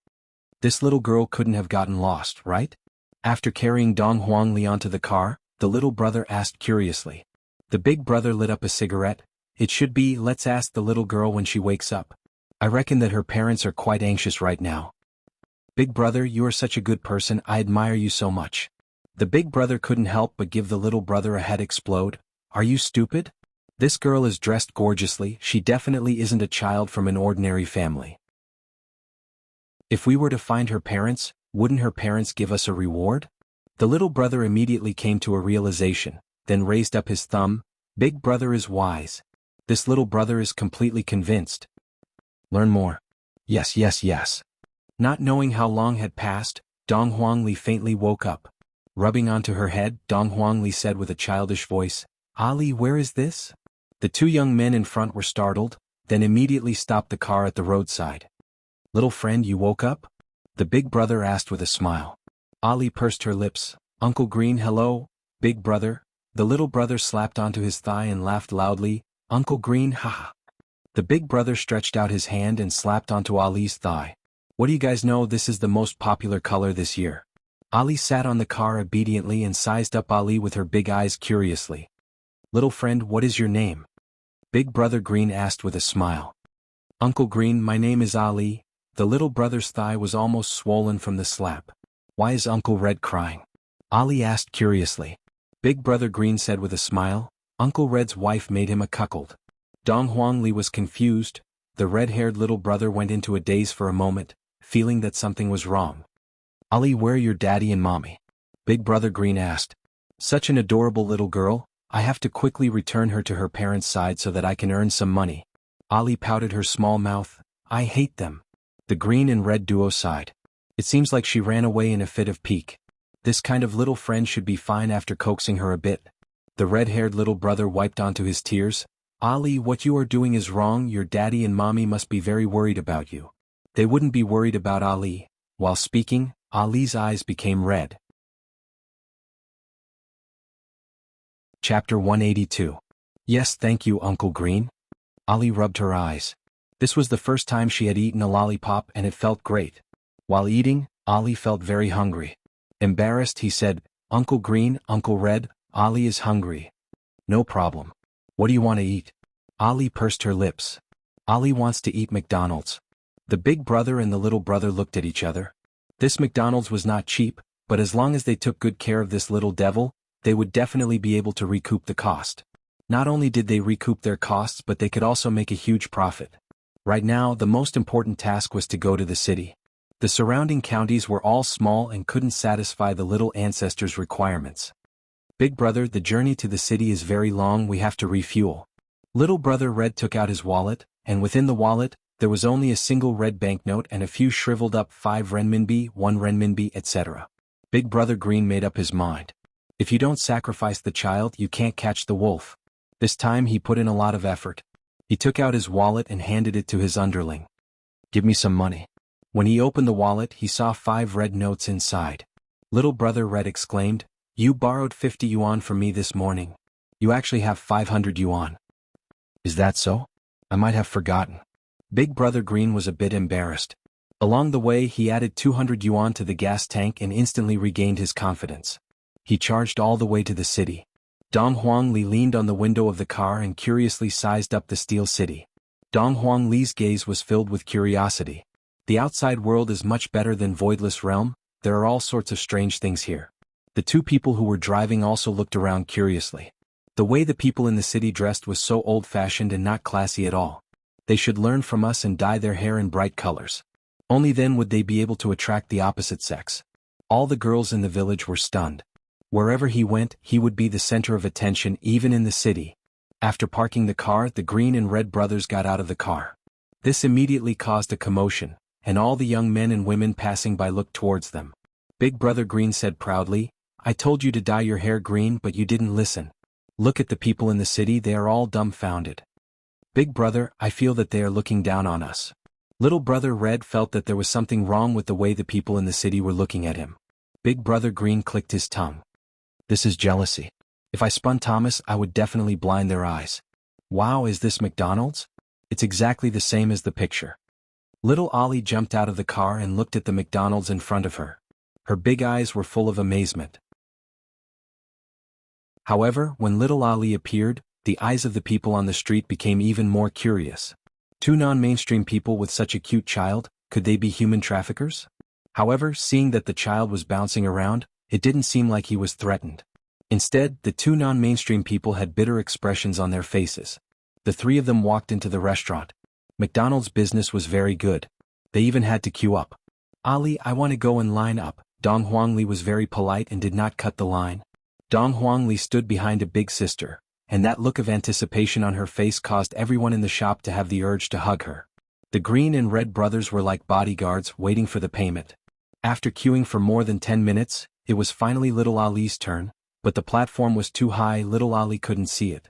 This little girl couldn't have gotten lost, right? After carrying Dong Huangli onto the car, the little brother asked curiously. The big brother lit up a cigarette. It should be, let's ask the little girl when she wakes up. I reckon that her parents are quite anxious right now. Big brother, you are such a good person, I admire you so much. The big brother couldn't help but give the little brother a head explode. Are you stupid? This girl is dressed gorgeously, she definitely isn't a child from an ordinary family. If we were to find her parents, wouldn't her parents give us a reward? The little brother immediately came to a realization, then raised up his thumb. Big brother is wise. This little brother is completely convinced. Learn more. Yes, yes, yes. Not knowing how long had passed, Dong Huangli faintly woke up. Rubbing onto her head, Dong Huangli said with a childish voice, Ali, where is this? The two young men in front were startled, then immediately stopped the car at the roadside. Little friend, you woke up? The big brother asked with a smile. Ali pursed her lips. Uncle Green, hello, big brother. The little brother slapped onto his thigh and laughed loudly. Uncle Green, haha. The big brother stretched out his hand and slapped onto Ali's thigh. What do you guys know, this is the most popular color this year. Ali sat on the car obediently and sized up Ali with her big eyes curiously. Little friend, what is your name? Big brother Green asked with a smile. Uncle Green, my name is Ali. The little brother's thigh was almost swollen from the slap. Why is Uncle Red crying? Ali asked curiously. Big brother Green said with a smile, Uncle Red's wife made him a cuckold. Dong Huangli was confused. The red-haired little brother went into a daze for a moment, feeling that something was wrong. Ali, where are your daddy and mommy? Big brother Green asked. Such an adorable little girl, I have to quickly return her to her parents' side so that I can earn some money. Ali pouted her small mouth. I hate them. The green and red duo sighed. It seems like she ran away in a fit of pique. This kind of little friend should be fine after coaxing her a bit. The red-haired little brother wiped onto his tears. Ali, what you are doing is wrong, your daddy and mommy must be very worried about you. They wouldn't be worried about Ali. While speaking, Ali's eyes became red. Chapter 182. Yes, thank you, Uncle Green. Ali rubbed her eyes. This was the first time she had eaten a lollipop and it felt great. While eating, Ali felt very hungry. Embarrassed, he said, Uncle Green, Uncle Red, Ali is hungry. No problem. What do you want to eat? Ali pursed her lips. Ali wants to eat McDonald's. The big brother and the little brother looked at each other. This McDonald's was not cheap, but as long as they took good care of this little devil, they would definitely be able to recoup the cost. Not only did they recoup their costs, but they could also make a huge profit. Right now, the most important task was to go to the city. The surrounding counties were all small and couldn't satisfy the little ancestors' requirements. Big brother, the journey to the city is very long, we have to refuel. Little brother Red took out his wallet, and within the wallet, There was only a single red banknote and a few shriveled up 5 renminbi, 1 renminbi, etc. Big Brother Green made up his mind. If you don't sacrifice the child, you can't catch the wolf. This time he put in a lot of effort. He took out his wallet and handed it to his underling. Give me some money. When he opened the wallet, he saw 5 red notes inside. Little Brother Red exclaimed, "You borrowed 50 yuan from me this morning. You actually have 500 yuan. Is that so? I might have forgotten." Big Brother Green was a bit embarrassed. Along the way he added 200 yuan to the gas tank and instantly regained his confidence. He charged all the way to the city. Dong Huangli leaned on the window of the car and curiously sized up the steel city. Dong Huangli's gaze was filled with curiosity. The outside world is much better than Voidless Realm. There are all sorts of strange things here. The 2 people who were driving also looked around curiously. The way the people in the city dressed was so old-fashioned and not classy at all. They should learn from us and dye their hair in bright colors. Only then would they be able to attract the opposite sex. All the girls in the village were stunned. Wherever he went, he would be the center of attention even in the city. After parking the car, the Green and Red brothers got out of the car. This immediately caused a commotion, and all the young men and women passing by looked towards them. Big Brother Green said proudly, "I told you to dye your hair green, but you didn't listen. Look at the people in the city, they are all dumbfounded. Big Brother, I feel that they are looking down on us." Little Brother Red felt that there was something wrong with the way the people in the city were looking at him. Big Brother Green clicked his tongue. This is jealousy. If I spun Thomas, I would definitely blind their eyes. Wow, is this McDonald's? It's exactly the same as the picture. Little Ollie jumped out of the car and looked at the McDonald's in front of her. Her big eyes were full of amazement. However, when little Ollie appeared, the eyes of the people on the street became even more curious. 2 non-mainstream people with such a cute child, could they be human traffickers? However, seeing that the child was bouncing around, it didn't seem like he was threatened. Instead, the 2 non-mainstream people had bitter expressions on their faces. The 3 of them walked into the restaurant. McDonald's business was very good. They even had to queue up. "Ali, I want to go and line up." Dong Huangli was very polite and did not cut the line. Dong Huangli stood behind a big sister, and that look of anticipation on her face caused everyone in the shop to have the urge to hug her. The Green and Red brothers were like bodyguards waiting for the payment. After queuing for more than 10 minutes, it was finally little Ali's turn, but the platform was too high, little Ali couldn't see it.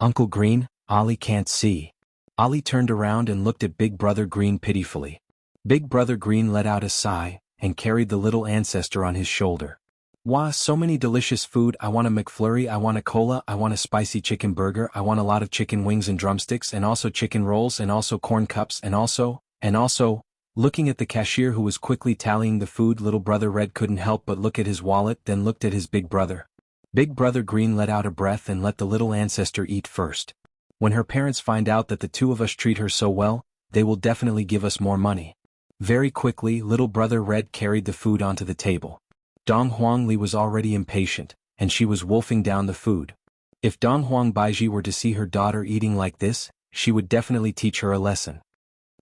"Uncle Green, Ali can't see." Ali turned around and looked at Big Brother Green pitifully. Big Brother Green let out a sigh, and carried the little ancestor on his shoulder. "Wow, so many delicious food. I want a McFlurry, I want a cola, I want a spicy chicken burger, I want a lot of chicken wings and drumsticks and also chicken rolls and also corn cups and also, looking at the cashier who was quickly tallying the food, little Brother Red couldn't help but look at his wallet, then looked at his big brother. Big Brother Green let out a breath and let the little ancestor eat first. When her parents find out that the 2 of us treat her so well, they will definitely give us more money. Very quickly, little Brother Red carried the food onto the table. Dong Huangli was already impatient, and she was wolfing down the food. If Dong Huang Baiji were to see her daughter eating like this, she would definitely teach her a lesson.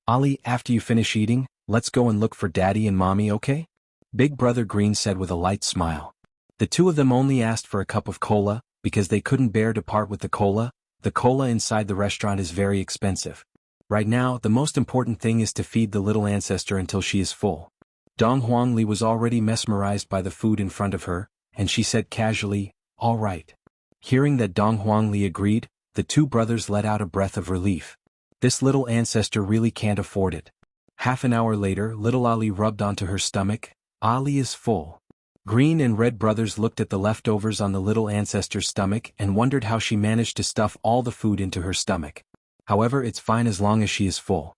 "Ali, after you finish eating, let's go and look for Daddy and Mommy, okay?" Big Brother Green said with a light smile. The 2 of them only asked for a cup of cola, because they couldn't bear to part with the cola. The cola inside the restaurant is very expensive. Right now, the most important thing is to feed the little ancestor until she is full. Dong Huangli was already mesmerized by the food in front of her, and she said casually, "All right." Hearing that Dong Huangli agreed, the 2 brothers let out a breath of relief. This little ancestor really can't afford it. Half an hour later, little Ali rubbed onto her stomach. Ali is full. Green and Red brothers looked at the leftovers on the little ancestor's stomach and wondered how she managed to stuff all the food into her stomach. However, it's fine as long as she is full.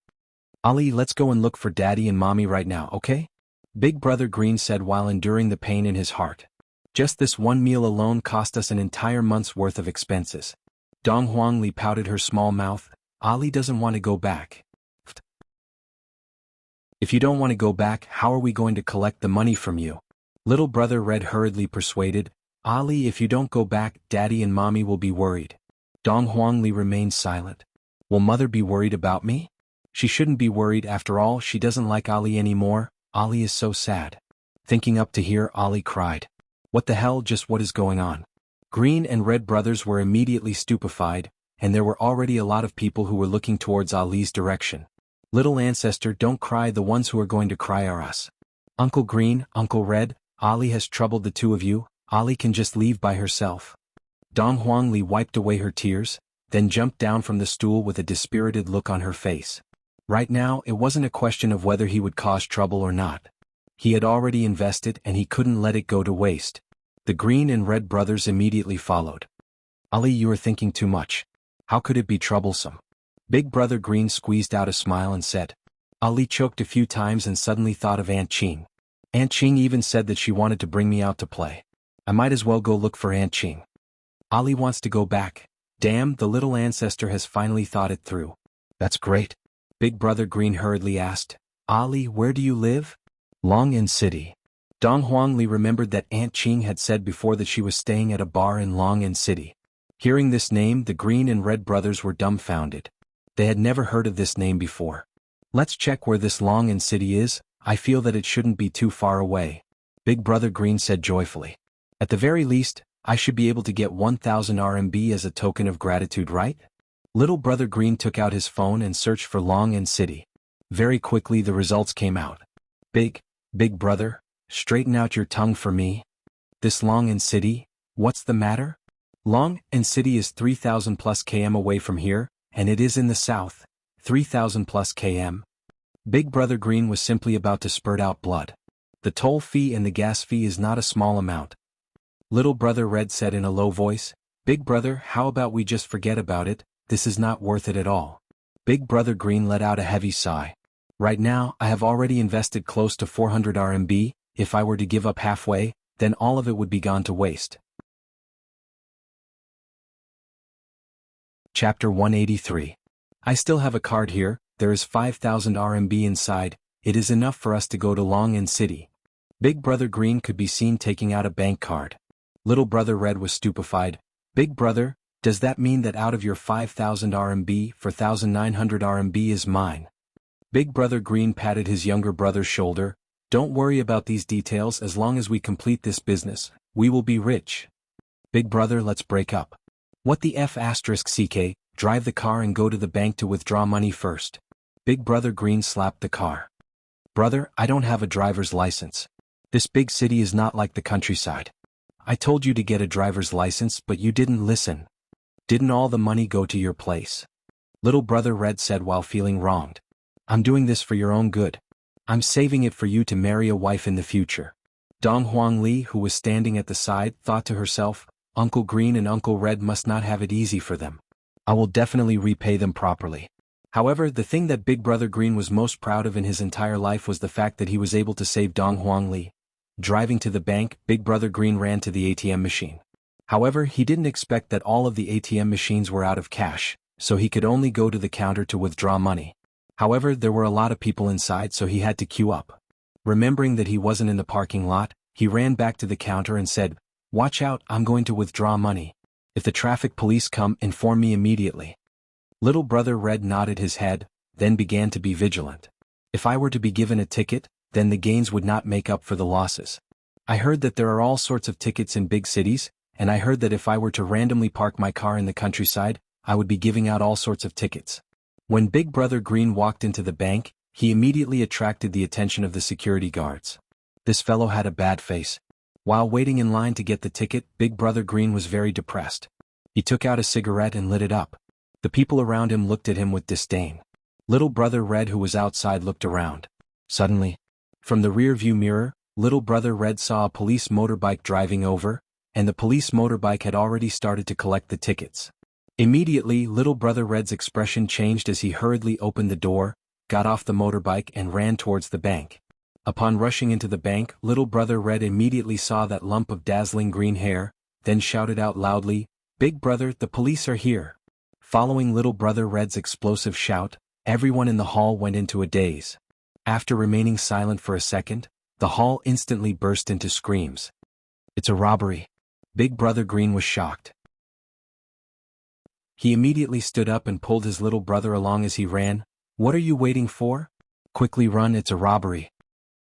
"Ali, let's go and look for Daddy and Mommy right now, okay?" Big Brother Green said while enduring the pain in his heart. "Just this one meal alone cost us an entire month's worth of expenses." Dong Huangli pouted her small mouth. "Ali doesn't want to go back." "If you don't want to go back, how are we going to collect the money from you?" Little Brother Red hurriedly persuaded. "Ali, if you don't go back, Daddy and Mommy will be worried." Dong Huangli remained silent. "Will Mother be worried about me?" "She shouldn't be worried, after all, she doesn't like Ali anymore. Ali is so sad." Thinking up to here, Ali cried. "What the hell, just what is going on?" Green and Red brothers were immediately stupefied, and there were already a lot of people who were looking towards Ali's direction. Little ancestor, don't cry, the ones who are going to cry are us. Uncle Green, Uncle Red, Ollie has troubled the two of you, Ollie can just leave by herself. Dong Huangli wiped away her tears, then jumped down from the stool with a dispirited look on her face. Right now, it wasn't a question of whether he would cause trouble or not. He had already invested and he couldn't let it go to waste. The Green and Red brothers immediately followed. Ollie, you are thinking too much. How could it be troublesome? Big Brother Green squeezed out a smile and said. Ollie choked a few times and suddenly thought of Aunt Ching. Aunt Ching even said that she wanted to bring me out to play. I might as well go look for Aunt Ching. Ollie wants to go back. Damn, the little ancestor has finally thought it through. That's great. Big Brother Green hurriedly asked. Ollie, where do you live? Longin City. Dong Huangli remembered that Aunt Ching had said before that she was staying at a bar in Longin City. Hearing this name, the Green and Red brothers were dumbfounded. They had never heard of this name before. Let's check where this Longin City is, I feel that it shouldn't be too far away. Big Brother Green said joyfully. At the very least, I should be able to get 1,000 RMB as a token of gratitude, right? Little Brother Green took out his phone and searched for Longin City. Very quickly the results came out. Big Brother, straighten out your tongue for me. This Longin City, what's the matter? Longin City is 3,000 plus km away from here, and it is in the south, 3,000 plus km. Big Brother Green was simply about to spurt out blood. The toll fee and the gas fee is not a small amount. Little Brother Red said in a low voice, Big Brother, how about we just forget about it, this is not worth it at all. Big Brother Green let out a heavy sigh. Right now, I have already invested close to 400 RMB, if I were to give up halfway, then all of it would be gone to waste. Chapter 183. I still have a card here, there is 5,000 RMB inside, it is enough for us to go to Longin City. Big Brother Green could be seen taking out a bank card. Little Brother Red was stupefied. Big Brother, does that mean that out of your 5,000 RMB, 4,900 RMB is mine? Big Brother Green patted his younger brother's shoulder. Don't worry about these details, as long as we complete this business, we will be rich. Big Brother, let's break up. What the F***, CK, drive the car and go to the bank to withdraw money first. Big Brother Green slapped the car. Brother, I don't have a driver's license. This big city is not like the countryside. I told you to get a driver's license, but you didn't listen. Didn't all the money go to your place? Little Brother Red said while feeling wronged. I'm doing this for your own good. I'm saving it for you to marry a wife in the future. Dong Huangli, who was standing at the side, thought to herself, Uncle Green and Uncle Red must not have it easy for them. I will definitely repay them properly. However, the thing that Big Brother Green was most proud of in his entire life was the fact that he was able to save Dong Huangli. Driving to the bank, Big Brother Green ran to the ATM machine. However, he didn't expect that all of the ATM machines were out of cash, so he could only go to the counter to withdraw money. However, there were a lot of people inside, so he had to queue up. Remembering that he wasn't in the parking lot, he ran back to the counter and said, Watch out, I'm going to withdraw money. If the traffic police come, inform me immediately. Little Brother Red nodded his head, then began to be vigilant. If I were to be given a ticket, then the gains would not make up for the losses. I heard that there are all sorts of tickets in big cities, and I heard that if I were to randomly park my car in the countryside, I would be giving out all sorts of tickets. When Big Brother Green walked into the bank, he immediately attracted the attention of the security guards. This fellow had a bad face. While waiting in line to get the ticket, Big Brother Green was very depressed. He took out a cigarette and lit it up. The people around him looked at him with disdain. Little Brother Red, who was outside, looked around. Suddenly, from the rear-view mirror, Little Brother Red saw a police motorbike driving over, and the police motorbike had already started to collect the tickets. Immediately, Little Brother Red's expression changed as he hurriedly opened the door, got off the motorbike and ran towards the bank. Upon rushing into the bank, Little Brother Red immediately saw that lump of dazzling green hair, then shouted out loudly, Big Brother, the police are here. Following Little Brother Red's explosive shout, everyone in the hall went into a daze. After remaining silent for a second, the hall instantly burst into screams. It's a robbery. Big Brother Green was shocked. He immediately stood up and pulled his little brother along as he ran. What are you waiting for? Quickly run, it's a robbery.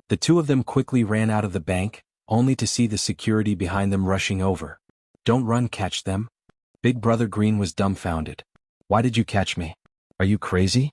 The two of them quickly ran out of the bank, only to see the security behind them rushing over. Don't run, catch them. Big Brother Green was dumbfounded. Why did you catch me? Are you crazy?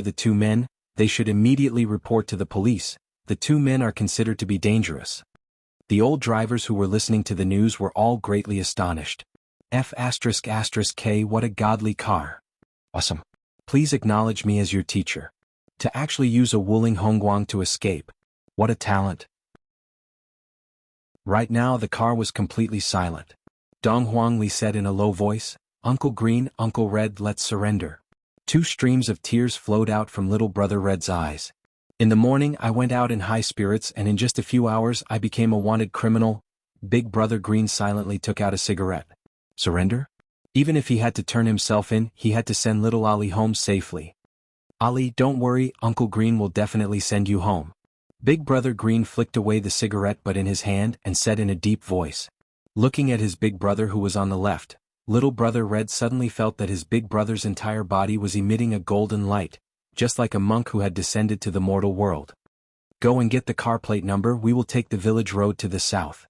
discover the two men, they should immediately report to the police. The two men are considered to be dangerous. The old drivers who were listening to the news were all greatly astonished. F***K, what a godly car. Awesome. Please acknowledge me as your teacher. To actually use a Wuling Hongguang to escape. What a talent. Right now the car was completely silent. Dong Huangli said in a low voice, Uncle Green, Uncle Red, let's surrender. Two streams of tears flowed out from little brother Red's eyes. In the morning I went out in high spirits and in just a few hours I became a wanted criminal. Big brother Green silently took out a cigarette. Surrender? Even if he had to turn himself in, he had to send little Ali home safely. Ali, don't worry, Uncle Green will definitely send you home. Big brother Green flicked away the cigarette butt in his hand and said in a deep voice. Looking at his big brother who was on the left, little brother Red suddenly felt that his big brother's entire body was emitting a golden light, just like a monk who had descended to the mortal world. Go and get the car plate number, we will take the village road to the south.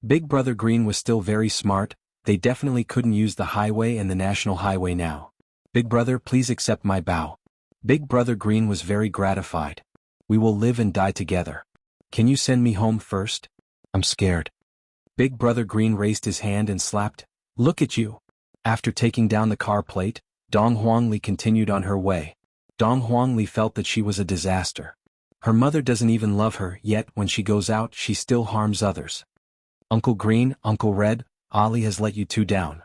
Big brother Green was still very smart, they definitely couldn't use the highway and the national highway now. Big brother, please accept my bow. Big brother Green was very gratified. We will live and die together. Can you send me home first? I'm scared. Big brother Green raised his hand and slapped. Look at you. After taking down the car plate, Dong Huangli continued on her way. Dong Huangli felt that she was a disaster. Her mother doesn't even love her, yet when she goes out she still harms others. Uncle Green, Uncle Red, Ali has let you two down.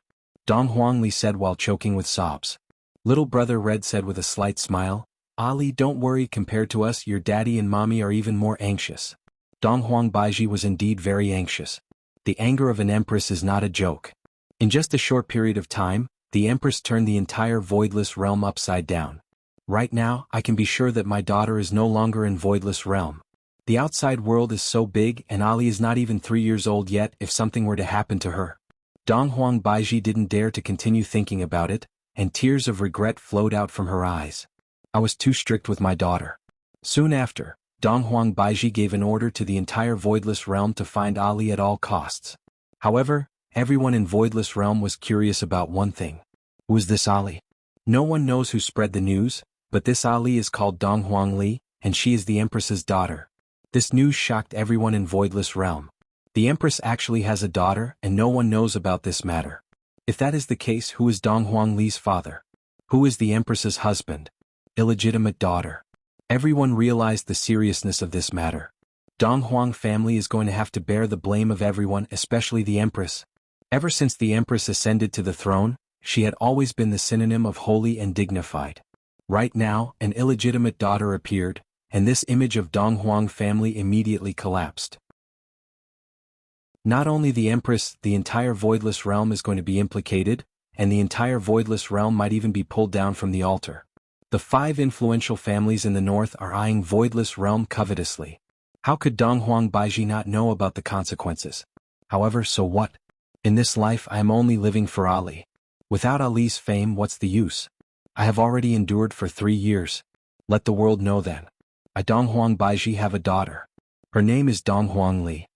Dong Huangli said while choking with sobs. Little brother Red said with a slight smile, Ali, don't worry, compared to us your daddy and mommy are even more anxious. Dong Huang Baiji was indeed very anxious. The anger of an empress is not a joke. In just a short period of time, the empress turned the entire voidless realm upside down. Right now, I can be sure that my daughter is no longer in voidless realm. The outside world is so big and Ali is not even 3 years old yet if something were to happen to her. Dong Huang Baiji didn't dare to continue thinking about it, and tears of regret flowed out from her eyes. I was too strict with my daughter. Soon after, Dong Huang Baiji gave an order to the entire voidless realm to find Ali at all costs. However, everyone in voidless realm was curious about one thing. Who is this Ali? No one knows who spread the news, but this Ali is called Dong Huangli, and she is the empress's daughter. This news shocked everyone in voidless realm. The empress actually has a daughter and no one knows about this matter. If that is the case, who is Dong Huangli's father? Who is the empress's husband? Illegitimate daughter. Everyone realized the seriousness of this matter. Dong Huang family is going to have to bear the blame of everyone, especially the Empress. Ever since the Empress ascended to the throne, she had always been the synonym of holy and dignified. Right now, an illegitimate daughter appeared, and this image of Dong Huang family immediately collapsed. Not only the Empress, the entire Voidless realm is going to be implicated, and the entire Voidless realm might even be pulled down from the altar. The 5 influential families in the north are eyeing Voidless realm covetously. How could Dong Huang Baiji not know about the consequences? However, so what? In this life I am only living for Ali. Without Ali's fame, what's the use? I have already endured for 3 years. Let the world know then. I Dong Huang Baiji have a daughter. Her name is Dong Huang Li.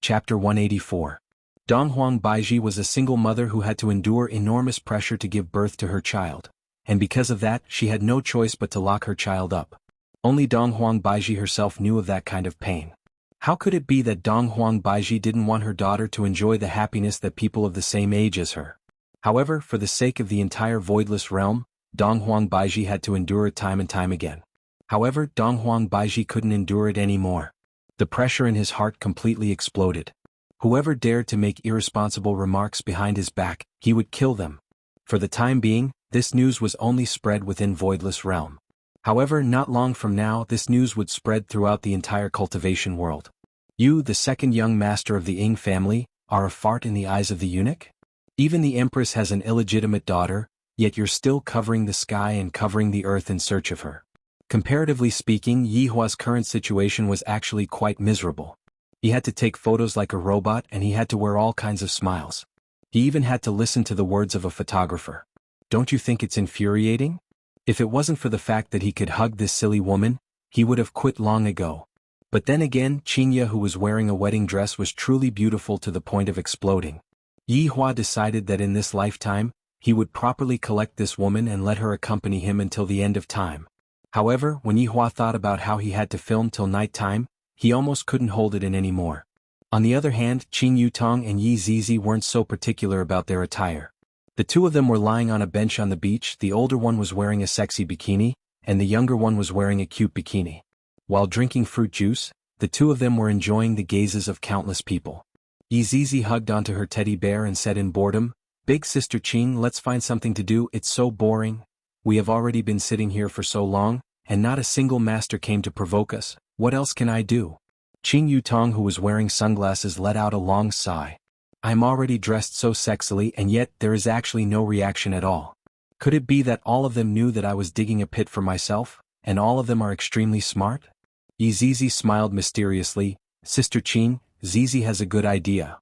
Chapter 184. Dong Huang Baiji was a single mother who had to endure enormous pressure to give birth to her child, and because of that she had no choice but to lock her child up. Only Dong Huang Baiji herself knew of that kind of pain. How could it be that Dong Huang Baiji didn't want her daughter to enjoy the happiness that people of the same age as her? However, for the sake of the entire Voidless realm, Dong Huang Baiji had to endure it time and time again. However, Dong Huang Baiji couldn't endure it anymore. The pressure in his heart completely exploded. Whoever dared to make irresponsible remarks behind his back, he would kill them. For the time being, this news was only spread within Voidless realm. However, not long from now this news would spread throughout the entire cultivation world. You, the second young master of the Ing family, are a fart in the eyes of the eunuch? Even the Empress has an illegitimate daughter, yet you're still covering the sky and covering the earth in search of her. Comparatively speaking, Yi Hua's current situation was actually quite miserable. He had to take photos like a robot and he had to wear all kinds of smiles. He even had to listen to the words of a photographer. Don't you think it's infuriating? If it wasn't for the fact that he could hug this silly woman, he would have quit long ago. But then again, Qingya, who was wearing a wedding dress, was truly beautiful to the point of exploding. Yi Hua decided that in this lifetime, he would properly collect this woman and let her accompany him until the end of time. However, when Yi Hua thought about how he had to film till night time, he almost couldn't hold it in anymore. On the other hand, Qing Yutong and Yi Zizi weren't so particular about their attire. The two of them were lying on a bench on the beach. The older one was wearing a sexy bikini, and the younger one was wearing a cute bikini. While drinking fruit juice, the two of them were enjoying the gazes of countless people. Yi Zizi hugged onto her teddy bear and said in boredom, "Big sister Qing, let's find something to do, it's so boring. We have already been sitting here for so long, and not a single master came to provoke us. What else can I do?" Qing Yutong, who was wearing sunglasses, let out a long sigh. "I'm already dressed so sexily and yet there is actually no reaction at all. Could it be that all of them knew that I was digging a pit for myself, and all of them are extremely smart?" Yi Zizi smiled mysteriously. "Sister Qing, Zizi has a good idea."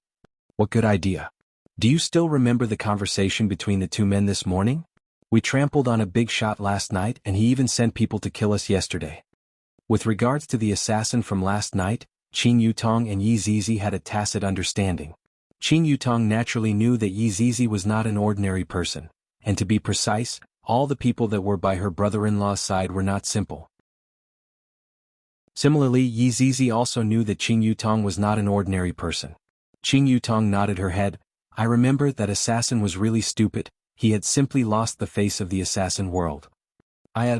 "What good idea?" "Do you still remember the conversation between the two men this morning? We trampled on a big shot last night and he even sent people to kill us yesterday." With regards to the assassin from last night, Qing Yutong and Yi Zizi had a tacit understanding. Qing Yutong naturally knew that Yi Zizi was not an ordinary person, and to be precise, all the people that were by her brother-in-law's side were not simple. Similarly, Yi Zizi also knew that Qing Yutong was not an ordinary person. Qing Yutong nodded her head. "I remember that assassin was really stupid, he had simply lost the face of the assassin world."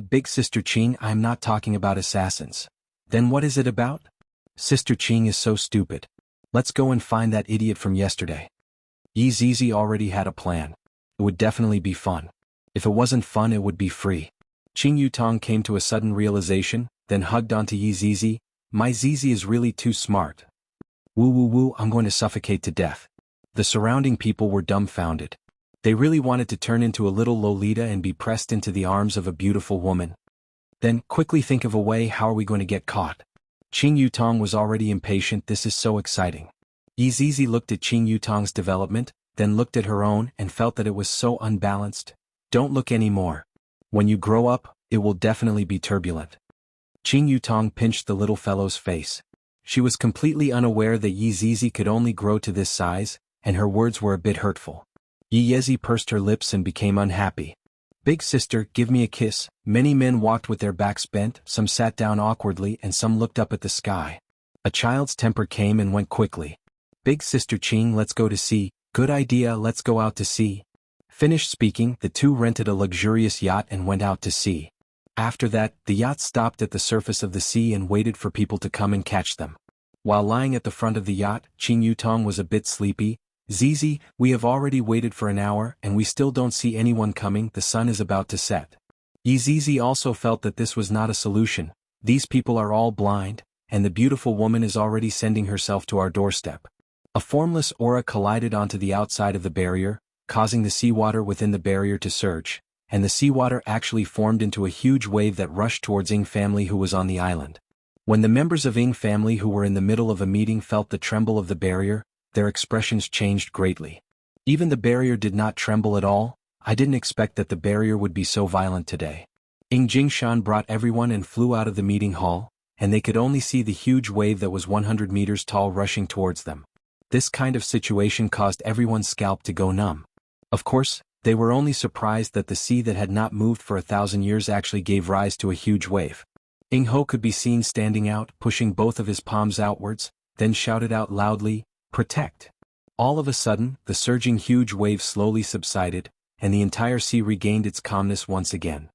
Big sister Qing, I'm not talking about assassins." "Then what is it about?" "Sister Qing is so stupid. Let's go and find that idiot from yesterday." Yi Zizi already had a plan. It would definitely be fun. If it wasn't fun, it would be free. Qing Yutong came to a sudden realization, then hugged onto Yi Zizi. "My Zizi is really too smart. Woo woo woo, I'm going to suffocate to death." The surrounding people were dumbfounded. They really wanted to turn into a little Lolita and be pressed into the arms of a beautiful woman. Then, quickly think of a way. How are we going to get caught? Qing Yutong was already impatient. This is so exciting. Yi Zizi looked at Qing Yutong's development, then looked at her own and felt that it was so unbalanced. "Don't look anymore. When you grow up, it will definitely be turbulent." Qing Yutong pinched the little fellow's face. She was completely unaware that Yi Zizi could only grow to this size, and her words were a bit hurtful. Yi Yezi pursed her lips and became unhappy. "Big sister, give me a kiss." Many men walked with their backs bent, some sat down awkwardly and some looked up at the sky. A child's temper came and went quickly. "Big sister Qing, let's go to sea." "Good idea, let's go out to sea." Finished speaking, the two rented a luxurious yacht and went out to sea. After that, the yacht stopped at the surface of the sea and waited for people to come and catch them. While lying at the front of the yacht, Qing Yutong was a bit sleepy. "Zizi, we have already waited for an hour and we still don't see anyone coming, the sun is about to set." Zizi also felt that this was not a solution. "These people are all blind, and the beautiful woman is already sending herself to our doorstep." A formless aura collided onto the outside of the barrier, causing the seawater within the barrier to surge, and the seawater actually formed into a huge wave that rushed towards Ing family who was on the island. When the members of Ing family who were in the middle of a meeting felt the tremble of the barrier, their expressions changed greatly. Even the barrier did not tremble at all. "I didn't expect that the barrier would be so violent today." Ing Jingshan brought everyone and flew out of the meeting hall, and they could only see the huge wave that was 100 meters tall rushing towards them. This kind of situation caused everyone's scalp to go numb. Of course, they were only surprised that the sea that had not moved for 1,000 years actually gave rise to a huge wave. Ing Ho could be seen standing out, pushing both of his palms outwards, then shouted out loudly, "Protect!" All of a sudden, the surging huge wave slowly subsided, and the entire sea regained its calmness once again.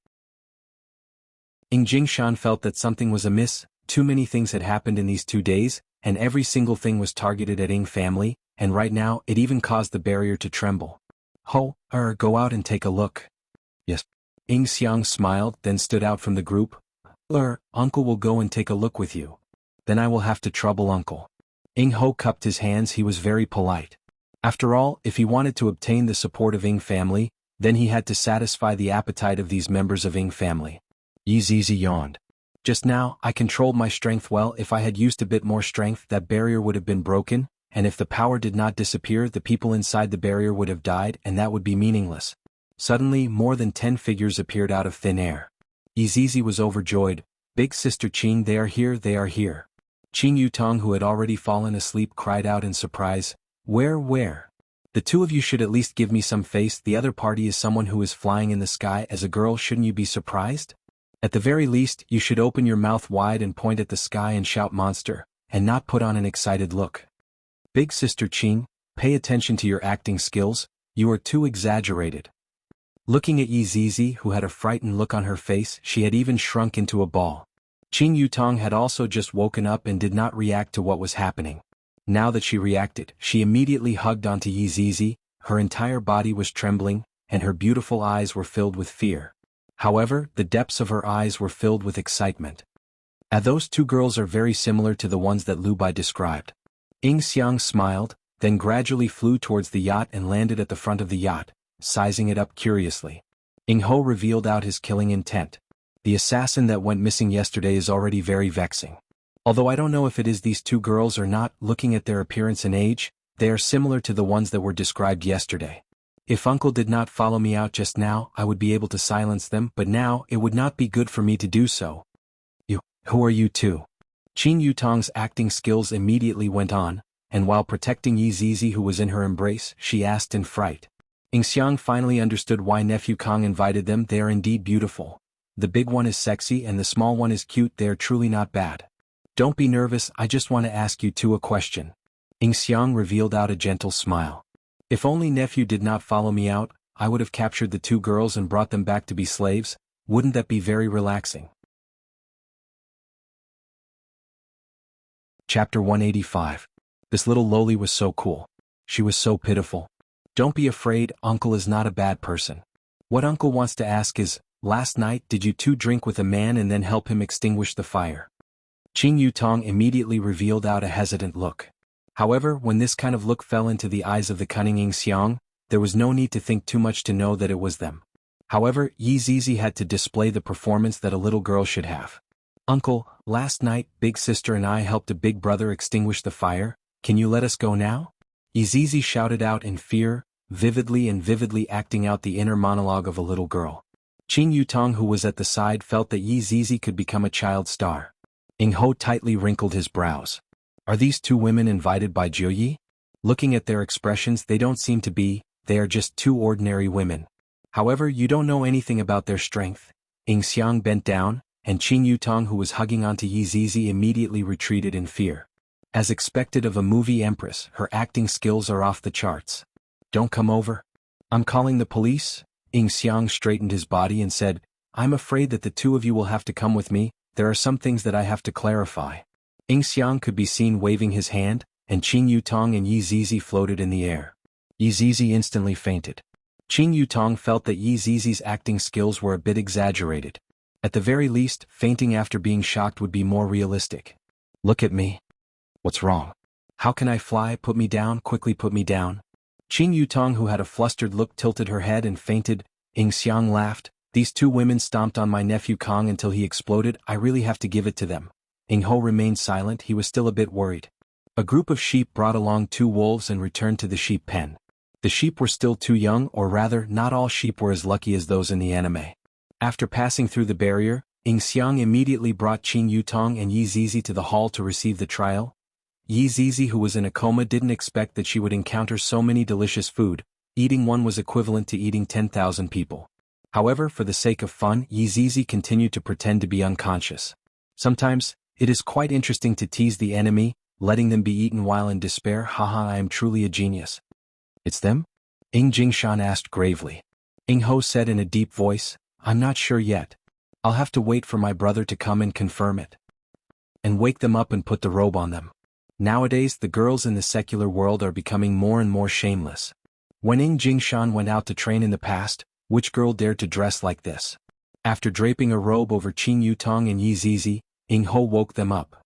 Ing Jingshan felt that something was amiss. Too many things had happened in these 2 days, and every single thing was targeted at Ing family, and right now it even caused the barrier to tremble. Go out and take a look." "Yes." Ing Xiang smiled, then stood out from the group. Uncle will go and take a look with you. Then I will have to trouble Uncle." Ing Ho cupped his hands. He was very polite. After all, if he wanted to obtain the support of Ing family, then he had to satisfy the appetite of these members of Ing family. Zizi yawned. "Just now, I controlled my strength well. If I had used a bit more strength, that barrier would have been broken, and if the power did not disappear, the people inside the barrier would have died, and that would be meaningless." Suddenly, more than 10 figures appeared out of thin air. Zizi was overjoyed. "Big sister Qing, they are here, they are here." Qing Yutong, who had already fallen asleep, cried out in surprise, Where? The two of you should at least give me some face. The other party is someone who is flying in the sky. As a girl, shouldn't you be surprised? At the very least, you should open your mouth wide and point at the sky and shout monster, and not put on an excited look." "Big sister Qing, pay attention to your acting skills, you are too exaggerated." Looking at Zizi, who had a frightened look on her face, she had even shrunk into a ball. Qing Yutong had also just woken up and did not react to what was happening. Now that she reacted, she immediately hugged onto Zizi. Her entire body was trembling, and her beautiful eyes were filled with fear. However, the depths of her eyes were filled with excitement. Those two girls are very similar to the ones that Lu Bai described. Ing Xiang smiled, then gradually flew towards the yacht and landed at the front of the yacht, sizing it up curiously. Ing Ho revealed out his killing intent. "The assassin that went missing yesterday is already very vexing. Although I don't know if it is these two girls or not, looking at their appearance and age, they are similar to the ones that were described yesterday. If Uncle did not follow me out just now, I would be able to silence them, but now it would not be good for me to do so." Who are you two?" Qing Yutong's acting skills immediately went on, and while protecting Zizi who was in her embrace, she asked in fright. Ing Xiang finally understood why nephew Kong invited them. "They are indeed beautiful. The big one is sexy and the small one is cute. They are truly not bad. Don't be nervous, I just want to ask you two a question." Ing Xiang revealed out a gentle smile. "If only nephew did not follow me out, I would have captured the two girls and brought them back to be slaves. Wouldn't that be very relaxing?" Chapter 185. This little loli was so cool. She was so pitiful. "Don't be afraid, Uncle is not a bad person. What Uncle wants to ask is, last night did you two drink with a man and then help him extinguish the fire?" Qing Yutong immediately revealed out a hesitant look. However, when this kind of look fell into the eyes of the cunning Ing Xiang, there was no need to think too much to know that it was them. However, Zizi had to display the performance that a little girl should have. "Uncle, last night big sister and I helped a big brother extinguish the fire. Can you let us go now?" Zizi shouted out in fear, vividly acting out the inner monologue of a little girl. Qing Yutong, who was at the side, felt that Zizi could become a child star. Ing Ho tightly wrinkled his brows. "Are these two women invited by Jiuyi? Looking at their expressions, they don't seem to be. They are just two ordinary women. However, you don't know anything about their strength." Ing Xiang bent down, and Qing Yutong, who was hugging onto Zizi, immediately retreated in fear. As expected of a movie empress, her acting skills are off the charts. "Don't come over. I'm calling the police." Ing Xiang straightened his body and said, I'm afraid that the two of you will have to come with me, there are some things that I have to clarify. Ing Xiang could be seen waving his hand, and Qing Yutong and Yi Zizi floated in the air. Yi Zizi instantly fainted. Qing Yutong felt that Yi Zizi's acting skills were a bit exaggerated. At the very least, fainting after being shocked would be more realistic. Look at me. What's wrong? How can I fly? Put me down, quickly put me down. Qing Yutong, who had a flustered look, tilted her head and fainted. Ing Xiang laughed. These two women stomped on my nephew Kong until he exploded. I really have to give it to them. Ing Ho remained silent, he was still a bit worried. A group of sheep brought along 2 wolves and returned to the sheep pen. The sheep were still too young, or rather, not all sheep were as lucky as those in the anime. After passing through the barrier, Ing Xiang immediately brought Qing Yutong and Yi Zizi to the hall to receive the trial. Yi Zizi, who was in a coma, didn't expect that she would encounter so many delicious food. Eating one was equivalent to eating 10,000 people. However, for the sake of fun, Yi Zizi continued to pretend to be unconscious. Sometimes, it is quite interesting to tease the enemy, letting them be eaten while in despair. Haha, I am truly a genius. It's them? Ing Jingshan asked gravely. Ing Ho said in a deep voice, I'm not sure yet. I'll have to wait for my brother to come and confirm it. And wake them up and put the robe on them. Nowadays, the girls in the secular world are becoming more and more shameless. When Ing Jingshan went out to train in the past, which girl dared to dress like this? After draping a robe over Qing Yutong and Yi Zizi, Ing Ho woke them up.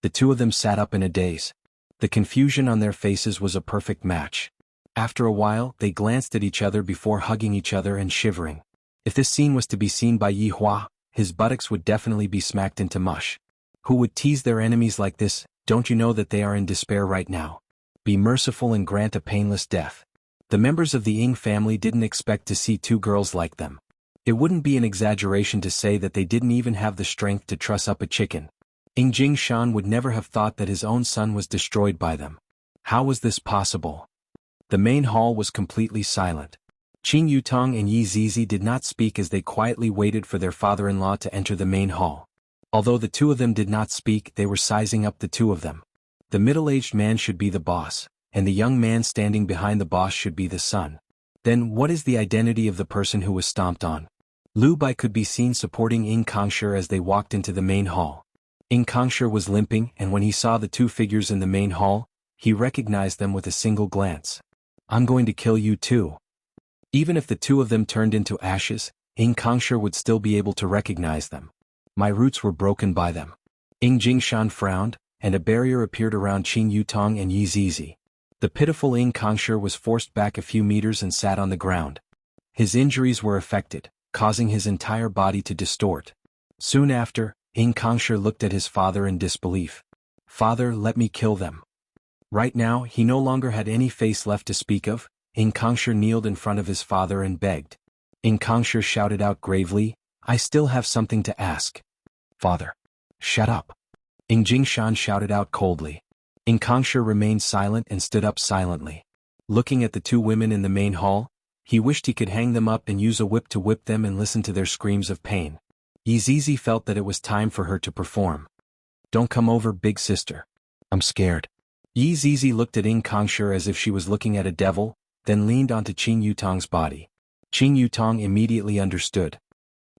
The two of them sat up in a daze. The confusion on their faces was a perfect match. After a while, they glanced at each other before hugging each other and shivering. If this scene was to be seen by Yi Hua, his buttocks would definitely be smacked into mush. Who would tease their enemies like this? Don't you know that they are in despair right now? Be merciful and grant a painless death. The members of the Ing family didn't expect to see 2 girls like them. It wouldn't be an exaggeration to say that they didn't even have the strength to truss up a chicken. Ing Jingshan would never have thought that his own son was destroyed by them. How was this possible? The main hall was completely silent. Qing Yutong and Yi Zizi did not speak as they quietly waited for their father-in-law to enter the main hall. Although the two of them did not speak, they were sizing up the two of them. The middle-aged man should be the boss, and the young man standing behind the boss should be the son. Then what is the identity of the person who was stomped on? Liu Bai could be seen supporting Ing Kongshi as they walked into the main hall. Ing Kongshi was limping, and when he saw the 2 figures in the main hall, he recognized them with a single glance. I'm going to kill you too. Even if the 2 of them turned into ashes, Ing Kongshi would still be able to recognize them. My roots were broken by them. Ing Jingshan frowned, and a barrier appeared around Qing Yutong and Yi Zizi. The pitiful Ing Kongshi was forced back a few meters and sat on the ground. His injuries were affected, causing his entire body to distort. Soon after, Ing Kongshi looked at his father in disbelief. Father, let me kill them. Right now, he no longer had any face left to speak of. Ing Kongshi kneeled in front of his father and begged. Ing Kongshi shouted out gravely, I still have something to ask. Father. Shut up. Ing Jingshan shouted out coldly. Ing Kongshi remained silent and stood up silently. Looking at the 2 women in the main hall, he wished he could hang them up and use a whip to whip them and listen to their screams of pain. Yi Zizi felt that it was time for her to perform. Don't come over, big sister. I'm scared. Yi Zizi looked at Ing Kongshi as if she was looking at a devil, then leaned onto Qing Yutong's body. Qing Yutong immediately understood.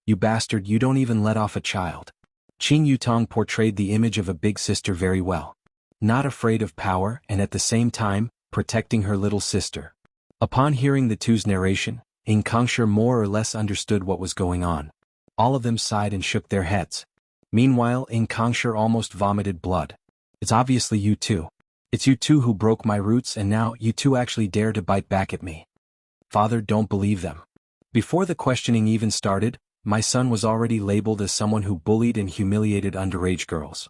You bastard, you don't even let off a child. Qing Yutong portrayed the image of a big sister very well. Not afraid of power and at the same time, protecting her little sister. Upon hearing the 2's narration, Ing Kongshi more or less understood what was going on. All of them sighed and shook their heads. Meanwhile, Ing Kongshi almost vomited blood. It's obviously you 2. It's you 2 who broke my roots, and now you 2 actually dare to bite back at me. Father, don't believe them. Before the questioning even started, my son was already labeled as someone who bullied and humiliated underage girls.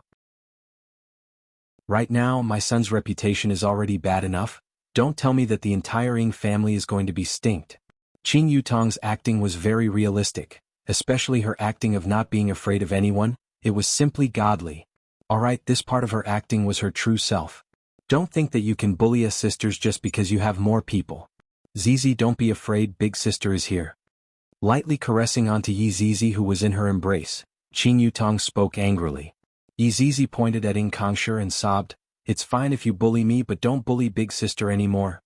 Right now, my son's reputation is already bad enough. Don't tell me that the entire Ing family is going to be stinked. Qing Yutong's acting was very realistic, especially her acting of not being afraid of anyone. It was simply godly. Alright, this part of her acting was her true self. Don't think that you can bully us sisters just because you have more people. Zizi, don't be afraid, big sister is here. Lightly caressing onto Yi Zizi, who was in her embrace, Qing Yutong spoke angrily. Yi Zizi pointed at Ing Kongshi and sobbed, It's fine if you bully me, but don't bully big sister anymore.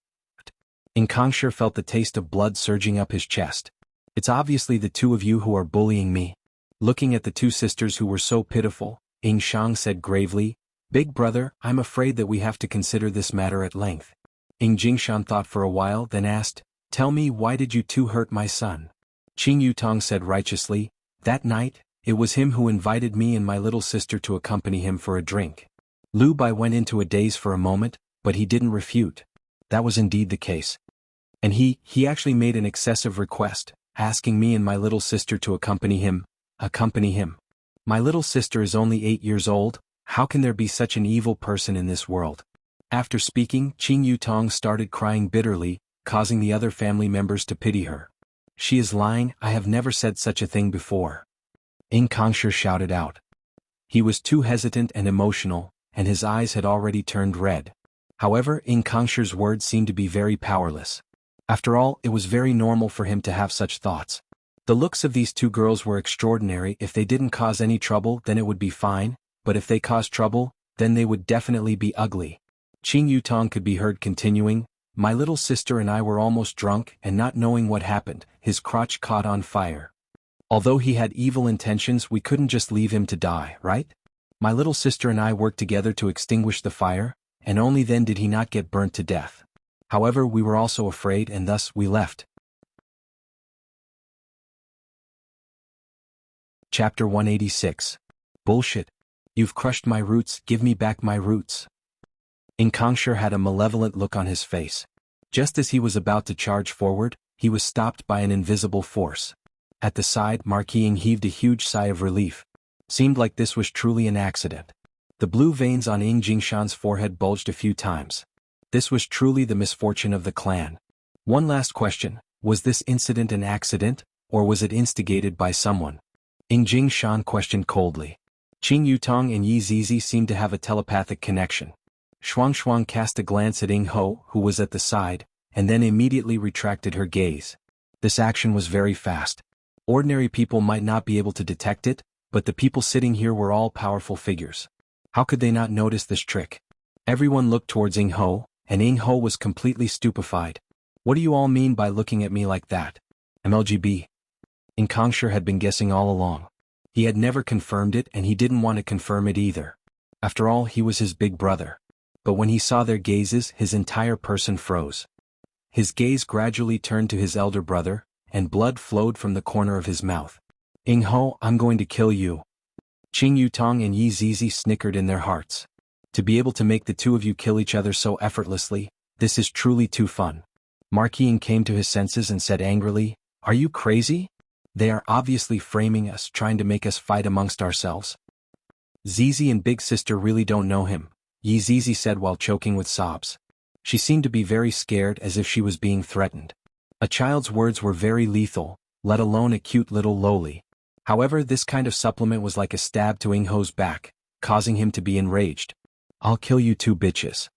Ing Kongshi felt the taste of blood surging up his chest. It's obviously the two of you who are bullying me. Looking at the two sisters who were so pitiful, Ying Xiang said gravely, Big brother, I'm afraid that we have to consider this matter at length. Ying Jingshan thought for a while, then asked, Tell me, why did you two hurt my son? Qing Yutong said righteously, That night, it was him who invited me and my little sister to accompany him for a drink. Lu Bai went into a daze for a moment, but he didn't refute. That was indeed the case. And he actually made an excessive request, asking me and my little sister to accompany him. My little sister is only 8 years old, how can there be such an evil person in this world? After speaking, Qing Yutong started crying bitterly, causing the other family members to pity her. She is lying, I have never said such a thing before. Ying Kangshi shouted out. He was too hesitant and emotional, and his eyes had already turned red. However, Ying Kangshi's words seemed to be very powerless. After all, it was very normal for him to have such thoughts. The looks of these two girls were extraordinary. If they didn't cause any trouble, then it would be fine, but if they caused trouble, then they would definitely be ugly. Qing Yutong could be heard continuing, My little sister and I were almost drunk, and not knowing what happened, his crotch caught on fire. Although he had evil intentions, we couldn't just leave him to die, right? My little sister and I worked together to extinguish the fire, and only then did he not get burnt to death. However, we were also afraid and thus we left. Chapter 186. Bullshit. You've crushed my roots, give me back my roots. Ying Kangshi had a malevolent look on his face. Just as he was about to charge forward, he was stopped by an invisible force. At the side, Marquis Ying heaved a huge sigh of relief. Seemed like this was truly an accident. The blue veins on Ying Jingshan's forehead bulged a few times. This was truly the misfortune of the clan. One last question, was this incident an accident, or was it instigated by someone? Ying Jingshan questioned coldly. Qing Yutong and Yi Zizi seemed to have a telepathic connection. Shuang cast a glance at Ying Ho, who was at the side, and then immediately retracted her gaze. This action was very fast. Ordinary people might not be able to detect it, but the people sitting here were all powerful figures. How could they not notice this trick? Everyone looked towards Ying Ho, and Ying Ho was completely stupefied. What do you all mean by looking at me like that? MLGB. Ying Kangshi had been guessing all along. He had never confirmed it and he didn't want to confirm it either. After all, he was his big brother. But when he saw their gazes, his entire person froze. His gaze gradually turned to his elder brother, and blood flowed from the corner of his mouth. Ying Ho, I'm going to kill you. Qing Yutong and Yi Zizi snickered in their hearts. To be able to make the two of you kill each other so effortlessly, this is truly too fun. Marquis Ying came to his senses and said angrily, Are you crazy? They are obviously framing us, trying to make us fight amongst ourselves. Zizi and Big Sister really don't know him, Yi Zizi said while choking with sobs. She seemed to be very scared, as if she was being threatened. A child's words were very lethal, let alone a cute little loli. However, this kind of supplement was like a stab to Ying Ho's back, causing him to be enraged. I'll kill you two bitches.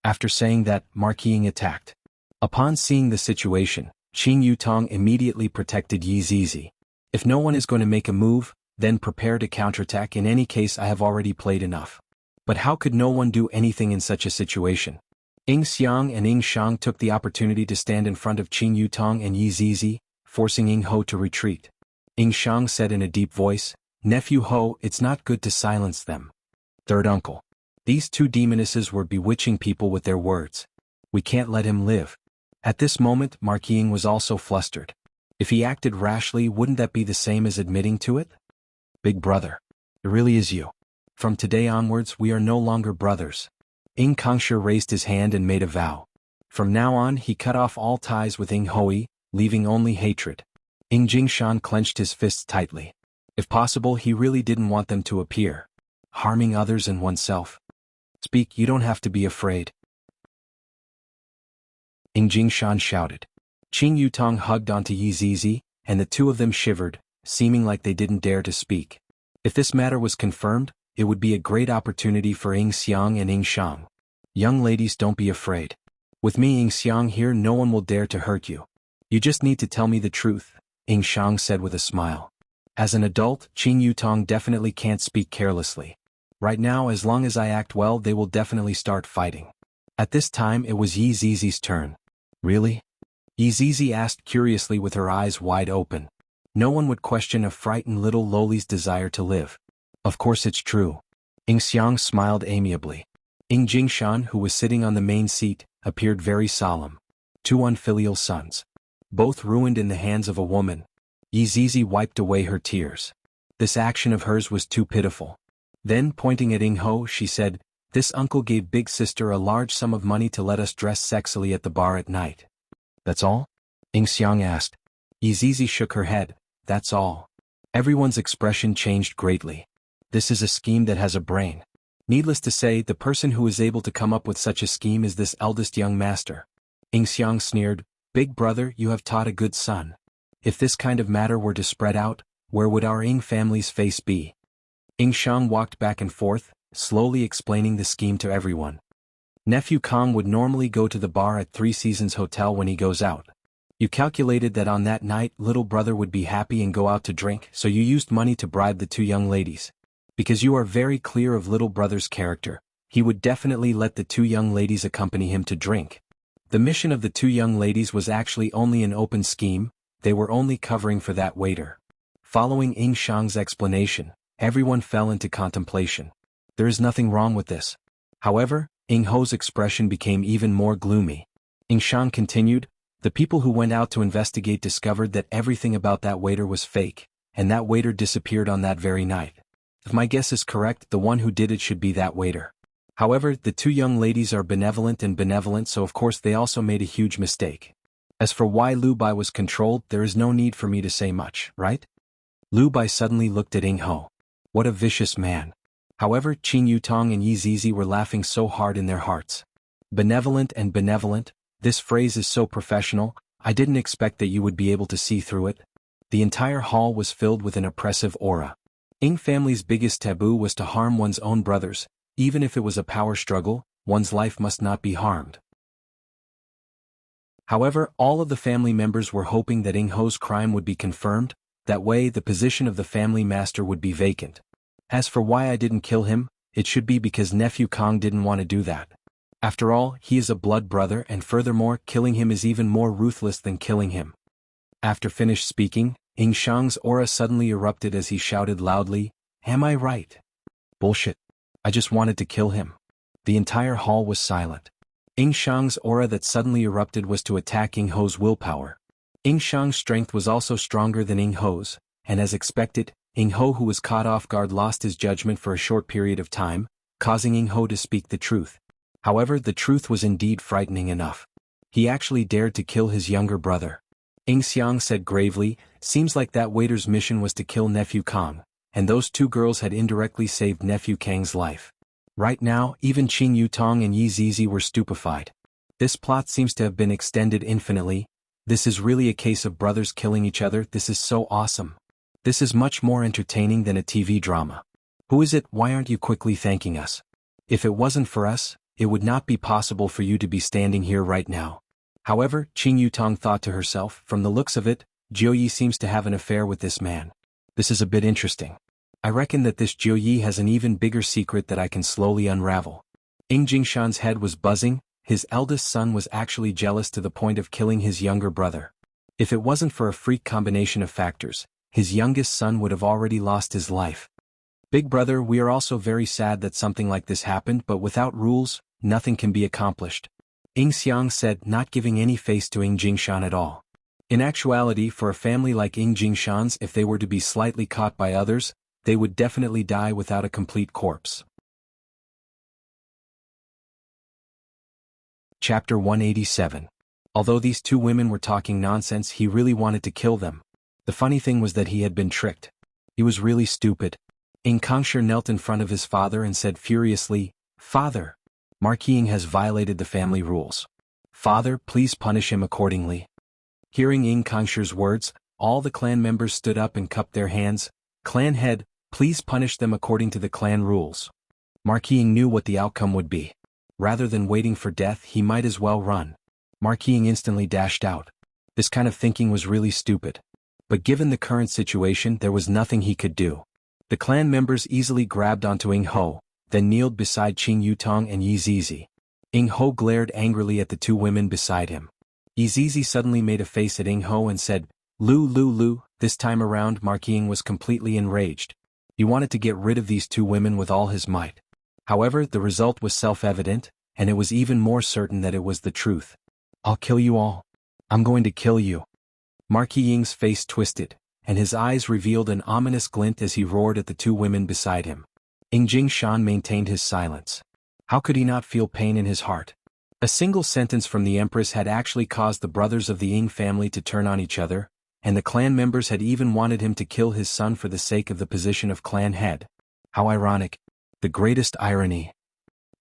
After saying that, Marquis Ying attacked. Upon seeing the situation, Qing Yutong immediately protected Yi Zizi. If no one is going to make a move, then prepare to counterattack. In any case, I have already played enough. But how could no one do anything in such a situation? Ying Xiang and Ying Shang took the opportunity to stand in front of Qing Yutong and Yi Zizi, forcing Ying Ho to retreat. Ying Shang said in a deep voice, Nephew Ho, it's not good to silence them. Third uncle. These two demonesses were bewitching people with their words. We can't let him live. At this moment, Marquis Ying was also flustered. If he acted rashly, wouldn't that be the same as admitting to it? Big brother. It really is you. From today onwards, we are no longer brothers. Ying Kangshi raised his hand and made a vow. From now on, he cut off all ties with Ying Hoi, leaving only hatred. Ying Jingshan clenched his fists tightly. If possible, he really didn't want them to appear. Harming others and oneself. Speak, you don't have to be afraid. Ying Jingshan shouted. Qing Yutong hugged onto Yi Zizi, and the two of them shivered, seeming like they didn't dare to speak. If this matter was confirmed, it would be a great opportunity for Ying Xiang and Ying Shang. Young ladies, don't be afraid. With me Ying Xiang here, no one will dare to hurt you. You just need to tell me the truth, Ying Shang said with a smile. As an adult, Qing Yutong definitely can't speak carelessly. Right now, as long as I act well, they will definitely start fighting. At this time, it was Yi Zizi's turn. Really? Yizizi asked curiously with her eyes wide open. No one would question a frightened little loli's desire to live. Of course it's true. Ing Xiang smiled amiably. Ing Jingshan, who was sitting on the main seat, appeared very solemn. 2 unfilial sons. Both ruined in the hands of a woman. Yizizi wiped away her tears. This action of hers was too pitiful. Then, pointing at Ing Ho, she said, "This uncle gave big sister a large sum of money to let us dress sexily at the bar at night." "That's all?" Ing Xiang asked. Yizizi shook her head. "That's all." Everyone's expression changed greatly. This is a scheme that has a brain. Needless to say, the person who is able to come up with such a scheme is this eldest young master. Ing Xiang sneered, "Big brother, you have taught a good son. If this kind of matter were to spread out, where would our Ing family's face be?" Ing Xiang walked back and forth, slowly explaining the scheme to everyone. Nephew Kong would normally go to the bar at Three Seasons Hotel when he goes out. You calculated that on that night little brother would be happy and go out to drink, so you used money to bribe the 2 young ladies. Because you are very clear of little brother's character, he would definitely let the 2 young ladies accompany him to drink. The mission of the 2 young ladies was actually only an open scheme, they were only covering for that waiter. Following Ing Xiang's explanation, everyone fell into contemplation. There is nothing wrong with this. However, Ing Ho's expression became even more gloomy. Ing Xiang continued, "The people who went out to investigate discovered that everything about that waiter was fake, and that waiter disappeared on that very night. If my guess is correct, the one who did it should be that waiter. However, the 2 young ladies are benevolent, so of course they also made a huge mistake. As for why Lu Bai was controlled, there is no need for me to say much, right?" Lu Bai suddenly looked at Ing Ho. What a vicious man. However, Qin Yutong and Yizizi were laughing so hard in their hearts. Benevolent, this phrase is so professional, I didn't expect that you would be able to see through it. The entire hall was filled with an oppressive aura. Ing family's biggest taboo was to harm one's own brothers, even if it was a power struggle, one's life must not be harmed. However, all of the family members were hoping that Ing Ho's crime would be confirmed, that way the position of the family master would be vacant. As for why I didn't kill him, it should be because nephew Kong didn't want to do that. After all, he is a blood brother and furthermore killing him is even more ruthless than killing him. After finished speaking, Ing Xiang's aura suddenly erupted as he shouted loudly, "Am I right?" "Bullshit. I just wanted to kill him." The entire hall was silent. Ing Xiang's aura that suddenly erupted was to attack Ing Ho's willpower. Ing Xiang's strength was also stronger than Ing Ho's, and as expected, Ing Ho, who was caught off guard, lost his judgment for a short period of time, causing Ing Ho to speak the truth. However, the truth was indeed frightening enough. He actually dared to kill his younger brother. Ing Xiang said gravely, "Seems like that waiter's mission was to kill nephew Kong, and those 2 girls had indirectly saved nephew Kang's life." Right now, even Qin Yutong and Yizizi were stupefied. This plot seems to have been extended infinitely. This is really a case of brothers killing each other. This is so awesome. This is much more entertaining than a TV drama. Who is it? Why aren't you quickly thanking us? If it wasn't for us, it would not be possible for you to be standing here right now. However, Qin Yutong thought to herself, from the looks of it, Jiuyi seems to have an affair with this man. This is a bit interesting. I reckon that this Jiuyi has an even bigger secret that I can slowly unravel. Ing Jingshan's head was buzzing, his eldest son was actually jealous to the point of killing his younger brother. If it wasn't for a freak combination of factors, his youngest son would have already lost his life. "Big brother, we are also very sad that something like this happened, but without rules, nothing can be accomplished," Ing Xiang said, not giving any face to Ing Jingshan at all. In actuality, for a family like Ing Jingshan's, if they were to be slightly caught by others, they would definitely die without a complete corpse. Chapter 187. Although these 2 women were talking nonsense, he really wanted to kill them. The funny thing was that he had been tricked. He was really stupid. Ing Kongshi knelt in front of his father and said furiously, "Father, Marquis Ing has violated the family rules. Father, please punish him accordingly." Hearing Ing Kongshi's words, all the clan members stood up and cupped their hands. "Clan head, please punish them according to the clan rules." Marquis Ing knew what the outcome would be. Rather than waiting for death, he might as well run. Marquis Ing instantly dashed out. This kind of thinking was really stupid. But given the current situation, there was nothing he could do. The clan members easily grabbed onto Ing Ho, then kneeled beside Qin Yutong and Yizizi. Ing Ho glared angrily at the 2 women beside him. Yizizi suddenly made a face at Ing Ho and said, Lu. This time around Mark Ying was completely enraged. He wanted to get rid of these two women with all his might. However, the result was self-evident, and it was even more certain that it was the truth. I'll kill you all. I'm going to kill you. Mark Ying's face twisted, and his eyes revealed an ominous glint as he roared at the two women beside him. Ing Jingshan maintained his silence. How could he not feel pain in his heart? A single sentence from the Empress had actually caused the brothers of the Ying family to turn on each other, and the clan members had even wanted him to kill his son for the sake of the position of clan head. How ironic. The greatest irony.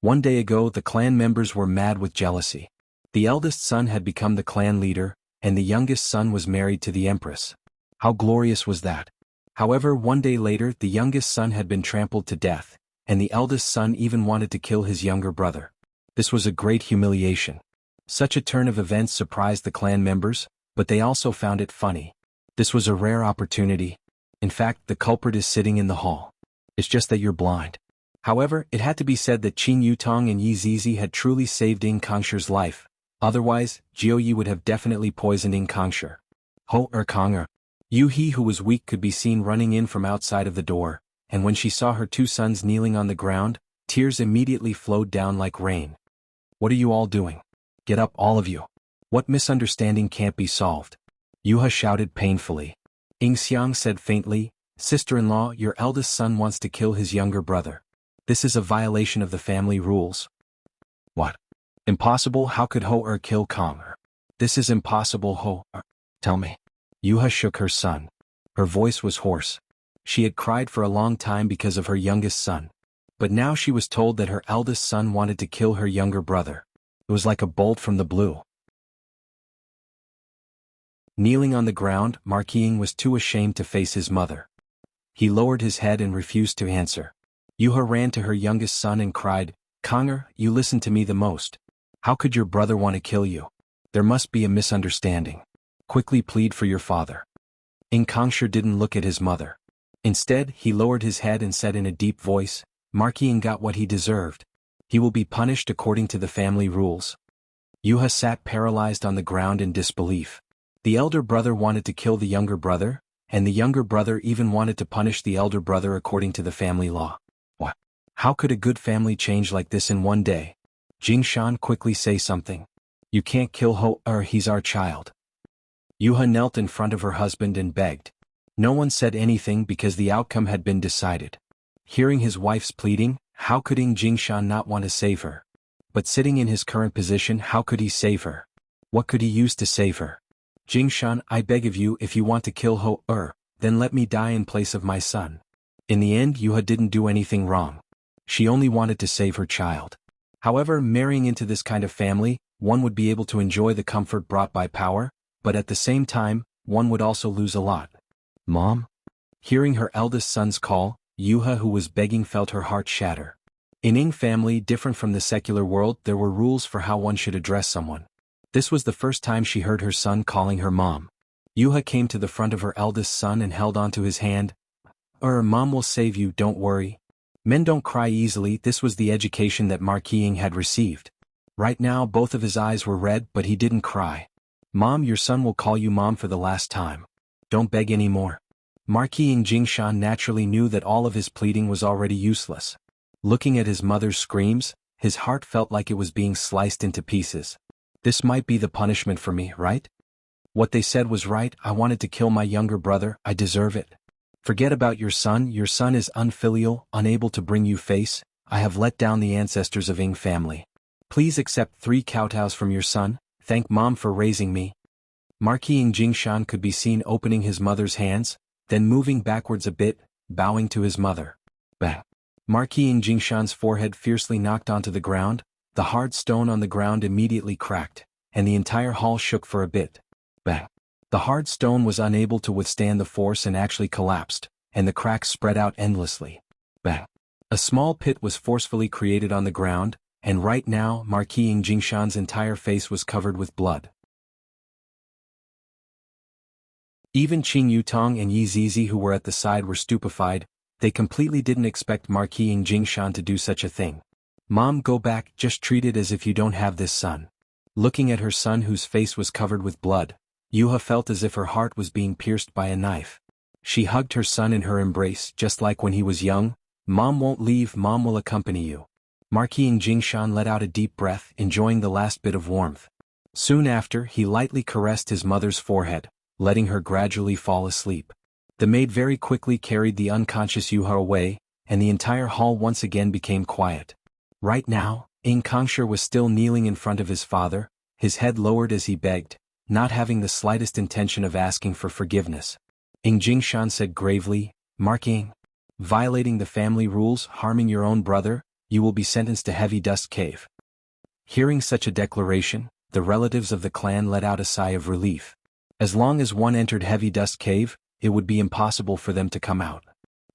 One day ago the clan members were mad with jealousy. The eldest son had become the clan leader, and the youngest son was married to the Empress. How glorious was that? However, one day later the youngest son had been trampled to death, and the eldest son even wanted to kill his younger brother. This was a great humiliation. Such a turn of events surprised the clan members, but they also found it funny. This was a rare opportunity. In fact, the culprit is sitting in the hall. It's just that you're blind. However, it had to be said that Qin Yutong and Yi Zizi had truly saved Ing Kongsher's life. Otherwise, Jiu Yi would have definitely poisoned Ing Kongsher. Konger. Yu He, who was weak, could be seen running in from outside of the door, and when she saw her two sons kneeling on the ground, tears immediately flowed down like rain. What are you all doing? Get up, all of you. What misunderstanding can't be solved? Yuha shouted painfully. Ing Xiang said faintly, Sister-in-law, your eldest son wants to kill his younger brother. This is a violation of the family rules. What? Impossible? How could Ho-er kill Kong-er? This is impossible, Ho-er. Tell me. Yuha shook her son. Her voice was hoarse. She had cried for a long time because of her youngest son. But now she was told that her eldest son wanted to kill her younger brother. It was like a bolt from the blue. Kneeling on the ground, Mark Ying was too ashamed to face his mother. He lowered his head and refused to answer. Yuha ran to her youngest son and cried, Konger, you listen to me the most. How could your brother want to kill you? There must be a misunderstanding. Quickly plead for your father. Ing Kongsher didn't look at his mother. Instead, he lowered his head and said in a deep voice, Mark Ying got what he deserved. He will be punished according to the family rules. Yuha sat paralyzed on the ground in disbelief. The elder brother wanted to kill the younger brother, and the younger brother even wanted to punish the elder brother according to the family law. What? How could a good family change like this in one day? Jingshan, quickly say something. You can't kill Ho-er, he's our child. Yuha knelt in front of her husband and begged. No one said anything because the outcome had been decided. Hearing his wife's pleading, how could Ing Jingshan not want to save her? But sitting in his current position, how could he save her? What could he use to save her? Jingshan, I beg of you, if you want to kill Ho-er, then let me die in place of my son. In the end, Yuha didn't do anything wrong. She only wanted to save her child. However, marrying into this kind of family, one would be able to enjoy the comfort brought by power, but at the same time, one would also lose a lot. Mom? Hearing her eldest son's call, Yuha, who was begging, felt her heart shatter. In Ing family, different from the secular world, there were rules for how one should address someone. This was the first time she heard her son calling her mom. Yuha came to the front of her eldest son and held onto his hand. Mom will save you, don't worry. Men don't cry easily. This was the education that Mark Ying had received. Right now both of his eyes were red, but he didn't cry. Mom, your son will call you mom for the last time. Don't beg anymore. Mark Ying Jingshan naturally knew that all of his pleading was already useless. Looking at his mother's screams, his heart felt like it was being sliced into pieces. This might be the punishment for me, right? What they said was right. I wanted to kill my younger brother. I deserve it. Forget about your son. Your son is unfilial, unable to bring you face. I have let down the ancestors of Ing family. Please accept 3 kowtows from your son. Thank mom for raising me. Mark Ying Jingshan could be seen opening his mother's hands, then moving backwards a bit, bowing to his mother. Bang. Mark Ying Jingshan's forehead fiercely knocked onto the ground. The hard stone on the ground immediately cracked, and the entire hall shook for a bit. Bang. The hard stone was unable to withstand the force and actually collapsed, and the cracks spread out endlessly. Bang. A small pit was forcefully created on the ground, and right now Mark Ying Jingshan's entire face was covered with blood. Even Qin Yutong and Yi Zizi, who were at the side, were stupefied. They completely didn't expect Mark Ying Jingshan to do such a thing. Mom, go back, just treat it as if you don't have this son. Looking at her son whose face was covered with blood, Yuha felt as if her heart was being pierced by a knife. She hugged her son in her embrace just like when he was young. Mom won't leave, Mom will accompany you. Marquis Jingshan let out a deep breath, enjoying the last bit of warmth. Soon after, he lightly caressed his mother's forehead, letting her gradually fall asleep. The maid very quickly carried the unconscious Yuha away, and the entire hall once again became quiet. Right now, Kangshir was still kneeling in front of his father, his head lowered as he begged, not having the slightest intention of asking for forgiveness. Jingshan said gravely, Marquis, violating the family rules, harming your own brother, you will be sentenced to Heavy Dust Cave. Hearing such a declaration, the relatives of the clan let out a sigh of relief. As long as one entered Heavy Dust Cave, it would be impossible for them to come out.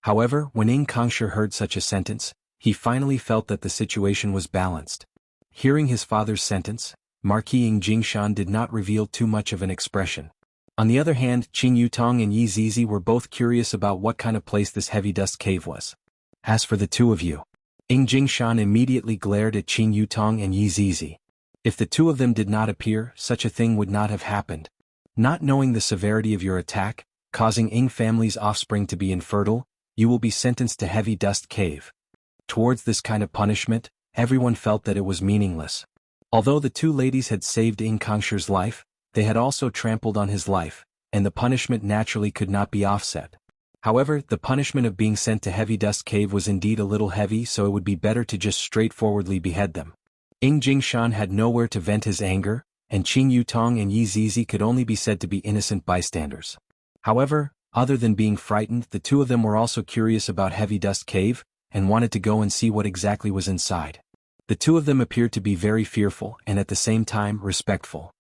However, when Kangshir heard such a sentence, he finally felt that the situation was balanced. Hearing his father's sentence, Marquis Jingshan did not reveal too much of an expression. On the other hand, Qing Yutong and Yi Zizi were both curious about what kind of place this Heavy Dust Cave was. As for the two of you, Jingshan immediately glared at Qing Yutong and Yi Zizi. If the two of them did not appear, such a thing would not have happened. Not knowing the severity of your attack, causing family's offspring to be infertile, you will be sentenced to Heavy Dust Cave. Towards this kind of punishment, everyone felt that it was meaningless. Although the two ladies had saved Kangshir's life, they had also trampled on his life, and the punishment naturally could not be offset. However, the punishment of being sent to Heavy Dust Cave was indeed a little heavy, so it would be better to just straightforwardly behead them. Jingshan had nowhere to vent his anger, and Qing Yutong and Yi Zizi could only be said to be innocent bystanders. However, other than being frightened, the two of them were also curious about Heavy Dust Cave, and wanted to go and see what exactly was inside. The two of them appeared to be very fearful and at the same time respectful.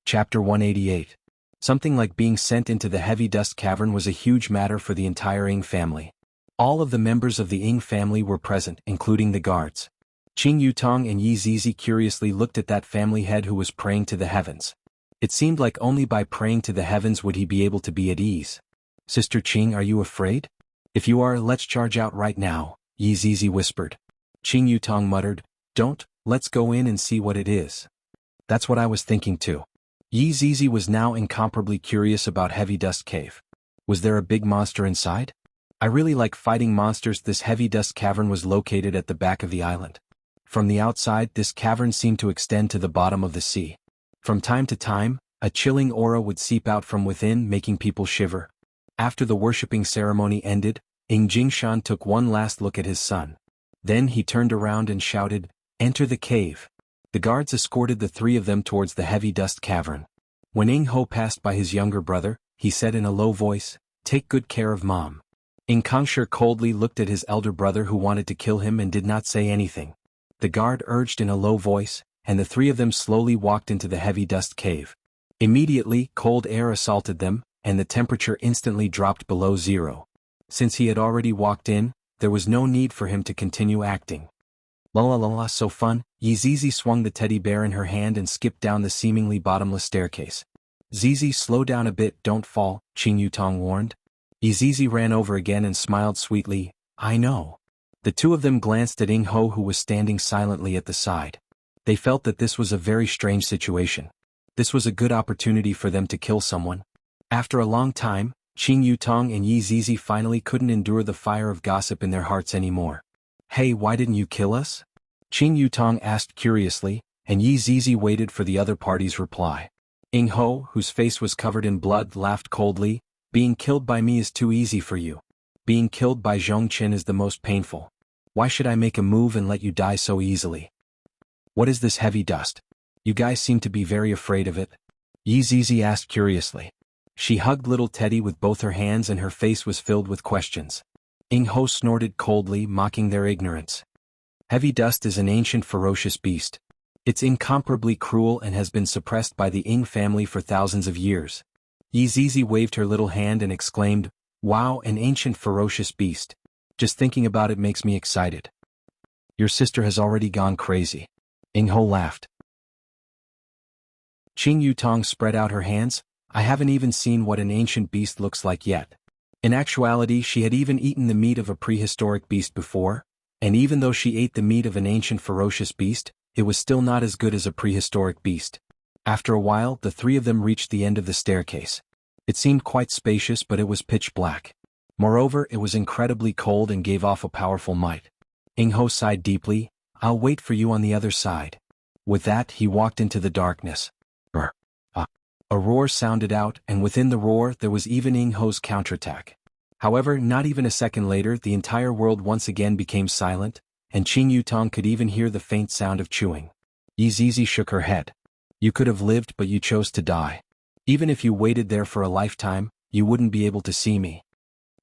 Chapter 188. Something like being sent into the Heavy Dust Cavern was a huge matter for the entire family. All of the members of the family were present, including the guards. Qing Yutong and Yi Zizi curiously looked at that family head who was praying to the heavens. It seemed like only by praying to the heavens would he be able to be at ease. Sister Qing, are you afraid? If you are, let's charge out right now, Yi Zizi whispered. Qing Yutong muttered, don't, let's go in and see what it is. That's what I was thinking too. Yi Zizi was now incomparably curious about Heavy Dust Cave. Was there a big monster inside? I really like fighting monsters. This Heavy Dust Cavern was located at the back of the island. From the outside, this cavern seemed to extend to the bottom of the sea. From time to time, a chilling aura would seep out from within, making people shiver. After the worshipping ceremony ended, Jingshan took one last look at his son. Then he turned around and shouted, enter the cave. The guards escorted the three of them towards the Heavy Dust Cavern. When Ho passed by his younger brother, he said in a low voice, take good care of Mom. Kangshir coldly looked at his elder brother who wanted to kill him and did not say anything. The guard urged in a low voice, and the three of them slowly walked into the Heavy Dust Cave. Immediately, cold air assaulted them, and the temperature instantly dropped below zero. Since he had already walked in, there was no need for him to continue acting. La la la la, so fun. Yi Zizi swung the teddy bear in her hand and skipped down the seemingly bottomless staircase. Zizi, slow down a bit, don't fall, Qing Yutong warned. Yi Zizi ran over again and smiled sweetly, I know. The two of them glanced at Ho who was standing silently at the side. They felt that this was a very strange situation. This was a good opportunity for them to kill someone. After a long time, Qing Yutong and Yi Zizi finally couldn't endure the fire of gossip in their hearts anymore. Hey, why didn't you kill us? Qing Yutong asked curiously, and Yi Zizi waited for the other party's reply. Ho, whose face was covered in blood, laughed coldly, being killed by me is too easy for you. Being killed by Zhongqin is the most painful. Why should I make a move and let you die so easily? What is this heavy dust? You guys seem to be very afraid of it. Yi Zizi asked curiously. She hugged little Teddy with both her hands and her face was filled with questions. Ho snorted coldly, mocking their ignorance. Heavy dust is an ancient ferocious beast. It's incomparably cruel and has been suppressed by the family for thousands of years. Yi Zizi waved her little hand and exclaimed, wow, an ancient ferocious beast. Just thinking about it makes me excited. Your sister has already gone crazy. Ho laughed. Qing Yutong spread out her hands, I haven't even seen what an ancient beast looks like yet. In actuality, she had even eaten the meat of a prehistoric beast before, And even though she ate the meat of an ancient ferocious beast, it was still not as good as a prehistoric beast. After a while, the three of them reached the end of the staircase. It seemed quite spacious, but it was pitch black. Moreover, it was incredibly cold and gave off a powerful might. Ingho sighed deeply. "I'll wait for you on the other side." With that, he walked into the darkness. Brr. A roar sounded out, and within the roar there was even Ingho's counterattack. However, not even a second later, the entire world once again became silent, and Qing Yutong could even hear the faint sound of chewing. Yi Zizi shook her head. "You could have lived, but you chose to die. Even if you waited there for a lifetime, you wouldn't be able to see me."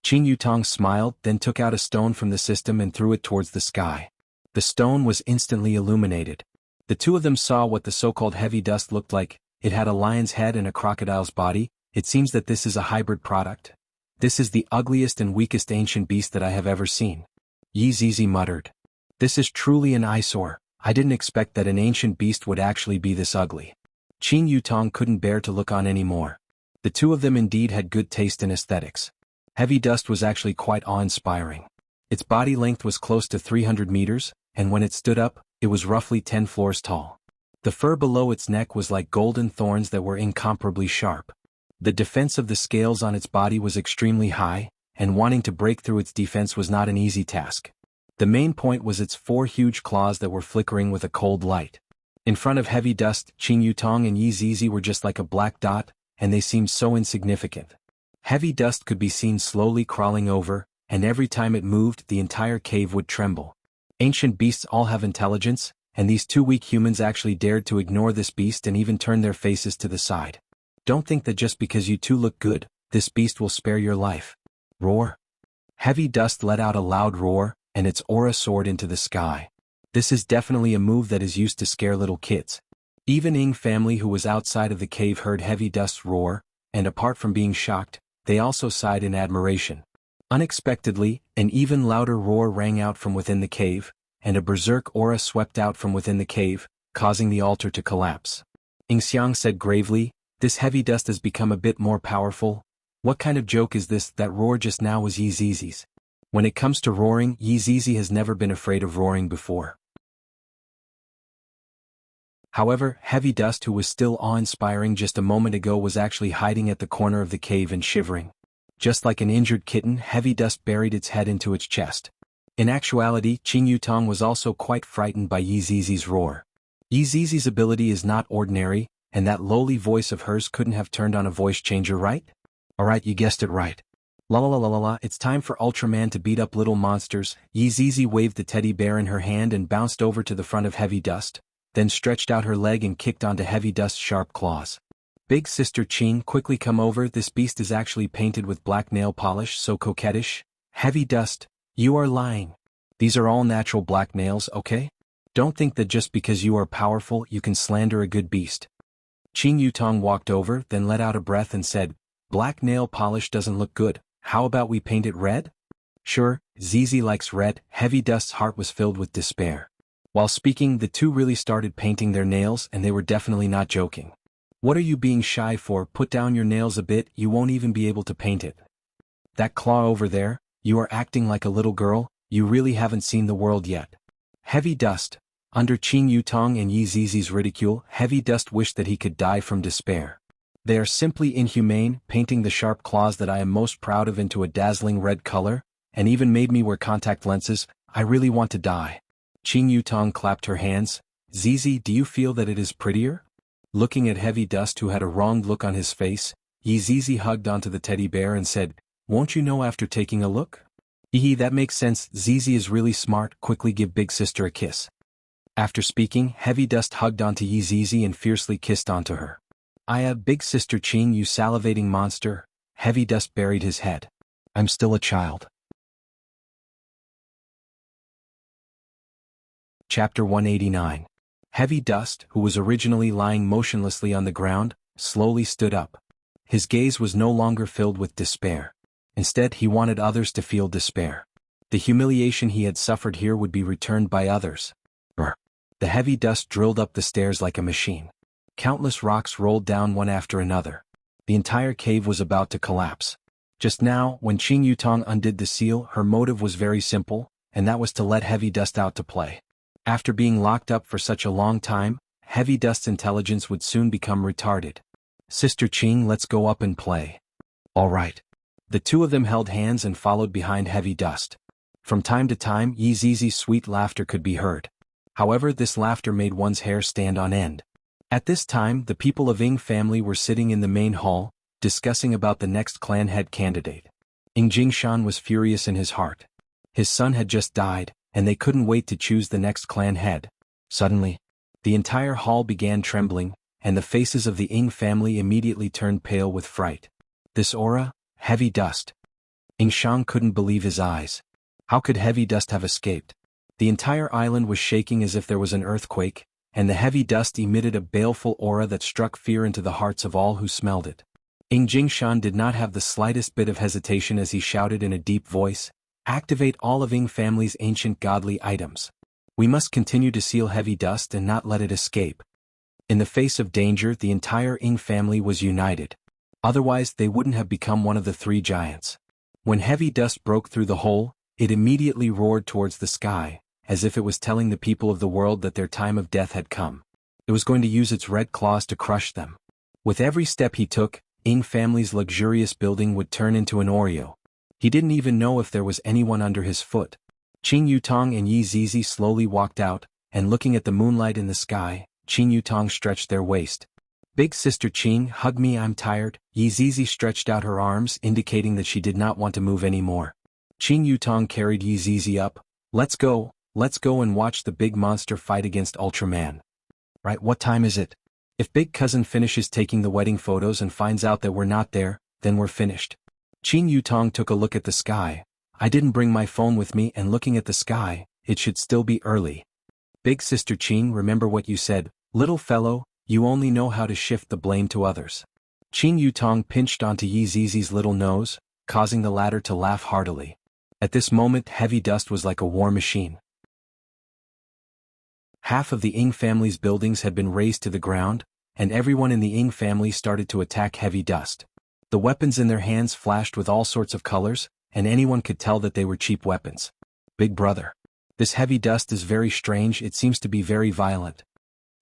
Qing Yutong smiled, then took out a stone from the system and threw it towards the sky. The stone was instantly illuminated. The two of them saw what the so-called heavy dust looked like. It had a lion's head and a crocodile's body. It seems that this is a hybrid product. "This is the ugliest and weakest ancient beast that I have ever seen." Yi Zizi muttered. "This is truly an eyesore. I didn't expect that an ancient beast would actually be this ugly." Qing Yutong couldn't bear to look on anymore. The two of them indeed had good taste in aesthetics. Heavy dust was actually quite awe-inspiring. Its body length was close to 300 meters, and when it stood up, it was roughly 10 floors tall. The fur below its neck was like golden thorns that were incomparably sharp. The defense of the scales on its body was extremely high, and wanting to break through its defense was not an easy task. The main point was its 4 huge claws that were flickering with a cold light. In front of heavy dust, Qing Yutong and Yi Zizi were just like a black dot, and they seemed so insignificant. Heavy dust could be seen slowly crawling over, and every time it moved, the entire cave would tremble. Ancient beasts all have intelligence, and these two weak humans actually dared to ignore this beast and even turn their faces to the side. "Don't think that just because you two look good, this beast will spare your life." Roar. Heavy dust let out a loud roar, and its aura soared into the sky. This is definitely a move that is used to scare little kids. Even Ing family who was outside of the cave heard heavy dust's roar, and apart from being shocked, they also sighed in admiration. Unexpectedly, an even louder roar rang out from within the cave, and a berserk aura swept out from within the cave, causing the altar to collapse. Ing Xiang said gravely, "This heavy dust has become a bit more powerful. What kind of joke is this? That roar just now was Yi Zizi's." When it comes to roaring, Yi Zizi has never been afraid of roaring before. However, heavy dust, who was still awe-inspiring just a moment ago, was actually hiding at the corner of the cave and shivering. Just like an injured kitten, heavy dust buried its head into its chest. In actuality, Qing Yutong was also quite frightened by Yi Zizi's roar. Yi Zizi's ability is not ordinary, and that lowly voice of hers couldn't have turned on a voice changer, right? Alright, you guessed it right. La la la la la la, it's time for Ultraman to beat up little monsters. Yi Zizi waved the teddy bear in her hand and bounced over to the front of heavy dust, then stretched out her leg and kicked onto heavy dust's sharp claws. "Big sister Qing, quickly come over. This beast is actually painted with black nail polish, so coquettish." "Heavy dust, you are lying. These are all natural black nails, okay? Don't think that just because you are powerful you can slander a good beast." Qing Yutong walked over, then let out a breath and said, "Black nail polish doesn't look good. How about we paint it red?" "Sure, Zizi likes red." Heavy dust's heart was filled with despair. While speaking, the two really started painting their nails, and they were definitely not joking. "What are you being shy for? Put down your nails a bit, you won't even be able to paint it. That claw over there, you are acting like a little girl, you really haven't seen the world yet." Heavy dust. Under Qing Yutong and Yi Zizi's ridicule, heavy dust wished that he could die from despair. "They are simply inhumane, painting the sharp claws that I am most proud of into a dazzling red color, and even made me wear contact lenses. I really want to die." Qing Yutong clapped her hands. "Zizi, do you feel that it is prettier?" Looking at heavy dust, who had a wronged look on his face, Yi Zizi hugged onto the teddy bear and said, "Won't you know after taking a look?" That makes sense. Zizi is really smart. Quickly give big sister a kiss." After speaking, heavy dust hugged onto Yi Zizi and fiercely kissed onto her. Big sister Qing, you salivating monster." Heavy dust buried his head. "I'm still a child." Chapter 189. Heavy dust, who was originally lying motionlessly on the ground, slowly stood up. His gaze was no longer filled with despair. Instead, he wanted others to feel despair. The humiliation he had suffered here would be returned by others. Brr. The heavy dust drilled up the stairs like a machine. Countless rocks rolled down one after another. The entire cave was about to collapse. Just now, when Qing Yutong undid the seal, her motive was very simple. and that was to let Heavy Dust out to play. After being locked up for such a long time, Heavy Dust's intelligence would soon become retarded. "Sister Ching, let's go up and play." "All right." The two of them held hands and followed behind Heavy Dust. From time to time, Yi Zizi's sweet laughter could be heard. However, this laughter made one's hair stand on end. At this time, the people of Ying family were sitting in the main hall, discussing about the next clan head candidate. Ying Jingshan was furious in his heart. His son had just died, and they couldn't wait to choose the next clan head. Suddenly, the entire hall began trembling, and the faces of the Ying family immediately turned pale with fright. This aura, Heavy Dust. Ying Shang couldn't believe his eyes. How could Heavy Dust have escaped? The entire island was shaking as if there was an earthquake, and the Heavy Dust emitted a baleful aura that struck fear into the hearts of all who smelled it. Ying Jingshan did not have the slightest bit of hesitation as he shouted in a deep voice, "Activate all of Ying family's ancient godly items. We must continue to seal Heavy Dust and not let it escape." In the face of danger, the entire Ying family was united. Otherwise, they wouldn't have become one of the three giants. When Heavy Dust broke through the hole, it immediately roared towards the sky, as if it was telling the people of the world that their time of death had come. It was going to use its red claws to crush them. With every step he took, Ying family's luxurious building would turn into an Oreo. He didn't even know if there was anyone under his foot. Qing Yutong and Yi Zizi slowly walked out, and looking at the moonlight in the sky, Qing Yutong stretched their waist. "Big sister Qing, hug me, I'm tired." Yi Zizi stretched out her arms, indicating that she did not want to move anymore. Qing Yutong carried Yi Zizi up. Let's go and watch the big monster fight against Ultraman." "Right, what time is it? If big cousin finishes taking the wedding photos and finds out that we're not there, then we're finished." Qing Yutong took a look at the sky. "I didn't bring my phone with me, and looking at the sky, it should still be early." "Big sister Qing, remember what you said, little fellow, you only know how to shift the blame to others." Qing Yutong pinched onto Yi Zizi's little nose, causing the latter to laugh heartily. At this moment, Heavy Dust was like a war machine. Half of the Ying family's buildings had been razed to the ground, and everyone in the Ying family started to attack Heavy Dust. The weapons in their hands flashed with all sorts of colors, and anyone could tell that they were cheap weapons. "Big brother. This Heavy Dust is very strange, it seems to be very violent."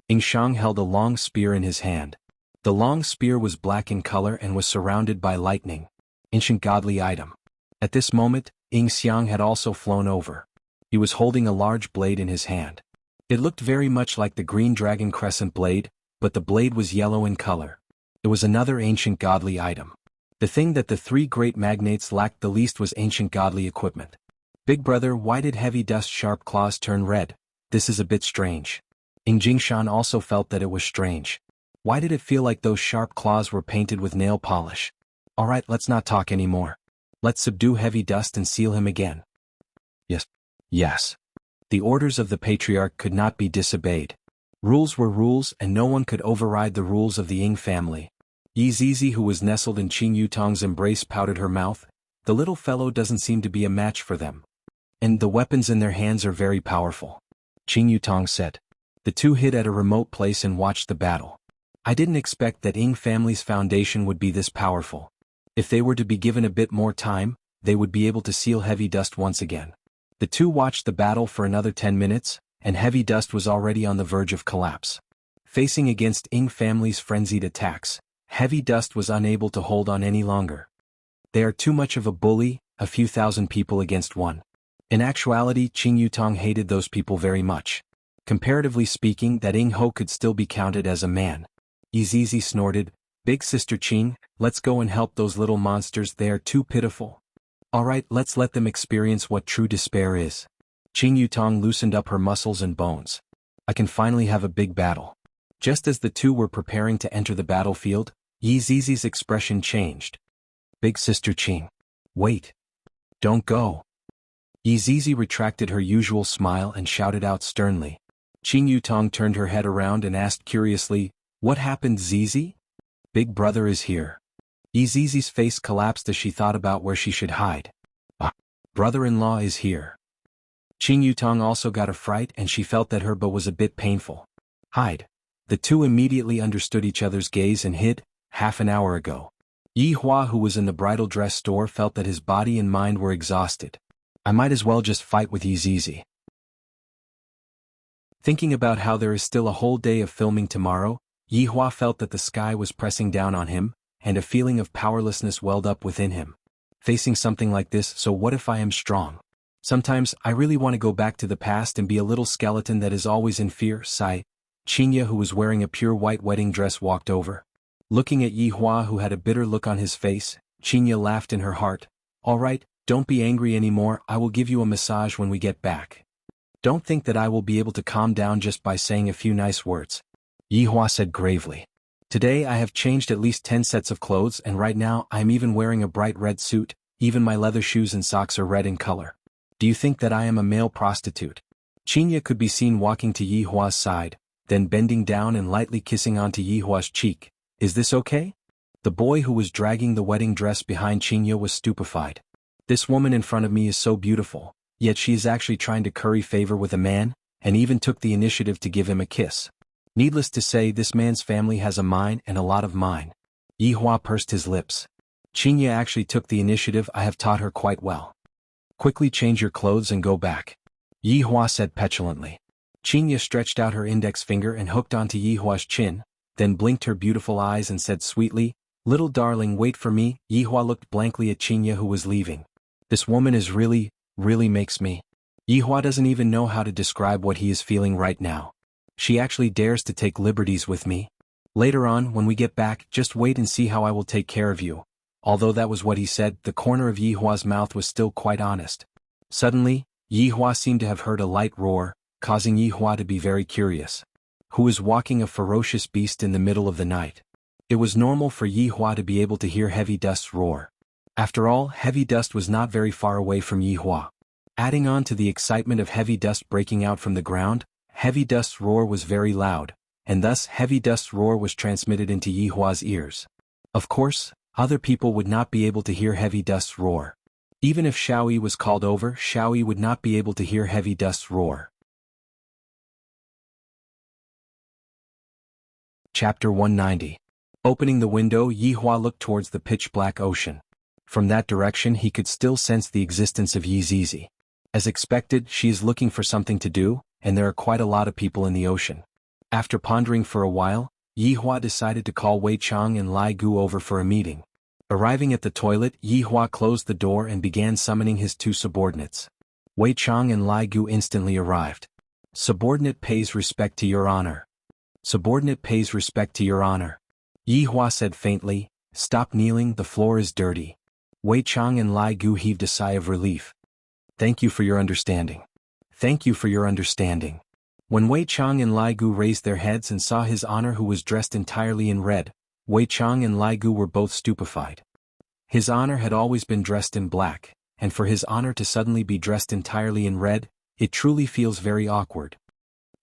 Ying Shang held a long spear in his hand. The long spear was black in color and was surrounded by lightning. Ancient godly item. At this moment, Ying Xiang had also flown over. He was holding a large blade in his hand. It looked very much like the green dragon crescent blade, but the blade was yellow in color. It was another ancient godly item. The thing that the three great magnates lacked the least was ancient godly equipment. "Big brother, why did Heavy Dust's sharp claws turn red? This is a bit strange." Ying Jingshan also felt that it was strange. Why did it feel like those sharp claws were painted with nail polish? "Alright, let's not talk anymore. Let's subdue Heavy Dust and seal him again." Yes. The orders of the patriarch could not be disobeyed. Rules were rules, and no one could override the rules of the Ying family. Yi Zizi, who was nestled in Qing Yutong's embrace, pouted her mouth. The little fellow doesn't seem to be a match for them. "And the weapons in their hands are very powerful," Qing Yutong said. The two hid at a remote place and watched the battle. "I didn't expect that Ying family's foundation would be this powerful. If they were to be given a bit more time, they would be able to seal Heavy Dust once again." The two watched the battle for another 10 minutes, and Heavy Dust was already on the verge of collapse. Facing against Ying family's frenzied attacks, Heavy Dust was unable to hold on any longer. They are too much of a bully, a few thousand people against one. In actuality, Qing Yutong hated those people very much. Comparatively speaking, that Ying Ho could still be counted as a man. Yi Zizi snorted, "Big sister Qing, let's go and help those little monsters, they are too pitiful." "Alright, let's let them experience what true despair is." Qing Yutong loosened up her muscles and bones. "I can finally have a big battle." Just as the two were preparing to enter the battlefield, Yi Zizi's expression changed. "Big sister Qing. Wait. Don't go." Yi Zizi retracted her usual smile and shouted out sternly. Qing Yutong turned her head around and asked curiously, "What happened, Zizi?" "Big brother is here." Yi Zizi's face collapsed as she thought about where she should hide. Brother-in-law is here." Qing Yutong also got a fright, and she felt that her bow was a bit painful. "Hide." The two immediately understood each other's gaze and hid. Half an hour ago, Yi Hua, who was in the bridal dress store, felt that his body and mind were exhausted. I might as well just fight with Yi Zizi. Thinking about how there is still a whole day of filming tomorrow, Yi Hua felt that the sky was pressing down on him, and a feeling of powerlessness welled up within him. Facing something like this, so what if I am strong? Sometimes, I really want to go back to the past and be a little skeleton that is always in fear, sigh. Qinya, who was wearing a pure white wedding dress, walked over. Looking at Yi Hua, who had a bitter look on his face, Qinya laughed in her heart. All right, don't be angry anymore, I will give you a massage when we get back. Don't think that I will be able to calm down just by saying a few nice words. Yi Hua said gravely. Today I have changed at least 10 sets of clothes, and right now I am even wearing a bright red suit, even my leather shoes and socks are red in color. Do you think that I am a male prostitute? Qinya could be seen walking to Yi Hua's side, then bending down and lightly kissing onto Yi Hua's cheek. Is this okay? The boy who was dragging the wedding dress behind Qinya was stupefied. This woman in front of me is so beautiful, yet she is actually trying to curry favor with a man, and even took the initiative to give him a kiss. Needless to say, this man's family has a mine and a lot of mine. Yi Hua pursed his lips. Qinya actually took the initiative, I have taught her quite well. Quickly change your clothes and go back. Yi Hua said petulantly. Qinya stretched out her index finger and hooked onto Yi Hua's chin, then blinked her beautiful eyes and said sweetly, little darling, wait for me. Yi Hua looked blankly at Qinya, who was leaving. This woman is really makes me. Yi Hua doesn't even know how to describe what he is feeling right now. She actually dares to take liberties with me. Later on, when we get back, just wait and see how I will take care of you. Although that was what he said, the corner of Yi Hua's mouth was still quite honest. Suddenly, Yi Hua seemed to have heard a light roar, causing Yi Hua to be very curious. Who is walking a ferocious beast in the middle of the night? It was normal for Yi Hua to be able to hear heavy dust's roar. After all, heavy dust was not very far away from Yi Hua. Adding on to the excitement of heavy dust breaking out from the ground, heavy dust's roar was very loud, and thus heavy dust's roar was transmitted into Yi Hua's ears. Of course, other people would not be able to hear heavy dust's roar. Even if Xiaoyi was called over, Xiaoyi would not be able to hear heavy dust's roar. Chapter 190. Opening the window, Yi Hua looked towards the pitch-black ocean. From that direction he could still sense the existence of Yi Zizi. As expected, she is looking for something to do, and there are quite a lot of people in the ocean. After pondering for a while, Yi Hua decided to call Wei Chang and Lai Gu over for a meeting. Arriving at the toilet, Yi Hua closed the door and began summoning his two subordinates. Wei Chang and Lai Gu instantly arrived. Subordinate pays respect to your honor. Subordinate pays respect to your honor. Yi Hua said faintly, stop kneeling, the floor is dirty. Wei Chang and Lai Gu heaved a sigh of relief. Thank you for your understanding. Thank you for your understanding. When Wei Chang and Lai Gu raised their heads and saw his honor, who was dressed entirely in red, Wei Chang and Lai Gu were both stupefied. His honor had always been dressed in black, and for his honor to suddenly be dressed entirely in red, it truly feels very awkward.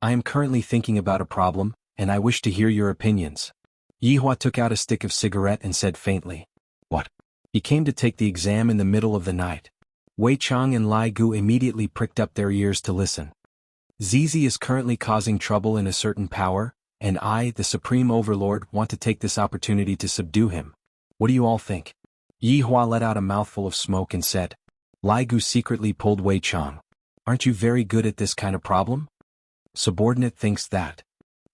I am currently thinking about a problem, and I wish to hear your opinions. Yi Hua took out a stick of cigarette and said faintly. What? He came to take the exam in the middle of the night. Wei Chang and Lai Gu immediately pricked up their ears to listen. Zizi is currently causing trouble in a certain power, and I, the Supreme Overlord, want to take this opportunity to subdue him. What do you all think? Yi Hua let out a mouthful of smoke and said. Lai Gu secretly pulled Wei Chang. Aren't you very good at this kind of problem? Subordinate thinks that.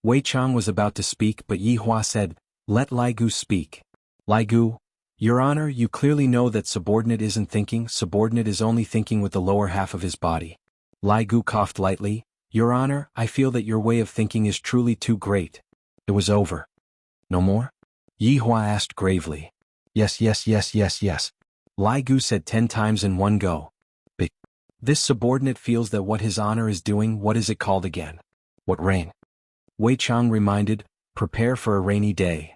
Wei Chang was about to speak, but Yi Hua said, let Lai Gu speak. Lai Gu, your honor, you clearly know that subordinate isn't thinking, subordinate is only thinking with the lower half of his body. Lai Gu coughed lightly. Your honor, I feel that your way of thinking is truly too great. It was over. No more? Yi Hua asked gravely. Yes. Lai Gu said 10 times in one go. But this subordinate feels that what his honor is doing, what is it called again? What rain? Wei Chang reminded, prepare for a rainy day.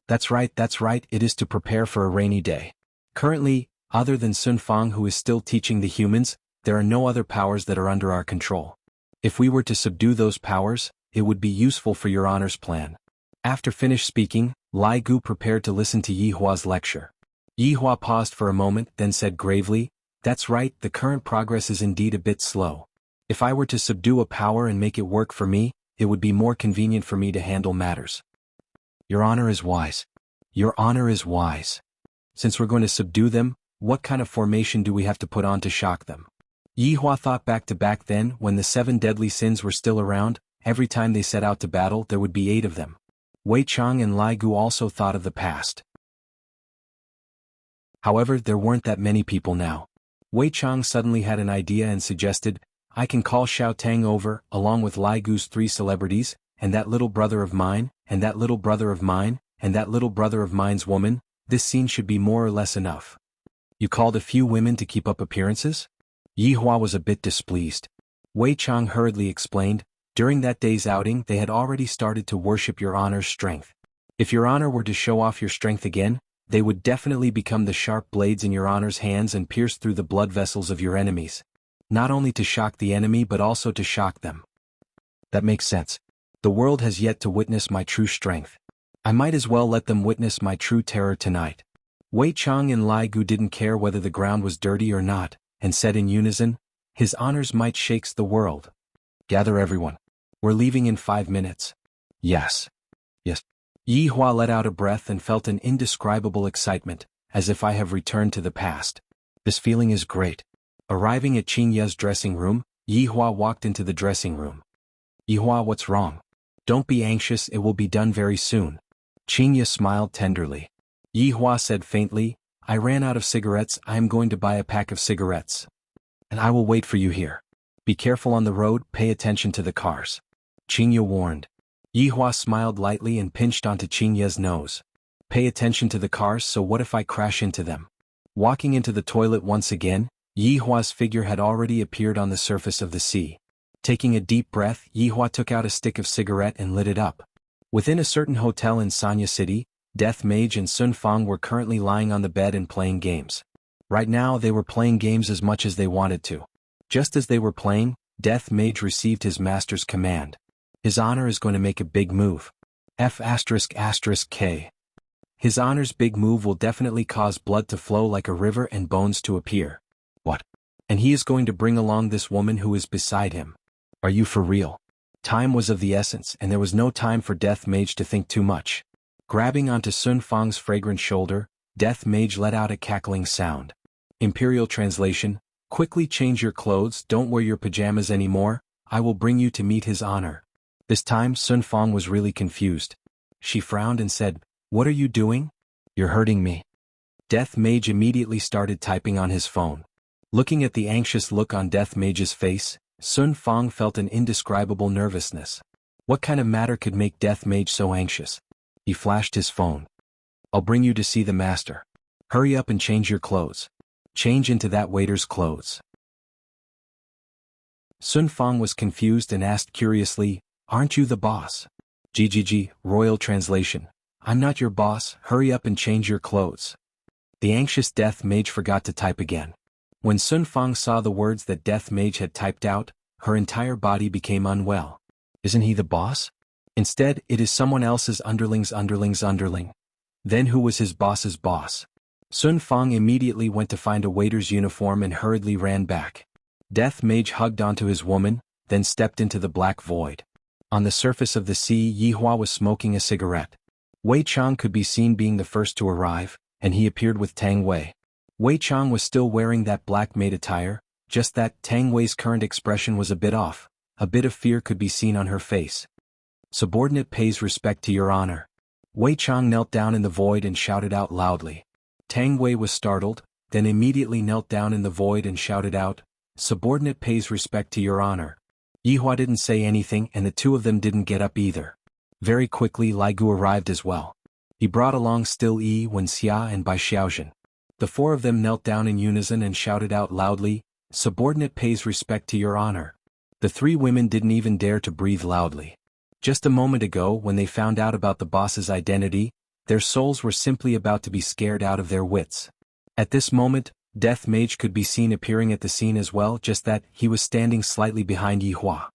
That's right, it is to prepare for a rainy day. Currently, other than Sun Fang, who is still teaching the humans, there are no other powers that are under our control. If we were to subdue those powers, it would be useful for your honor's plan. After finished speaking, Lai Gu prepared to listen to Yi Hua's lecture. Yi Hua paused for a moment, then said gravely, that's right, the current progress is indeed a bit slow. If I were to subdue a power and make it work for me, it would be more convenient for me to handle matters. Your honor is wise. Your honor is wise. Since we're going to subdue them, what kind of formation do we have to put on to shock them? Yi Hua thought back then when the 7 deadly sins were still around, every time they set out to battle there would be 8 of them. Wei Chang and Lai Gu also thought of the past. However, there weren't that many people now. Wei Chang suddenly had an idea and suggested, I can call Xiao Tang over, along with Lai Gu's 3 celebrities, and that little brother of mine, and that little brother of mine, and that little brother of mine's woman. This scene should be more or less enough. You called a few women to keep up appearances? Yi Hua was a bit displeased. Wei Chang hurriedly explained, during that day's outing they had already started to worship your honor's strength. If your honor were to show off your strength again, they would definitely become the sharp blades in your honor's hands and pierce through the blood vessels of your enemies. Not only to shock the enemy but also to shock them. That makes sense. The world has yet to witness my true strength. I might as well let them witness my true terror tonight. Wei Chang and Lai Gu didn't care whether the ground was dirty or not, and said in unison, His honor's might shakes the world. Gather everyone. We're leaving in 5 minutes. Yes. Yes. Yi Hua let out a breath and felt an indescribable excitement, as if I have returned to the past. This feeling is great. Arriving at Qing Ye's dressing room, Yi Hua walked into the dressing room. Yi Hua, what's wrong? Don't be anxious, it will be done very soon. Qing Ye smiled tenderly. Yi Hua said faintly, I ran out of cigarettes, I am going to buy a pack of cigarettes. And I will wait for you here. Be careful on the road, pay attention to the cars. Qing Ye warned. Yi Hua smiled lightly and pinched onto Qing Ye's nose. Pay attention to the cars, so what if I crash into them? Walking into the toilet once again, Yi Hua's figure had already appeared on the surface of the sea. Taking a deep breath, Yi Hua took out a stick of cigarette and lit it up. Within a certain hotel in Sanya City, Death Mage and Sun Fang were currently lying on the bed and playing games. Right now they were playing games as much as they wanted to. Just as they were playing, Death Mage received his master's command. His honor is going to make a big move. F***K. His honor's big move will definitely cause blood to flow like a river and bones to appear. What? And he is going to bring along this woman who is beside him. Are you for real? Time was of the essence and there was no time for Death Mage to think too much. Grabbing onto Sun Fang's fragrant shoulder, Death Mage let out a cackling sound. Imperial translation, quickly change your clothes, don't wear your pajamas anymore, I will bring you to meet his honor. This time Sun Fang was really confused. She frowned and said, What are you doing? You're hurting me. Death Mage immediately started typing on his phone. Looking at the anxious look on Death Mage's face, Sun Fang felt an indescribable nervousness. What kind of matter could make Death Mage so anxious? He flashed his phone. I'll bring you to see the master. Hurry up and change your clothes. Change into that waiter's clothes. Sun Fang was confused and asked curiously, Aren't you the boss? GGG, Royal Translation. I'm not your boss, hurry up and change your clothes. The anxious Death Mage forgot to type again. When Sun Fang saw the words that Death Mage had typed out, her entire body became unwell. Isn't he the boss? Instead, it is someone else's underling's underling. Then who was his boss's boss? Sun Fang immediately went to find a waiter's uniform and hurriedly ran back. Death Mage hugged onto his woman, then stepped into the black void. On the surface of the sea, Yi Hua was smoking a cigarette. Wei Chang could be seen being the first to arrive, and he appeared with Tang Wei. Wei Chang was still wearing that black maid attire, just that Tang Wei's current expression was a bit off. A bit of fear could be seen on her face. Subordinate pays respect to your honor. Wei Chang knelt down in the void and shouted out loudly. Tang Wei was startled, then immediately knelt down in the void and shouted out, Subordinate pays respect to your honor. Yi Hua didn't say anything and the two of them didn't get up either. Very quickly Lai Gu arrived as well. He brought along Still Yi, Wen Xia and Bai Xiaojun. The 4 of them knelt down in unison and shouted out loudly, Subordinate pays respect to your honor. The 3 women didn't even dare to breathe loudly. Just a moment ago when they found out about the boss's identity, their souls were simply about to be scared out of their wits. At this moment, Death Mage could be seen appearing at the scene as well, just that he was standing slightly behind Yi Hua.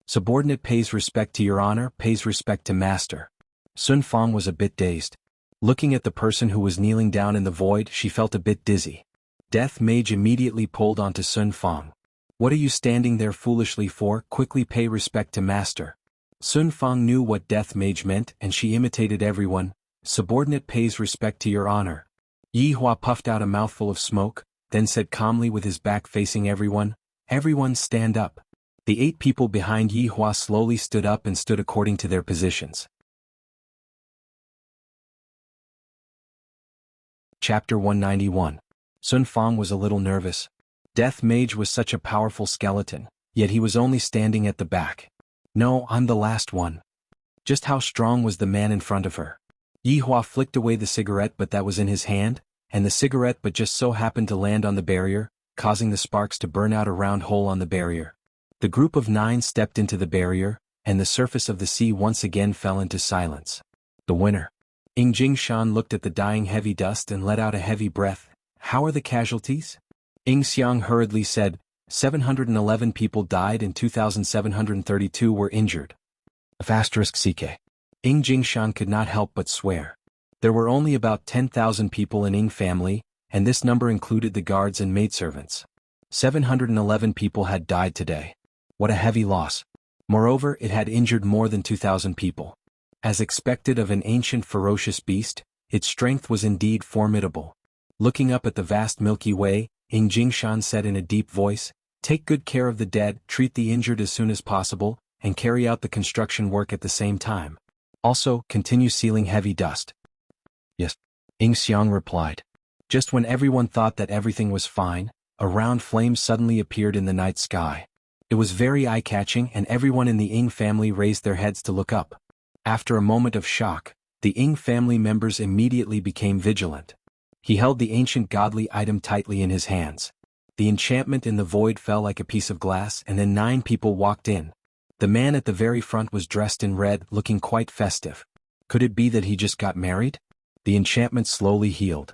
Subordinate pays respect to your honor, pays respect to master. Sun Fang was a bit dazed. Looking at the person who was kneeling down in the void, she felt a bit dizzy. Death Mage immediately pulled onto Sun Fang. What are you standing there foolishly for? Quickly pay respect to master. Sun Fang knew what Death Mage meant and she imitated everyone. Subordinate pays respect to your honor. Yi Hua puffed out a mouthful of smoke, then said calmly with his back facing everyone, Everyone stand up. The 8 people behind Yi Hua slowly stood up and stood according to their positions. Chapter 191. Sun Fang was a little nervous. Death Mage was such a powerful skeleton, yet he was only standing at the back. No, I'm the last one. Just how strong was the man in front of her? Yi Hua flicked away the cigarette that was in his hand, and the cigarette but just so happened to land on the barrier, causing the sparks to burn out a round hole on the barrier. The group of 9 stepped into the barrier, and the surface of the sea once again fell into silence. The winner. Jingshan looked at the dying heavy dust and let out a heavy breath. How are the casualties? Xiang hurriedly said, 711 people died and 2,732 were injured. *CK. Jingshan could not help but swear. There were only about 10,000 people in family, and this number included the guards and maidservants. 711 people had died today. What a heavy loss. Moreover, it had injured more than 2,000 people. As expected of an ancient ferocious beast, its strength was indeed formidable. Looking up at the vast Milky Way, Jingshan said in a deep voice, take good care of the dead, treat the injured as soon as possible, and carry out the construction work at the same time. Also, continue sealing heavy dust. Yes. Xiang replied. Just when everyone thought that everything was fine, a round flame suddenly appeared in the night sky. It was very eye-catching and everyone in the family raised their heads to look up. After a moment of shock, the family members immediately became vigilant. He held the ancient godly item tightly in his hands. The enchantment in the void fell like a piece of glass and then 9 people walked in. The man at the very front was dressed in red, looking quite festive. Could it be that he just got married? The enchantment slowly healed.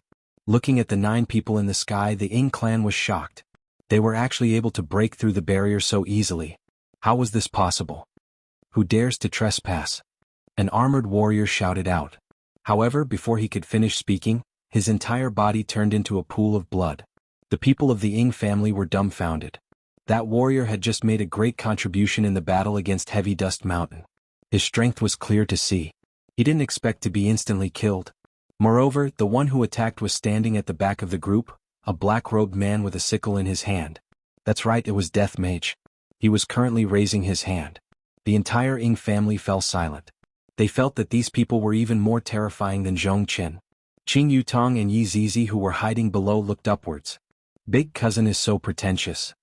Looking at the 9 people in the sky, the clan was shocked. They were actually able to break through the barrier so easily. How was this possible? Who dares to trespass? An armored warrior shouted out. However, before he could finish speaking, his entire body turned into a pool of blood. The people of the family were dumbfounded. That warrior had just made a great contribution in the battle against Heavy Dust Mountain. His strength was clear to see. He didn't expect to be instantly killed. Moreover, the one who attacked was standing at the back of the group, a black-robed man with a sickle in his hand. That's right, it was Death Mage. He was currently raising his hand. The entire family fell silent. They felt that these people were even more terrifying than Zhong Qin. Qing Yutong and Yi Zizi who were hiding below looked upwards. Big cousin is so pretentious.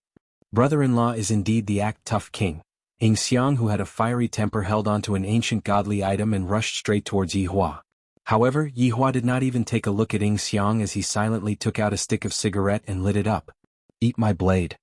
Brother-in-law is indeed the act-tough king. Xiang who had a fiery temper held onto an ancient godly item and rushed straight towards Yi Hua. However, Yi Hua did not even take a look at Xiang as he silently took out a stick of cigarette and lit it up. Eat my blade.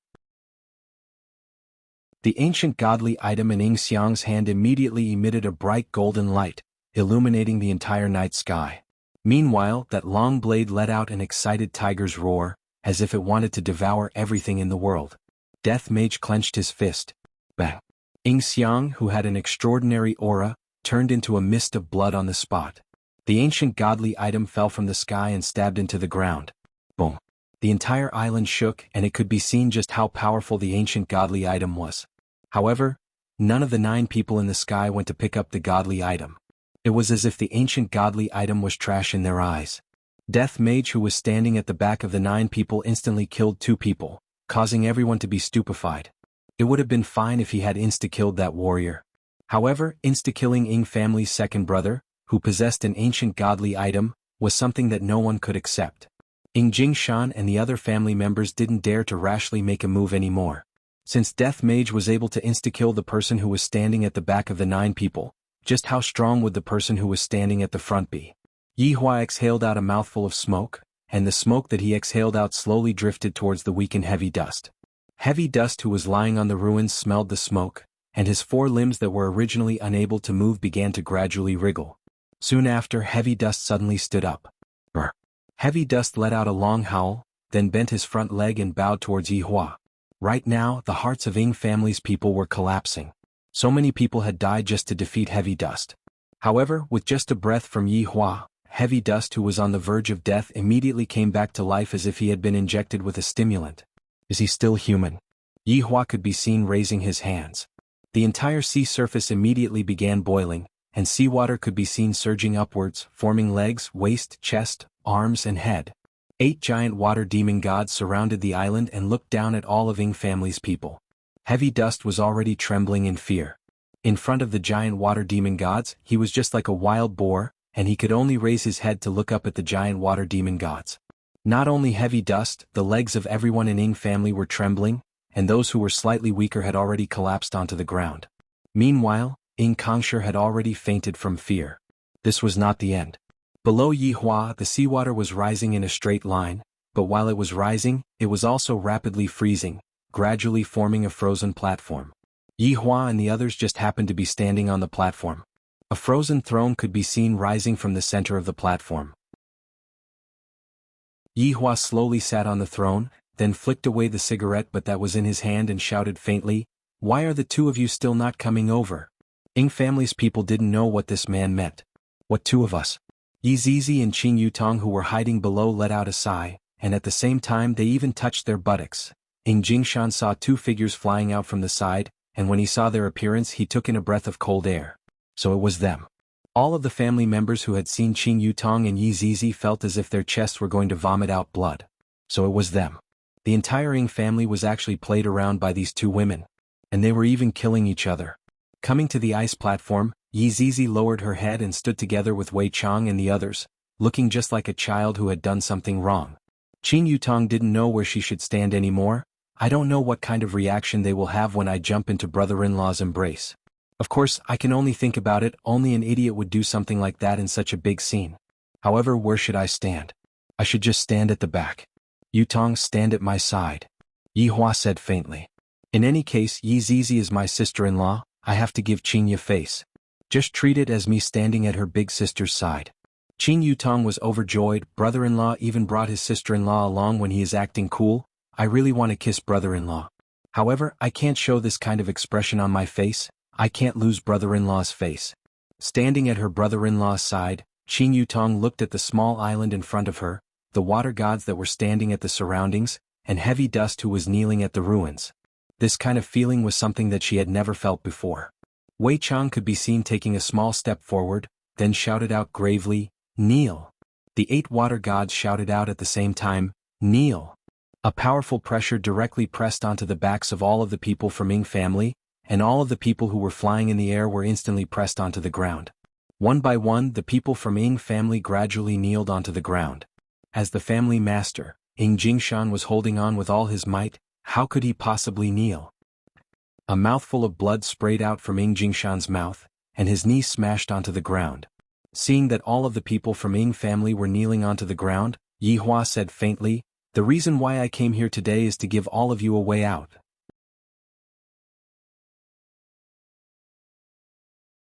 The ancient godly item in Xiang's hand immediately emitted a bright golden light, illuminating the entire night sky. Meanwhile, that long blade let out an excited tiger's roar, as if it wanted to devour everything in the world. Death Mage clenched his fist. Bang! Xiang, who had an extraordinary aura, turned into a mist of blood on the spot. The ancient godly item fell from the sky and stabbed into the ground. Boom! The entire island shook and it could be seen just how powerful the ancient godly item was. However, none of the 9 people in the sky went to pick up the godly item. It was as if the ancient godly item was trash in their eyes. Death Mage who was standing at the back of the 9 people instantly killed 2 people, causing everyone to be stupefied. It would have been fine if he had insta-killed that warrior. However, insta-killing family's second brother, who possessed an ancient godly item, was something that no one could accept. Jingshan and the other family members didn't dare to rashly make a move anymore. Since Death Mage was able to insta-kill the person who was standing at the back of the 9 people, just how strong would the person who was standing at the front be? Yi Hua exhaled out a mouthful of smoke, and the smoke that he exhaled out slowly drifted towards the weakened Heavy Dust. Heavy Dust who was lying on the ruins smelled the smoke, and his 4 limbs that were originally unable to move began to gradually wriggle. Soon after, Heavy Dust suddenly stood up. Brr. Heavy Dust let out a long howl, then bent his front leg and bowed towards Yi Hua. Right now, the hearts of family's people were collapsing. So many people had died just to defeat Heavy Dust. However, with just a breath from Yi Hua, Heavy Dust who was on the verge of death immediately came back to life as if he had been injected with a stimulant. Is he still human? Yi Hua could be seen raising his hands. The entire sea surface immediately began boiling, and seawater could be seen surging upwards, forming legs, waist, chest, arms and head. 8 giant water demon gods surrounded the island and looked down at all of Ying family's people. Heavy Dust was already trembling in fear. In front of the giant water demon gods, he was just like a wild boar, and he could only raise his head to look up at the giant water demon gods. Not only Heavy Dust, the legs of everyone in Ying family were trembling, and those who were slightly weaker had already collapsed onto the ground. Meanwhile, Ying Kongshi had already fainted from fear. This was not the end. Below Yihua, the seawater was rising in a straight line, but while it was rising, it was also rapidly freezing, gradually forming a frozen platform. Yihua and the others just happened to be standing on the platform. A frozen throne could be seen rising from the center of the platform. Yihua slowly sat on the throne, then flicked away the cigarette that was in his hand and shouted faintly, "Why are the two of you still not coming over?" Ying family's people didn't know what this man meant. What two of us? Yi Zizi and Qing Yutong, who were hiding below, let out a sigh, and at the same time they even touched their buttocks. Ying Jingshan saw two figures flying out from the side, and when he saw their appearance he took in a breath of cold air. So it was them. All of the family members who had seen Qing Yutong and Yi Zizi felt as if their chests were going to vomit out blood. So it was them. The entire Ying family was actually played around by these two women. And they were even killing each other. Coming to the ice platform, Yi Zizi lowered her head and stood together with Wei Chang and the others, looking just like a child who had done something wrong. Qing Yutong didn't know where she should stand anymore. I don't know what kind of reaction they will have when I jump into brother-in-law's embrace. Of course, I can only think about it, only an idiot would do something like that in such a big scene. However, where should I stand? I should just stand at the back. Yutong, stand at my side. Yihua said faintly. In any case, Yi Zizi is my sister-in-law, I have to give Qing Yi face. Just treat it as me standing at her big sister's side. Qing Yutong was overjoyed. Brother-in-law even brought his sister-in-law along when he is acting cool. I really want to kiss brother-in-law. However, I can't show this kind of expression on my face. I can't lose brother-in-law's face. Standing at her brother-in-law's side, Qing Yutong looked at the small island in front of her, the water gods that were standing at the surroundings, and Heavy Dust who was kneeling at the ruins. This kind of feeling was something that she had never felt before. Wei Chang could be seen taking a small step forward, then shouted out gravely, "Kneel." The 8 water gods shouted out at the same time, "Kneel." A powerful pressure directly pressed onto the backs of all of the people from Ying family, and all of the people who were flying in the air were instantly pressed onto the ground. One by one, the people from Ying family gradually kneeled onto the ground. As the family master, Ying Jingshan was holding on with all his might. How could he possibly kneel? A mouthful of blood sprayed out from Ying Jingshan's mouth, and his knee smashed onto the ground. Seeing that all of the people from Ying family were kneeling onto the ground, Yihua said faintly, "The reason why I came here today is to give all of you a way out."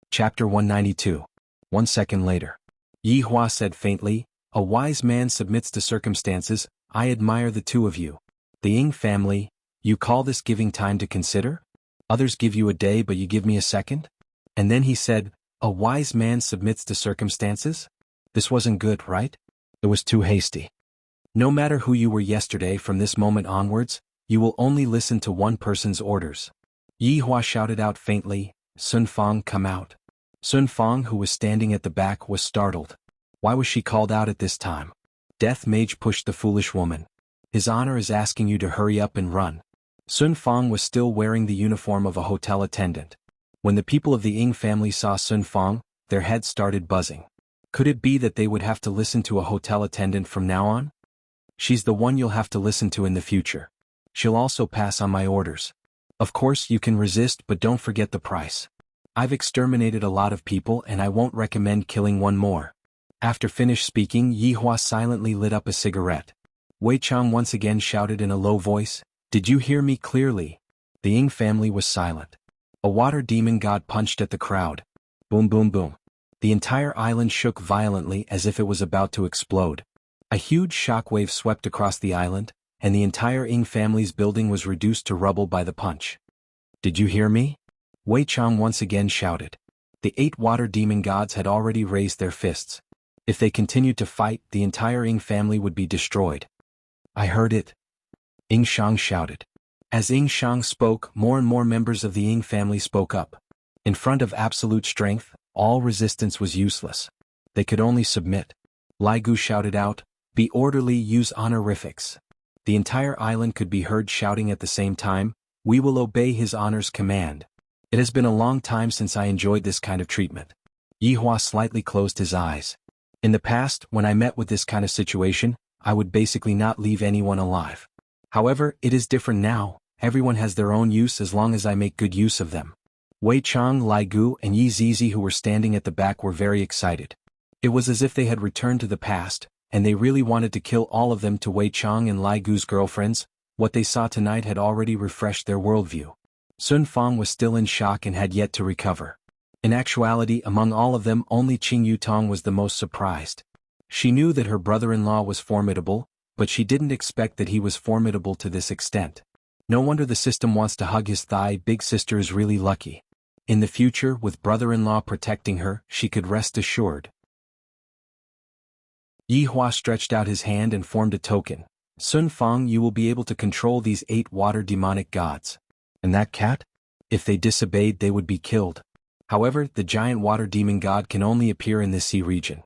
Chapter 192. 1 second later. Yihua said faintly, "A wise man submits to circumstances. I admire the two of you. The Ying family, you call this giving time to consider? Others give you a day but you give me a second?" And then he said, "A wise man submits to circumstances?" This wasn't good, right? It was too hasty. No matter who you were yesterday, from this moment onwards, you will only listen to one person's orders. Yihua shouted out faintly, "Sun Fang, come out." Sun Fang, who was standing at the back, was startled. Why was she called out at this time? Death Mage pushed the foolish woman. His honor is asking you to hurry up and run. Sun Fang was still wearing the uniform of a hotel attendant. When the people of the Ying family saw Sun Fang, their heads started buzzing. Could it be that they would have to listen to a hotel attendant from now on? She's the one you'll have to listen to in the future. She'll also pass on my orders. Of course you can resist, but don't forget the price. I've exterminated a lot of people and I won't recommend killing one more. After finished speaking, Yihua silently lit up a cigarette. Wei Chang once again shouted in a low voice, "Did you hear me clearly?" The Ying family was silent. A water demon god punched at the crowd. Boom boom boom. The entire island shook violently as if it was about to explode. A huge shockwave swept across the island, and the entire Ying family's building was reduced to rubble by the punch. "Did you hear me?" Wei Chang once again shouted. The 8 water demon gods had already raised their fists. If they continued to fight, the entire Ying family would be destroyed. "I heard it." Ying Shang shouted. As Ying Shang spoke, more and more members of the Ying family spoke up. In front of absolute strength, all resistance was useless. They could only submit. Lai Gu shouted out, Be orderly, use honorifics. The entire island could be heard shouting at the same time, we will obey his honor's command. It has been a long time since I enjoyed this kind of treatment. Yihua slightly closed his eyes. In the past, when I met with this kind of situation, I would basically not leave anyone alive. However, it is different now, everyone has their own use as long as I make good use of them. Wei Chang, Lai Gu and Yi Zizi who were standing at the back were very excited. It was as if they had returned to the past, and they really wanted to kill all of them. To Wei Chang and Lai Gu's girlfriends, what they saw tonight had already refreshed their worldview. Sun Fang was still in shock and had yet to recover. In actuality, among all of them only Qing Yutong was the most surprised. She knew that her brother-in-law was formidable, but she didn't expect that he was formidable to this extent. No wonder the system wants to hug his thigh. Big sister is really lucky. In the future, with brother-in-law protecting her, she could rest assured. Yihua stretched out his hand and formed a token. Sun Fang, you will be able to control these 8 water demonic gods. And that cat? If they disobeyed, they would be killed. However, the giant water demon god can only appear in this sea region.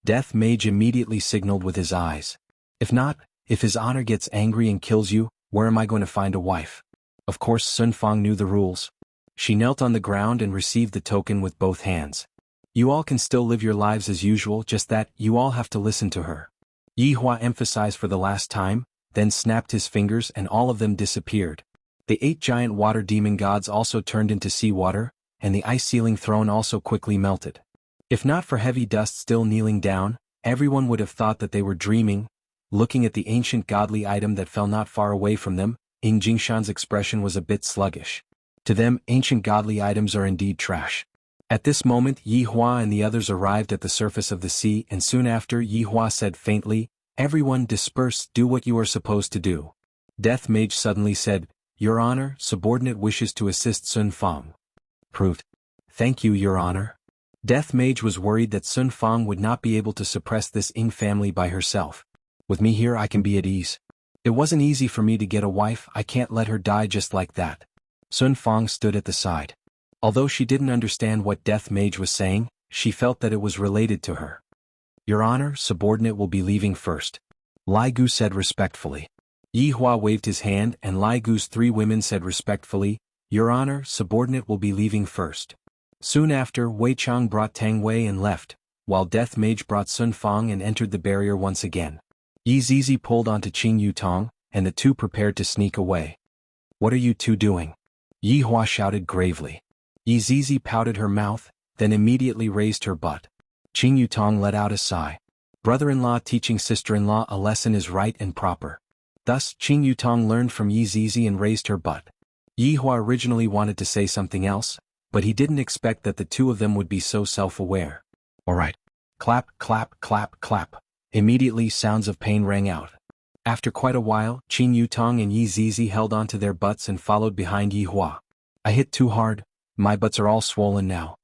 Death Mage immediately signaled with his eyes. If not, if his honor gets angry and kills you, where am I going to find a wife? Of course Sun Fang knew the rules. She knelt on the ground and received the token with both hands. You all can still live your lives as usual, just that, you all have to listen to her. Yihua emphasized for the last time, then snapped his fingers and all of them disappeared. The 8 giant water demon gods also turned into seawater, and the ice ceiling throne also quickly melted. If not for heavy dust still kneeling down, everyone would have thought that they were dreaming. Looking at the ancient godly item that fell not far away from them, Ying Jingshan's expression was a bit sluggish. To them, ancient godly items are indeed trash. At this moment Yihua and the others arrived at the surface of the sea, and soon after Yihua said faintly, everyone disperse, do what you are supposed to do. Death Mage suddenly said, Your Honor, subordinate wishes to assist Sun Fang. Proved. Thank you, Your Honor. Death Mage was worried that Sun Fang would not be able to suppress this Ying family by herself. With me here I can be at ease. It wasn't easy for me to get a wife, I can't let her die just like that. Sun Fang stood at the side. Although she didn't understand what Death Mage was saying, she felt that it was related to her. Your Honor, subordinate will be leaving first. Lai Gu said respectfully. Yihua waved his hand and Lai Gu's 3 women said respectfully, Your Honor, subordinate will be leaving first. Soon after, Wei Chang brought Tang Wei and left, while Death Mage brought Sun Fang and entered the barrier once again. Yi Zizi pulled onto Qing Yutong, and the 2 prepared to sneak away. What are you 2 doing? Yihua shouted gravely. Yi Zizi pouted her mouth, then immediately raised her butt. Qing Yutong let out a sigh. Brother-in-law teaching sister-in-law a lesson is right and proper. Thus, Qing Yutong learned from Yi Zizi and raised her butt. Yihua originally wanted to say something else, but he didn't expect that the 2 of them would be so self-aware. Alright. Clap, clap, clap, clap. Immediately sounds of pain rang out. After quite a while, Qing Yutong and Yi Zizi held onto their butts and followed behind Yihua. I hit too hard, my butts are all swollen now.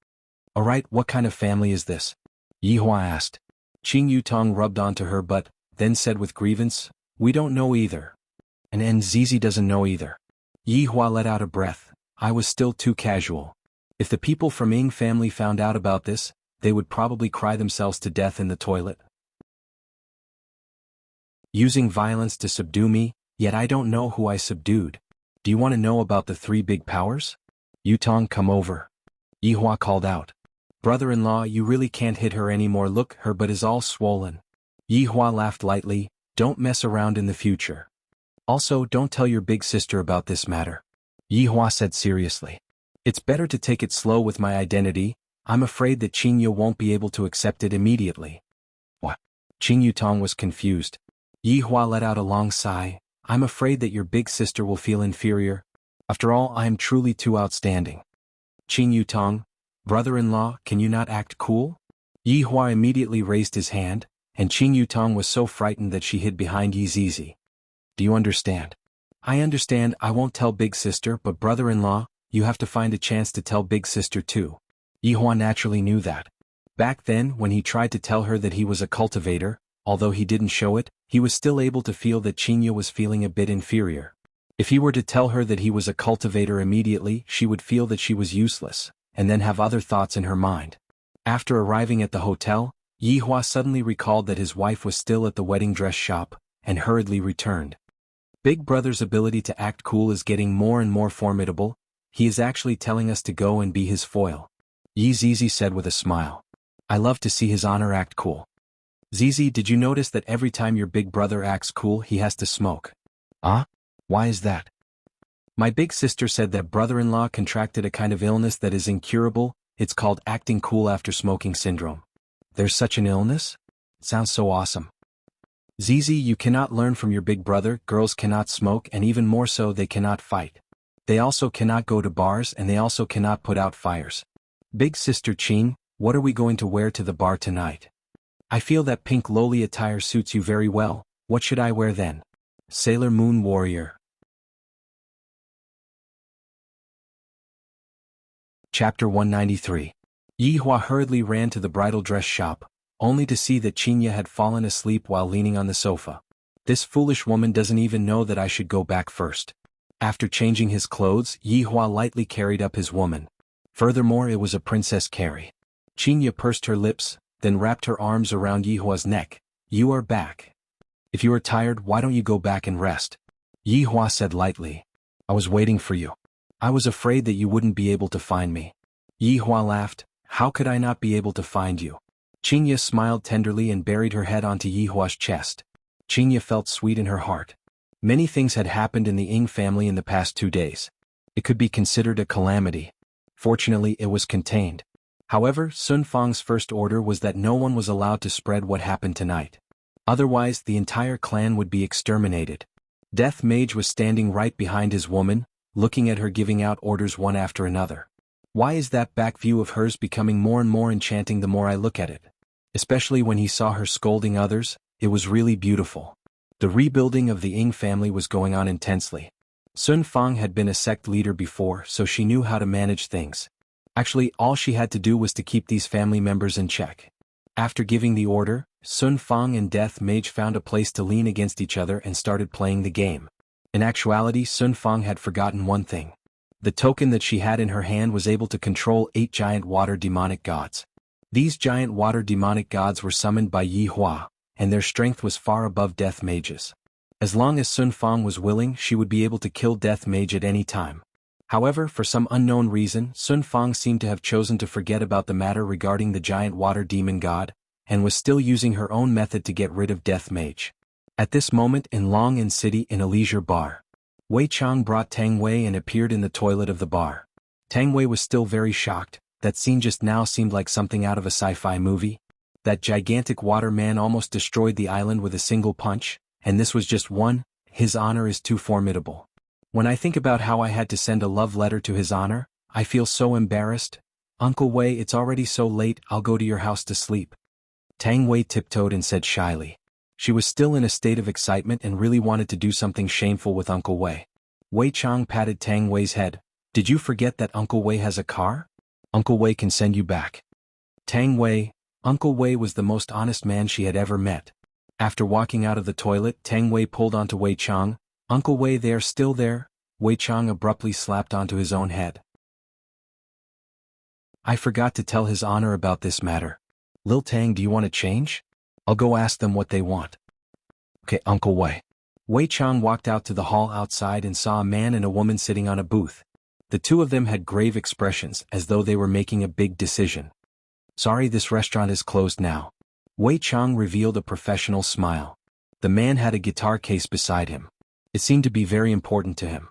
Alright, what kind of family is this? Yihua asked. Qing Yutong rubbed onto her butt, then said with grievance, we don't know either. And Zizi doesn't know either. Yihua let out a breath, I was still too casual. If the people from Ying family found out about this, they would probably cry themselves to death in the toilet. Using violence to subdue me, yet I don't know who I subdued. Do you want to know about the 3 big powers? Yutong, come over. Yihua called out. Brother-in-law, you really can't hit her anymore, look, her butt is all swollen. Yihua laughed lightly, don't mess around in the future. Also, don't tell your big sister about this matter. Yihua said seriously. It's better to take it slow with my identity, I'm afraid that Qing Yu won't be able to accept it immediately. What? Qing Yutong was confused. Yihua let out a long sigh, I'm afraid that your big sister will feel inferior. After all, I am truly too outstanding. Qing Yutong, brother-in-law, can you not act cool? Yihua immediately raised his hand, and Qing Yutong was so frightened that she hid behind Yi Zizi. Do you understand? I understand, I won't tell big sister, but brother-in-law, you have to find a chance to tell big sister too. Yihua naturally knew that. Back then, when he tried to tell her that he was a cultivator, although he didn't show it, he was still able to feel that Qing Yu was feeling a bit inferior. If he were to tell her that he was a cultivator immediately, she would feel that she was useless, and then have other thoughts in her mind. After arriving at the hotel, Yi Hua suddenly recalled that his wife was still at the wedding dress shop, and hurriedly returned. Big Brother's ability to act cool is getting more and more formidable. He is actually telling us to go and be his foil. Yi Zizi said with a smile. I love to see his honor act cool. Zizi, did you notice that every time your big brother acts cool he has to smoke? Ah? Why is that? My big sister said that brother-in-law contracted a kind of illness that is incurable. It's called acting cool after smoking syndrome. There's such an illness? Sounds so awesome. Zizi, you cannot learn from your big brother. Girls cannot smoke, and even more so they cannot fight. They also cannot go to bars, and they also cannot put out fires. Big sister Qing, what are we going to wear to the bar tonight? I feel that pink lowly attire suits you very well. What should I wear then? Sailor Moon Warrior. Chapter 193. Yi Hua hurriedly ran to the bridal dress shop, only to see that Qinya had fallen asleep while leaning on the sofa. This foolish woman doesn't even know that I should go back first. After changing his clothes, Yi Hua lightly carried up his woman. Furthermore, it was a princess carry. Qinya pursed her lips, then wrapped her arms around Yi Hua's neck. You are back. If you are tired, why don't you go back and rest? Yi Hua said lightly. I was waiting for you. I was afraid that you wouldn't be able to find me. Yi Hua laughed. How could I not be able to find you? Qinya smiled tenderly and buried her head onto Yi Hua's chest. Qinya felt sweet in her heart. Many things had happened in the Ying family in the past 2 days. It could be considered a calamity. Fortunately, it was contained. However, Sun Fang's first order was that no one was allowed to spread what happened tonight. Otherwise, the entire clan would be exterminated. Death Mage was standing right behind his woman, looking at her giving out orders one after another. Why is that back view of hers becoming more and more enchanting the more I look at it? Especially when he saw her scolding others, it was really beautiful. The rebuilding of the Ying family was going on intensely. Sun Fang had been a sect leader before, so she knew how to manage things. Actually, all she had to do was to keep these family members in check. After giving the order, Sun Fang and Death Mage found a place to lean against each other and started playing the game. In actuality, Sun Fang had forgotten one thing. The token that she had in her hand was able to control 8 giant water demonic gods. These giant water demonic gods were summoned by Yi Hua, and their strength was far above Death Mage's. As long as Sun Fang was willing, she would be able to kill Death Mage at any time. However, for some unknown reason, Sun Fang seemed to have chosen to forget about the matter regarding the giant water demon god, and was still using her own method to get rid of Death Mage. At this moment in Long Inn City in a leisure bar, Wei Chang brought Tang Wei and appeared in the toilet of the bar. Tang Wei was still very shocked. That scene just now seemed like something out of a sci-fi movie. That gigantic water man almost destroyed the island with a single punch, and this was just one. His honor is too formidable. When I think about how I had to send a love letter to his honor, I feel so embarrassed. Uncle Wei, it's already so late, I'll go to your house to sleep. Tang Wei tiptoed and said shyly. She was still in a state of excitement and really wanted to do something shameful with Uncle Wei. Wei Chang patted Tang Wei's head. Did you forget that Uncle Wei has a car? Uncle Wei can send you back. Tang Wei, Uncle Wei was the most honest man she had ever met. After walking out of the toilet, Tang Wei pulled onto Wei Chang. Uncle Wei, they are still there? Wei Chang abruptly slapped onto his own head. I forgot to tell his honor about this matter. Lil Tang, do you want to change? I'll go ask them what they want. Okay, Uncle Wei. Wei Chang walked out to the hall outside and saw a man and a woman sitting on a booth. The two of them had grave expressions, as though they were making a big decision. Sorry, this restaurant is closed now. Wei Chang revealed a professional smile. The man had a guitar case beside him. It seemed to be very important to him.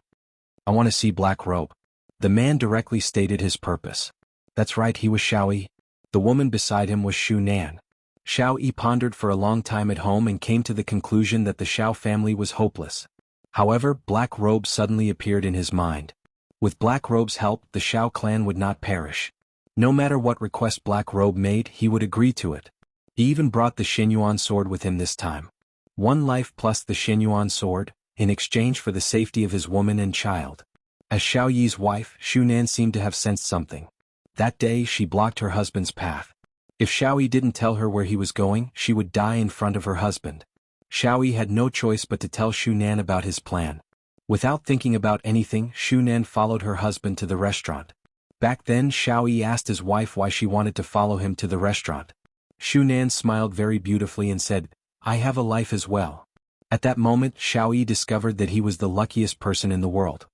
I want to see Black Robe. The man directly stated his purpose. That's right, he was Xiao Yi. The woman beside him was Shu Nan. Xiao Yi pondered for a long time at home and came to the conclusion that the Xiao family was hopeless. However, Black Robe suddenly appeared in his mind. With Black Robe's help, the Xiao clan would not perish. No matter what request Black Robe made, he would agree to it. He even brought the Xinyuan sword with him this time. 1 life plus the Xinyuan sword, in exchange for the safety of his woman and child. As Xiao Yi's wife, Shu Nan seemed to have sensed something. That day, she blocked her husband's path. If Xiao Yi didn't tell her where he was going, she would die in front of her husband. Xiao Yi had no choice but to tell Shu Nan about his plan. Without thinking about anything, Shu Nan followed her husband to the restaurant. Back then, Xiao Yi asked his wife why she wanted to follow him to the restaurant. Shu Nan smiled very beautifully and said, I have a life as well. At that moment Xiao Yi discovered that he was the luckiest person in the world.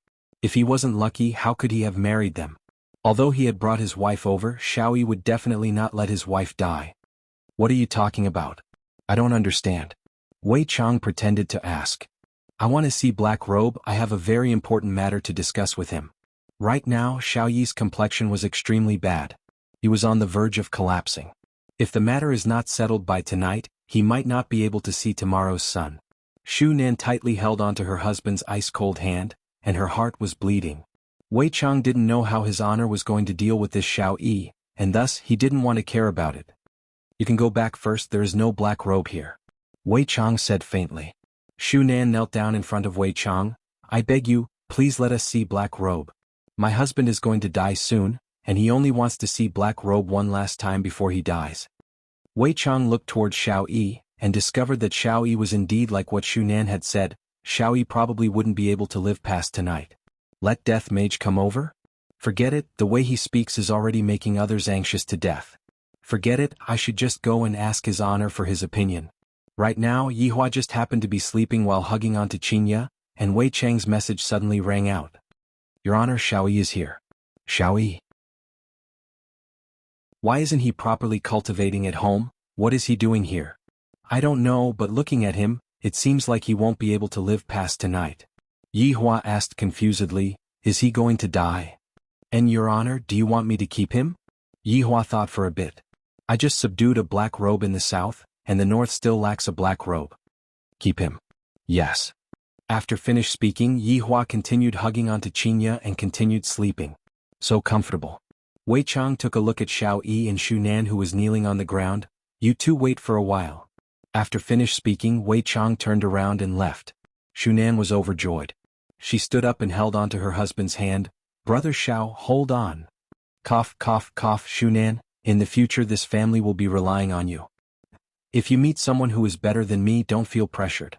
If he wasn't lucky, how could he have married them? Although he had brought his wife over, Xiao Yi would definitely not let his wife die. What are you talking about? I don't understand. Wei Chang pretended to ask. I want to see Black Robe. I have a very important matter to discuss with him. Right now Xiao Yi's complexion was extremely bad. He was on the verge of collapsing. If the matter is not settled by tonight, he might not be able to see tomorrow's sun. Shu Nan tightly held onto her husband's ice-cold hand, and her heart was bleeding. Wei Chang didn't know how his honor was going to deal with this Xiao Yi, and thus he didn't want to care about it. You can go back first, there is no Black Robe here. Wei Chang said faintly. Shu Nan knelt down in front of Wei Chang. I beg you, please let us see Black Robe. My husband is going to die soon, and he only wants to see Black Robe one last time before he dies. Wei Chang looked towards Xiao Yi, and discovered that Xiao Yi was indeed like what Shu Nan had said. Xiao Yi probably wouldn't be able to live past tonight. Let Death Mage come over? Forget it, the way he speaks is already making others anxious to death. Forget it, I should just go and ask his honor for his opinion. Right now Yihua just happened to be sleeping while hugging onto Qinya, and Wei Chang's message suddenly rang out. Your honor, Xiao Yi is here. Xiao Yi. Why isn't he properly cultivating at home? What is he doing here? I don't know, but looking at him, it seems like he won't be able to live past tonight. Yihua asked confusedly, is he going to die? And your honor, do you want me to keep him? Yihua thought for a bit. I just subdued a Black Robe in the south, and the north still lacks a Black Robe. Keep him. Yes. After finished speaking, Yihua continued hugging onto Qinya and continued sleeping. So comfortable. Wei Chang took a look at Xiao Yi and Shu Nan, who was kneeling on the ground. You two wait for a while. After finished speaking, Wei Chang turned around and left. Shu Nan was overjoyed. She stood up and held onto her husband's hand. Brother Xiao, hold on. Cough, cough, cough. Shu Nan, in the future this family will be relying on you. If you meet someone who is better than me, don't feel pressured.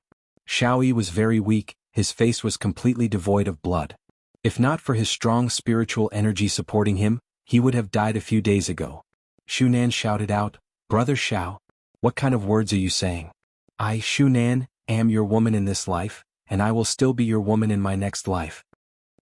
Xiao Yi was very weak, his face was completely devoid of blood. If not for his strong spiritual energy supporting him, he would have died a few days ago. Shu Nan shouted out, Brother Xiao, what kind of words are you saying? I, Shu Nan, am your woman in this life, and I will still be your woman in my next life.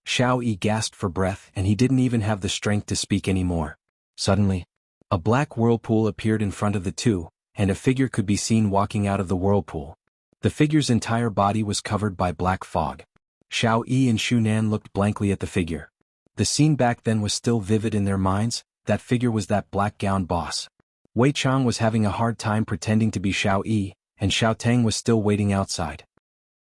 Xiao Yi gasped for breath, and he didn't even have the strength to speak anymore. Suddenly, a black whirlpool appeared in front of the two, and a figure could be seen walking out of the whirlpool. The figure's entire body was covered by black fog. Xiao Yi and Shu Nan looked blankly at the figure. The scene back then was still vivid in their minds. That figure was that black gown boss. Wei Chang was having a hard time pretending to be Xiao Yi, and Xiao Tang was still waiting outside.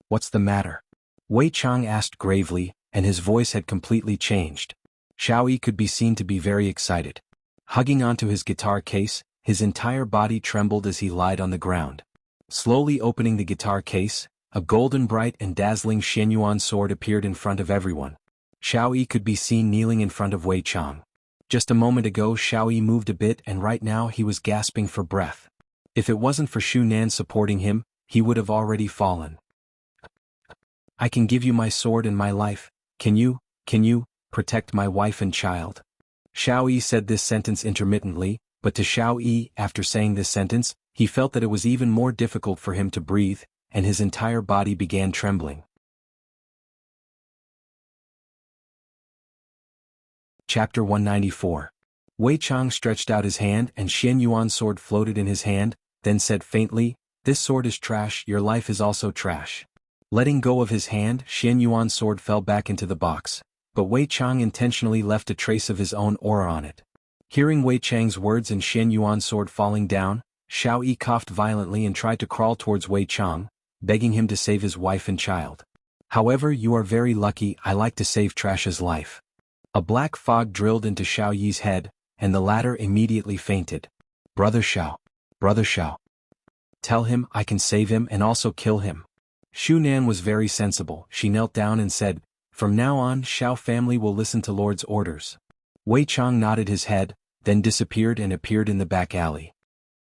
What's the matter? Wei Chang asked gravely, and his voice had completely changed. Xiao Yi could be seen to be very excited. Hugging onto his guitar case, his entire body trembled as he lied on the ground. Slowly opening the guitar case, a golden bright and dazzling Xianyuan sword appeared in front of everyone. Xiao Yi could be seen kneeling in front of Wei Chang. Just a moment ago Xiao Yi moved a bit, and right now he was gasping for breath. If it wasn't for Shu Nan supporting him, he would have already fallen. I can give you my sword and my life. Can you protect my wife and child? Xiao Yi said this sentence intermittently, but to Xiao Yi, after saying this sentence, he felt that it was even more difficult for him to breathe, and his entire body began trembling. Chapter 194. Wei Chang stretched out his hand, and Xianyuan's sword floated in his hand, then said faintly, This sword is trash, your life is also trash. Letting go of his hand, Xianyuan's sword fell back into the box, but Wei Chang intentionally left a trace of his own aura on it. Hearing Wei Chang's words and Xianyuan's sword falling down, Xiao Yi coughed violently and tried to crawl towards Wei Chang, begging him to save his wife and child. However, you are very lucky, I like to save Trash's life. A black fog drilled into Xiao Yi's head, and the latter immediately fainted. Brother Xiao. Tell him I can save him and also kill him. Shu Nan was very sensible. She knelt down and said, From now on, Xiao family will listen to Lord's orders. Wei Chang nodded his head, then disappeared and appeared in the back alley.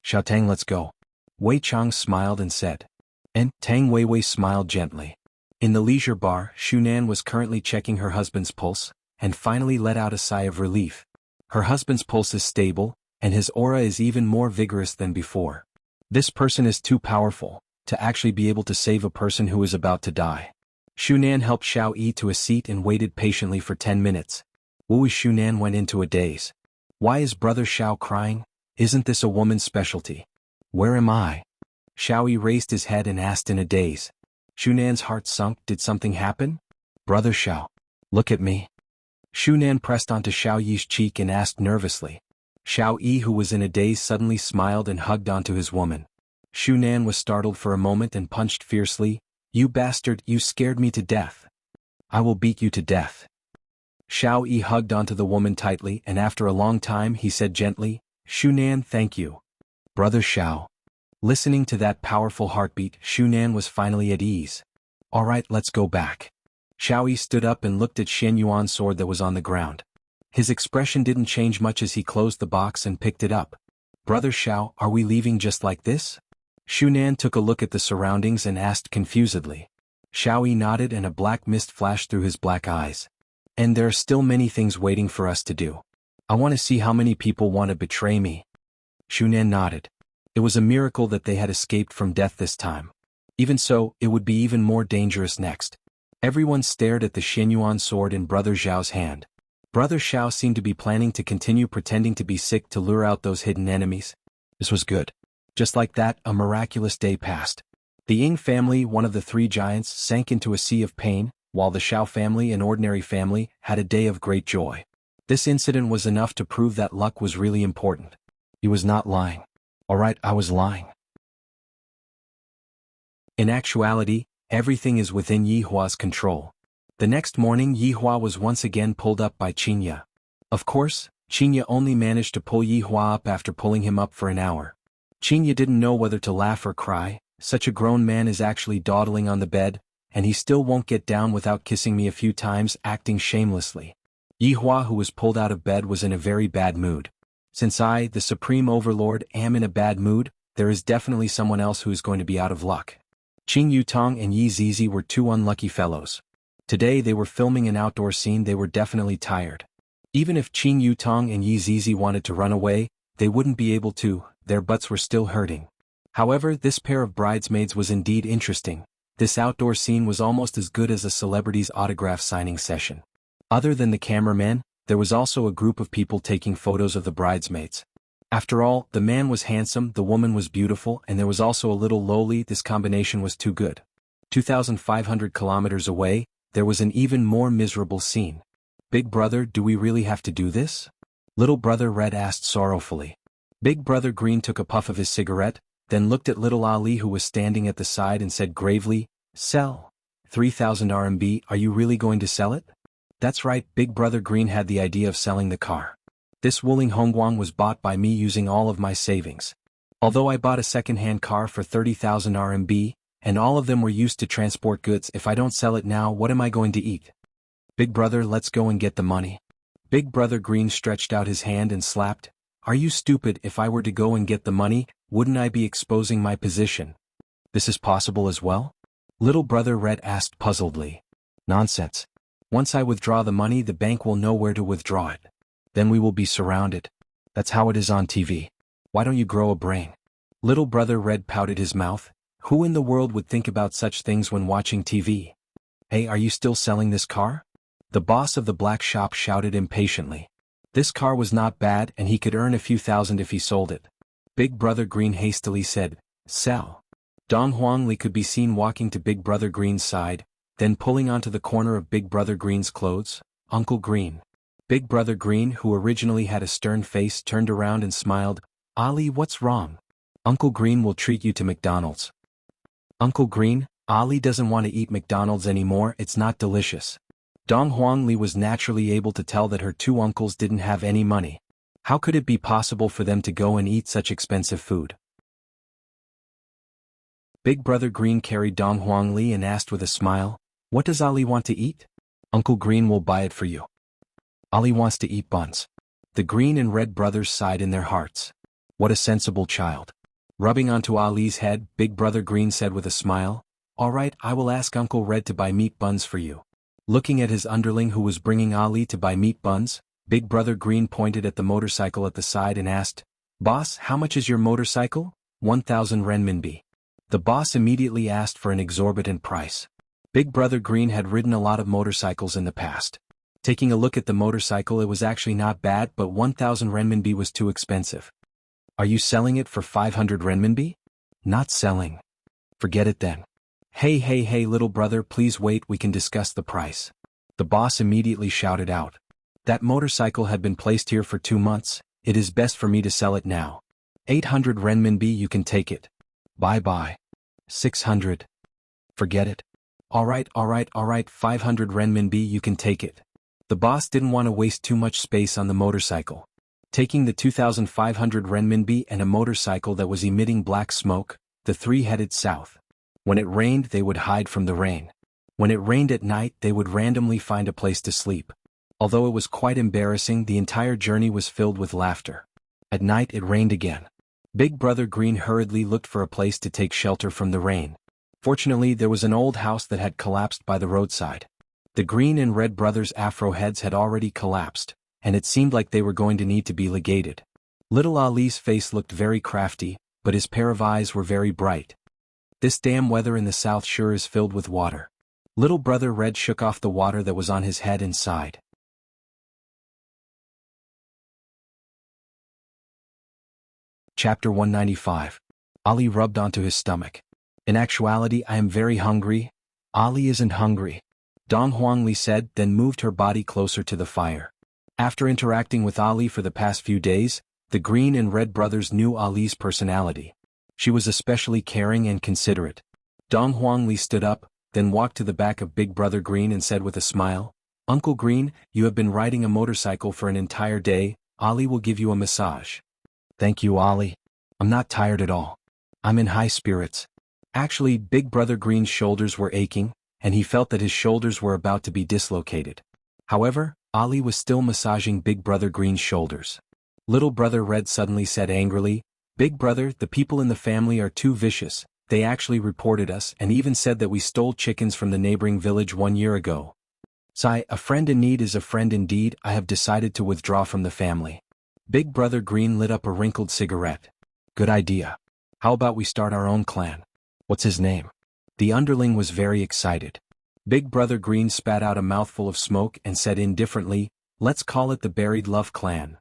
Xiao Tang, let's go. Wei Chang smiled and said. And Tang Weiwei smiled gently. In the leisure bar, Shu Nan was currently checking her husband's pulse, and finally let out a sigh of relief. Her husband's pulse is stable, and his aura is even more vigorous than before. This person is too powerful to actually be able to save a person who is about to die. Shunan helped Xiao Yi to a seat and waited patiently for 10 minutes. Wu Shunan went into a daze. Why is brother Xiao crying? Isn't this a woman's specialty? Where am I? Xiao Yi raised his head and asked in a daze. Shunan's heart sunk. Did something happen? Brother Xiao, look at me. Shunan pressed onto Xiao Yi's cheek and asked nervously. Xiao Yi, who was in a daze, suddenly smiled and hugged onto his woman. Shunan was startled for a moment and punched fiercely. You bastard, you scared me to death. I will beat you to death. Xiao Yi hugged onto the woman tightly, and after a long time he said gently, Shunan, thank you. Brother Xiao. Listening to that powerful heartbeat, Shunan was finally at ease. All right, let's go back. Xiao Yi stood up and looked at Shen Yuan's sword that was on the ground. His expression didn't change much as he closed the box and picked it up. Brother Xiao, are we leaving just like this? Shunan took a look at the surroundings and asked confusedly. Xiao Yi nodded and a black mist flashed through his black eyes. And there are still many things waiting for us to do. I want to see how many people want to betray me. Shunan nodded. It was a miracle that they had escaped from death this time. Even so, it would be even more dangerous next. Everyone stared at the Shenyuan sword in Brother Zhao's hand. Brother Xiao seemed to be planning to continue pretending to be sick to lure out those hidden enemies. This was good. Just like that, a miraculous day passed. The Ying family, one of the three giants, sank into a sea of pain, while the Xiao family, an ordinary family, had a day of great joy. This incident was enough to prove that luck was really important. He was not lying. Alright, I was lying. In actuality, everything is within Yi Hua's control. The next morning, Yi Hua was once again pulled up by Qinya. Of course, Qinya only managed to pull Yi Hua up after pulling him up for an hour. Qinya didn't know whether to laugh or cry. Such a grown man is actually dawdling on the bed, and he still won't get down without kissing me a few times, acting shamelessly. Yi Hua, who was pulled out of bed, was in a very bad mood. Since I, the Supreme Overlord, am in a bad mood, there is definitely someone else who is going to be out of luck. Qing Yutong and Yi Zizi were two unlucky fellows. Today they were filming an outdoor scene. They were definitely tired. Even if Qing Yutong and Yi Zizi wanted to run away, they wouldn't be able to. Their butts were still hurting. However, this pair of bridesmaids was indeed interesting. This outdoor scene was almost as good as a celebrity's autograph signing session. Other than the cameraman, there was also a group of people taking photos of the bridesmaids. After all, the man was handsome, the woman was beautiful, and there was also a little lowly. This combination was too good. 2,500 kilometers away, there was an even more miserable scene. Big brother, do we really have to do this? Little brother Red asked sorrowfully. Big brother Green took a puff of his cigarette, then looked at little Ali, who was standing at the side, and said gravely, Sell. 3,000 RMB, are you really going to sell it? That's right, Big brother Green had the idea of selling the car. This Wuling Hongguang was bought by me using all of my savings. Although I bought a second-hand car for 30,000 RMB, and all of them were used to transport goods, if I don't sell it now, what am I going to eat? Big brother, let's go and get the money. Big brother Green stretched out his hand and slapped. Are you stupid? If I were to go and get the money, wouldn't I be exposing my position? This is possible as well? Little brother Red asked puzzledly. Nonsense. Once I withdraw the money, the bank will know where to withdraw it. Then we will be surrounded. That's how it is on TV. Why don't you grow a brain? Little brother Red pouted his mouth. Who in the world would think about such things when watching TV? Hey, are you still selling this car? The boss of the black shop shouted impatiently. This car was not bad, and he could earn a few thousand if he sold it. Big brother Green hastily said, Sell. Dong Huangli could be seen walking to Big brother Green's side, then pulling onto the corner of Big brother Green's clothes. Uncle Green. Big brother Green, who originally had a stern face, turned around and smiled. Ali, what's wrong? Uncle Green will treat you to McDonald's. Uncle Green, Ali doesn't want to eat McDonald's anymore, it's not delicious. Dong Huangli was naturally able to tell that her two uncles didn't have any money. How could it be possible for them to go and eat such expensive food? Big brother Green carried Dong Huangli and asked with a smile, What does Ali want to eat? Uncle Green will buy it for you. Ali wants to eat buns. The Green and Red brothers sighed in their hearts. What a sensible child. Rubbing onto Ali's head, Big brother Green said with a smile, All right, I will ask Uncle Red to buy meat buns for you. Looking at his underling who was bringing Ali to buy meat buns, Big brother Green pointed at the motorcycle at the side and asked, "Boss, how much is your motorcycle?" 1,000 renminbi. The boss immediately asked for an exorbitant price. Big Brother Green had ridden a lot of motorcycles in the past. Taking a look at the motorcycle, it was actually not bad, but 1,000 renminbi was too expensive. "Are you selling it for 500 renminbi?" "Not selling." "Forget it then." Hey, little brother, please wait, we can discuss the price." The boss immediately shouted out. "That motorcycle had been placed here for 2 months, it is best for me to sell it now. 800 renminbi, you can take it." "Bye. 600. "Forget it." Alright, 500 renminbi, you can take it." The boss didn't want to waste too much space on the motorcycle. Taking the 2,500 renminbi and a motorcycle that was emitting black smoke, the three headed south. When it rained, they would hide from the rain. When it rained at night, they would randomly find a place to sleep. Although it was quite embarrassing, the entire journey was filled with laughter. At night it rained again. Big Brother Green hurriedly looked for a place to take shelter from the rain. Fortunately, there was an old house that had collapsed by the roadside. The Green and Red brothers' afro heads had already collapsed, and it seemed like they were going to need to be legated. Little Ali's face looked very crafty, but his pair of eyes were very bright. "This damn weather in the south sure is filled with water." Little Brother Red shook off the water that was on his head and sighed. Chapter 195. Ali rubbed onto his stomach. "In actuality, I am very hungry." "Ali isn't hungry," Dong Huangli said, then moved her body closer to the fire. After interacting with Ali for the past few days, the Green and Red brothers knew Ali's personality. She was especially caring and considerate. Dong Huangli stood up, then walked to the back of Big Brother Green and said with a smile, "Uncle Green, you have been riding a motorcycle for an entire day, Ali will give you a massage." "Thank you, Ali. I'm not tired at all. I'm in high spirits." Actually, Big Brother Green's shoulders were aching, and he felt that his shoulders were about to be dislocated. However, Ali was still massaging Big Brother Green's shoulders. Little Brother Red suddenly said angrily, "Big Brother, the people in the family are too vicious. They actually reported us and even said that we stole chickens from the neighboring village 1 year ago. Sigh, a friend in need is a friend indeed. I have decided to withdraw from the family." Big Brother Green lit up a wrinkled cigarette. "Good idea. How about we start our own clan? What's his name?" The underling was very excited. Big Brother Green spat out a mouthful of smoke and said indifferently, "Let's call it the Buried Love Clan."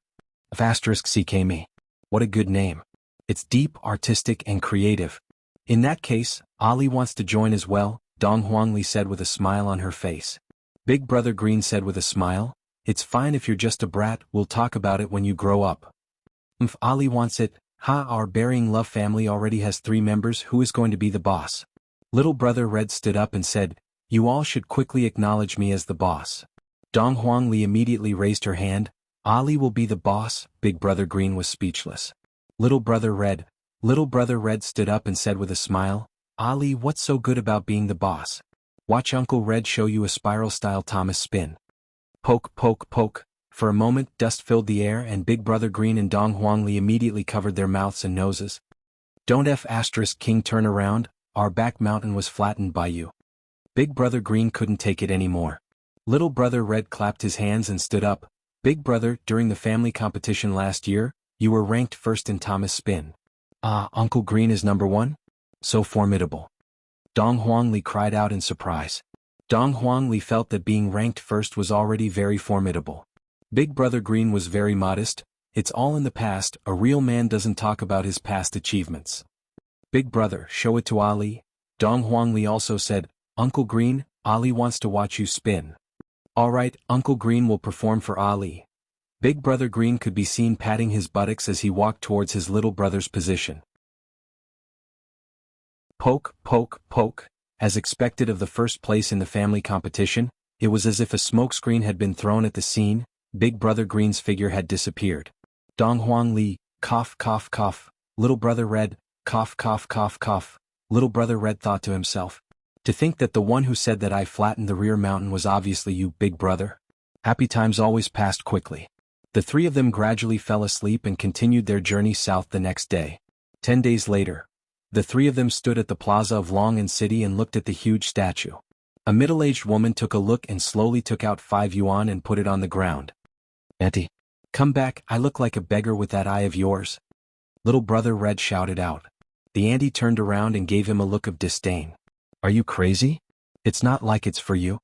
*CKME. What a good name. It's deep, artistic, and creative. "In that case, Ali wants to join as well," Dong Huangli said with a smile on her face. Big Brother Green said with a smile, "It's fine if you're just a brat, we'll talk about it when you grow up." "If Ali wants it, our Burying Love family already has 3 members, who is going to be the boss?" Little Brother Red stood up and said, "You all should quickly acknowledge me as the boss." Dong Huangli immediately raised her hand. "Ali will be the boss." Big Brother Green was speechless. Little Brother Red stood up and said with a smile, "Ali, what's so good about being the boss? Watch Uncle Red show you a spiral-style Thomas spin." Poke, poke, poke. For a moment, dust filled the air and Big Brother Green and Dong Huangli immediately covered their mouths and noses. "Don't King turn around, our back mountain was flattened by you." Big Brother Green couldn't take it anymore. Little Brother Red clapped his hands and stood up. "Big Brother, during the family competition last year, you were ranked first in Thomas spin." Uncle Green is number 1? So formidable." Dong Huangli cried out in surprise. Dong Huangli felt that being ranked first was already very formidable. Big Brother Green was very modest. "It's all in the past, a real man doesn't talk about his past achievements." "Big Brother, show it to Ali." Dong Huangli also said, "Uncle Green, Ali wants to watch you spin." "Alright, Uncle Green will perform for Ali." Big Brother Green could be seen patting his buttocks as he walked towards his little brother's position. Poke, poke, poke. As expected of the first place in the family competition, it was as if a smokescreen had been thrown at the scene. Big Brother Green's figure had disappeared. Dong Huangli, cough, cough, cough. Little Brother Red, cough, cough, cough, cough. Little Brother Red thought to himself. To think that the one who said that I flattened the rear mountain was obviously you, Big Brother. Happy times always passed quickly. The 3 of them gradually fell asleep and continued their journey south the next day. 10 days later, the 3 of them stood at the plaza of Longan City and looked at the huge statue. A middle-aged woman took a look and slowly took out 5 yuan and put it on the ground. "Auntie, come back, I look like a beggar with that eye of yours." Little brother Red shouted out. The auntie turned around and gave him a look of disdain. Are you crazy? It's not like it's for you.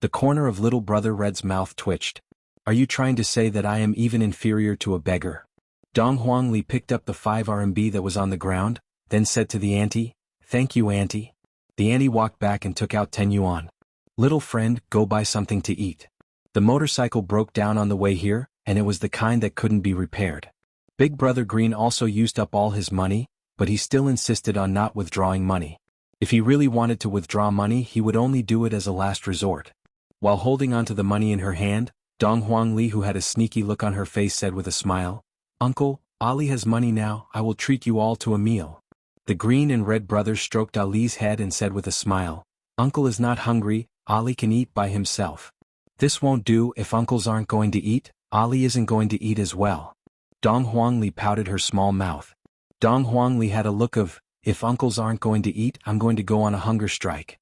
The corner of little brother Red's mouth twitched. Are you trying to say that I am even inferior to a beggar? Dong Huangli picked up the 5 RMB that was on the ground, then said to the auntie, Thank you, auntie. The auntie walked back and took out 10 yuan. Little friend, go buy something to eat. The motorcycle broke down on the way here, and it was the kind that couldn't be repaired. Big Brother Green also used up all his money, but he still insisted on not withdrawing money. If he really wanted to withdraw money, he would only do it as a last resort. While holding onto the money in her hand, Dong Huangli, who had a sneaky look on her face, said with a smile, Uncle, Ali has money now, I will treat you all to a meal. The green and red brothers stroked Ali's head and said with a smile, Uncle is not hungry, Ali can eat by himself. This won't do. If uncles aren't going to eat, Ali isn't going to eat as well. Dong Huangli pouted her small mouth. Dong Huangli had a look of, if uncles aren't going to eat, I'm going to go on a hunger strike.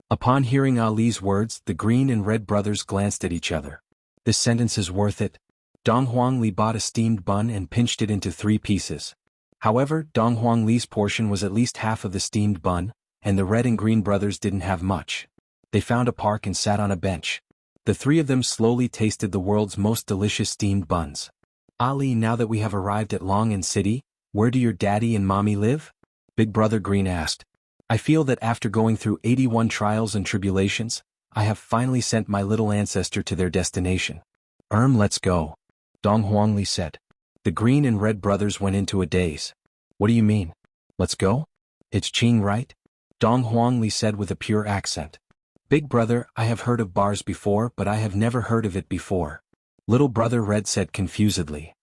Upon hearing Ali's words, the green and red brothers glanced at each other. This sentence is worth it. Dong Huangli bought a steamed bun and pinched it into 3 pieces. However, Dong Huangli's portion was at least half of the steamed bun, and the red and green brothers didn't have much. They found a park and sat on a bench. The 3 of them slowly tasted the world's most delicious steamed buns. Ali, now that we have arrived at Long'an City, where do your daddy and mommy live? Big Brother Green asked. I feel that after going through 81 trials and tribulations, I have finally sent my little ancestor to their destination. Let's go. Dong Huangli said. The green and red brothers went into a daze. What do you mean? Let's go? It's Qing, right? Dong Huangli said with a pure accent. Big brother, I have heard of bars before, but I have never heard of it before. Little brother Red said confusedly.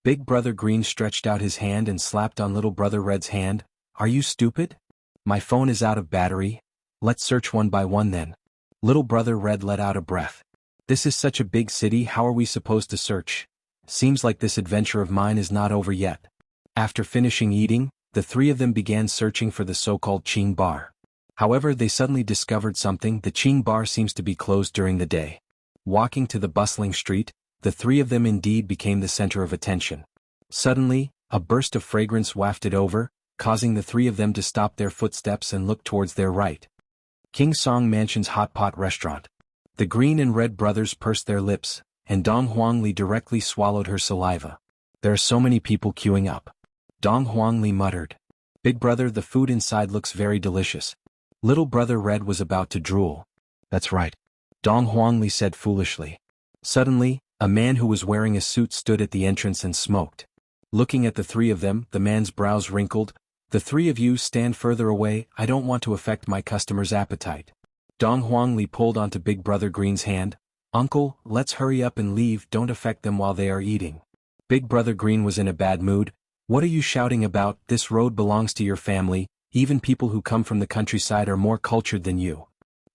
Big Brother Green stretched out his hand and slapped on Little Brother Red's hand. Are you stupid? My phone is out of battery. Let's search one by one then. Little Brother Red let out a breath. This is such a big city, how are we supposed to search? Seems like this adventure of mine is not over yet. After finishing eating, the 3 of them began searching for the so-called Qing bar. However, they suddenly discovered something. The Qing bar seems to be closed during the day. Walking to the bustling street, the 3 of them indeed became the center of attention. Suddenly, a burst of fragrance wafted over, causing the 3 of them to stop their footsteps and look towards their right. King Song Mansion's hot pot restaurant. The green and red brothers pursed their lips, and Dong Huangli directly swallowed her saliva. There are so many people queuing up. Dong Huangli muttered. Big brother, the food inside looks very delicious. Little brother Red was about to drool. That's right. Dong Huangli said foolishly. Suddenly, a man who was wearing a suit stood at the entrance and smoked. Looking at the 3 of them, the man's brows wrinkled. The 3 of you stand further away, I don't want to affect my customer's appetite. Dong Huangli pulled onto Big Brother Green's hand. Uncle, let's hurry up and leave, don't affect them while they are eating. Big Brother Green was in a bad mood. What are you shouting about? This road belongs to your family, even people who come from the countryside are more cultured than you.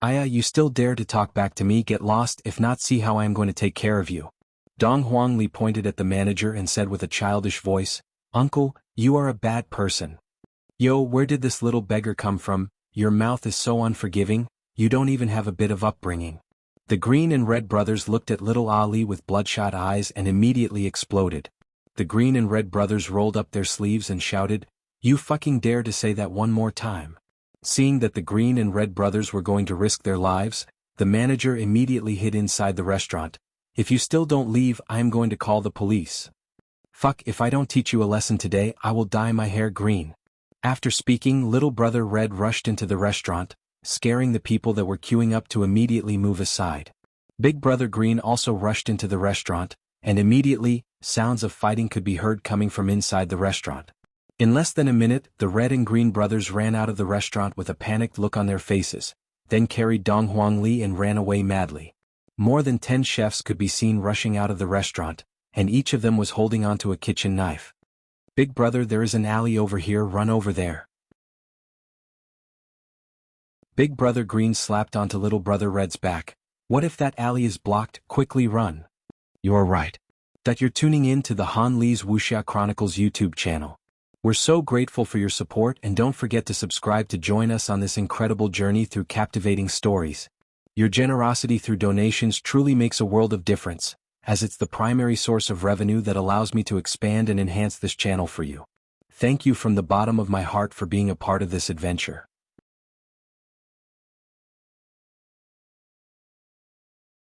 You still dare to talk back to me? Get lost, if not see how I am going to take care of you. Dong Huangli pointed at the manager and said with a childish voice, Uncle, you are a bad person. Yo, where did this little beggar come from? Your mouth is so unforgiving, you don't even have a bit of upbringing. The green and red brothers looked at little Ali with bloodshot eyes and immediately exploded. The green and red brothers rolled up their sleeves and shouted, You fucking dare to say that one more time. Seeing that the green and red brothers were going to risk their lives, the manager immediately hid inside the restaurant. If you still don't leave, I am going to call the police. Fuck, if I don't teach you a lesson today, I will dye my hair green. After speaking, little brother Red rushed into the restaurant, scaring the people that were queuing up to immediately move aside. Big Brother Green also rushed into the restaurant, and immediately, sounds of fighting could be heard coming from inside the restaurant. In less than a minute, the red and green brothers ran out of the restaurant with a panicked look on their faces, then carried Dong Huangli and ran away madly. More than 10 chefs could be seen rushing out of the restaurant, and each of them was holding onto a kitchen knife. Big brother, there is an alley over here, run over there. Big Brother Green slapped onto Little Brother Red's back. What if that alley is blocked? Quickly run. You're right. That you're tuning in to the Han Li's Wuxia Chronicles YouTube channel. We're so grateful for your support, and don't forget to subscribe to join us on this incredible journey through captivating stories. Your generosity through donations truly makes a world of difference. as it's the primary source of revenue that allows me to expand and enhance this channel for you. Thank you from the bottom of my heart for being a part of this adventure.